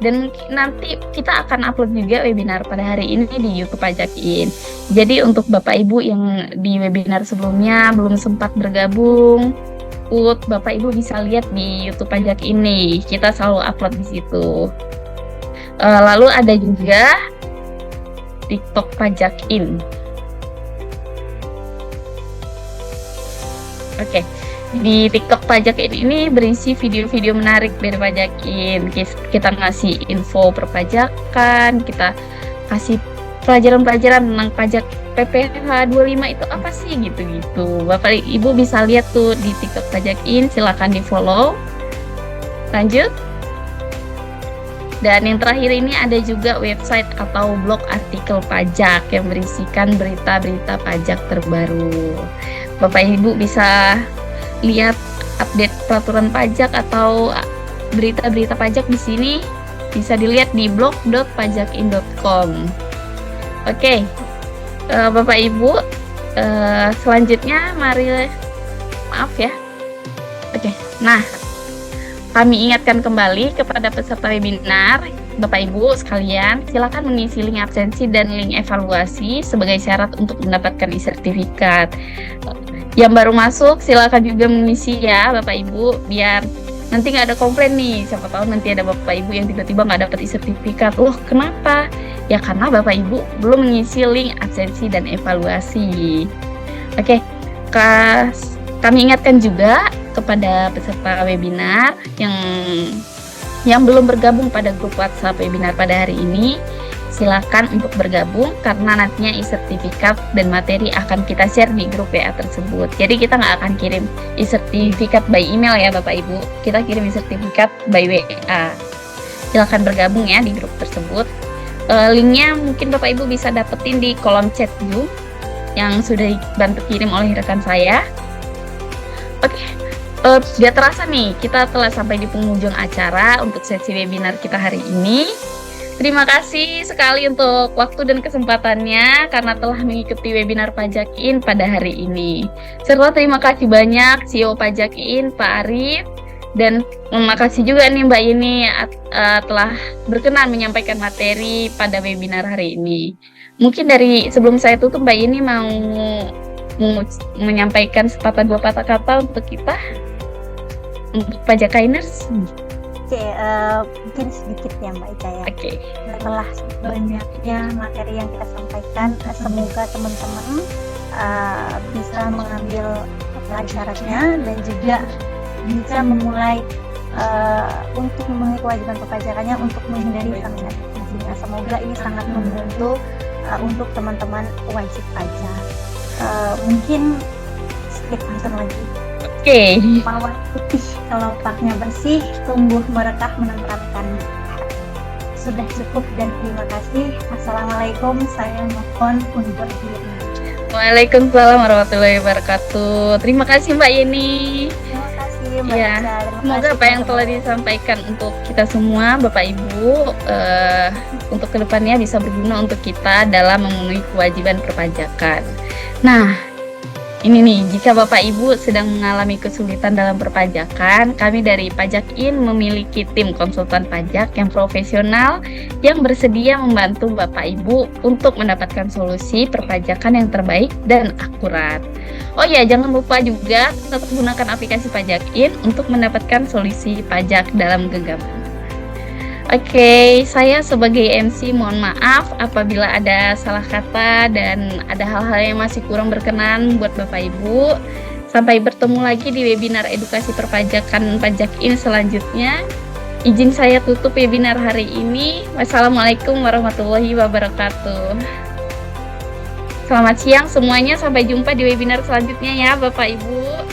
Dan mungkin nanti kita akan upload juga webinar pada hari ini di YouTube Pajakin. Jadi untuk Bapak Ibu yang di webinar sebelumnya belum sempat bergabung, Bapak Ibu bisa lihat di YouTube Pajak ini. Kita selalu upload di situ. Lalu ada juga TikTok Pajakin. Oke. Di TikTok Pajakin ini berisi video-video menarik dari Pajakin. Kita ngasih info perpajakan, kita kasih pelajaran-pelajaran tentang pajak PPh 25 itu apa sih gitu-gitu. Bapak Ibu bisa lihat tuh di TikTok Pajakin, silakan di-follow. Lanjut. Dan yang terakhir ini ada juga website atau blog artikel pajak yang berisikan berita-berita pajak terbaru. Bapak Ibu bisa lihat update peraturan pajak atau berita-berita pajak di sini, bisa dilihat di blog.pajakin.com. Oke, Bapak Ibu, selanjutnya maaf ya. Oke, nah kami ingatkan kembali kepada peserta webinar, Bapak Ibu sekalian, silakan mengisi link absensi dan link evaluasi sebagai syarat untuk mendapatkan e-sertifikat. Yang baru masuk silakan juga mengisi ya Bapak Ibu, biar nanti nggak ada komplain nih. Siapa tahu nanti ada Bapak Ibu yang tiba-tiba nggak dapat e-sertifikat. Loh kenapa? Ya karena Bapak Ibu belum mengisi link absensi dan evaluasi. Oke, kami ingatkan juga kepada peserta webinar yang belum bergabung pada grup WhatsApp webinar pada hari ini, silakan untuk bergabung karena nantinya e-sertifikat dan materi akan kita share di grup WA tersebut. Jadi kita nggak akan kirim e-sertifikat by email ya Bapak Ibu, kita kirim e-sertifikat by WA. Silakan bergabung ya di grup tersebut. Linknya mungkin Bapak Ibu bisa dapetin di kolom chat Zoom yang sudah dibantu kirim oleh rekan saya. Oke, sudah terasa nih kita telah sampai di penghujung acara untuk sesi webinar kita hari ini. Terima kasih sekali untuk waktu dan kesempatannya karena telah mengikuti webinar Pajakin pada hari ini. Serta terima kasih banyak CEO Pajakin, Pak Arif, dan terima kasih juga nih Mbak Yeni telah berkenan menyampaikan materi pada webinar hari ini. Mungkin dari sebelum saya tutup Mbak Yeni mau menyampaikan sepatah dua patah kata untuk kita, untuk Pajakainers. Oke, mungkin sedikit ya Mbak Ika ya. Oke. Setelah banyaknya materi yang kita sampaikan, semoga teman-teman bisa mengambil pelajarannya dan juga bisa memulai untuk memenuhi kewajiban perpajakannya untuk menghindari sanksi. Semoga ini sangat membantu untuk teman-teman wajib pajak. Mungkin sedikit langsung lagi. Oke. Mawar putih kelopaknya bersih, tumbuh merekah menenteramkan. Sudah cukup dan terima kasih. Assalamualaikum, saya mohon undur diri. Waalaikumsalam warahmatullahi wabarakatuh. Terima kasih Mbak Yeni. Terima kasih Mbak Ya, Ica. semoga apa yang telah disampaikan untuk kita semua, Bapak Ibu, untuk kedepannya bisa berguna untuk kita dalam memenuhi kewajiban perpajakan. Nah, ini nih, jika Bapak Ibu sedang mengalami kesulitan dalam perpajakan, kami dari Pajakin memiliki tim konsultan pajak yang profesional yang bersedia membantu Bapak Ibu untuk mendapatkan solusi perpajakan yang terbaik dan akurat. Oh ya, jangan lupa juga tetap gunakan aplikasi Pajakin untuk mendapatkan solusi pajak dalam genggaman. Oke, saya sebagai MC mohon maaf apabila ada salah kata dan ada hal-hal yang masih kurang berkenan buat Bapak Ibu. Sampai bertemu lagi di webinar edukasi perpajakan Pajakin selanjutnya. Izin saya tutup webinar hari ini. Wassalamualaikum warahmatullahi wabarakatuh. Selamat siang semuanya, sampai jumpa di webinar selanjutnya ya Bapak Ibu.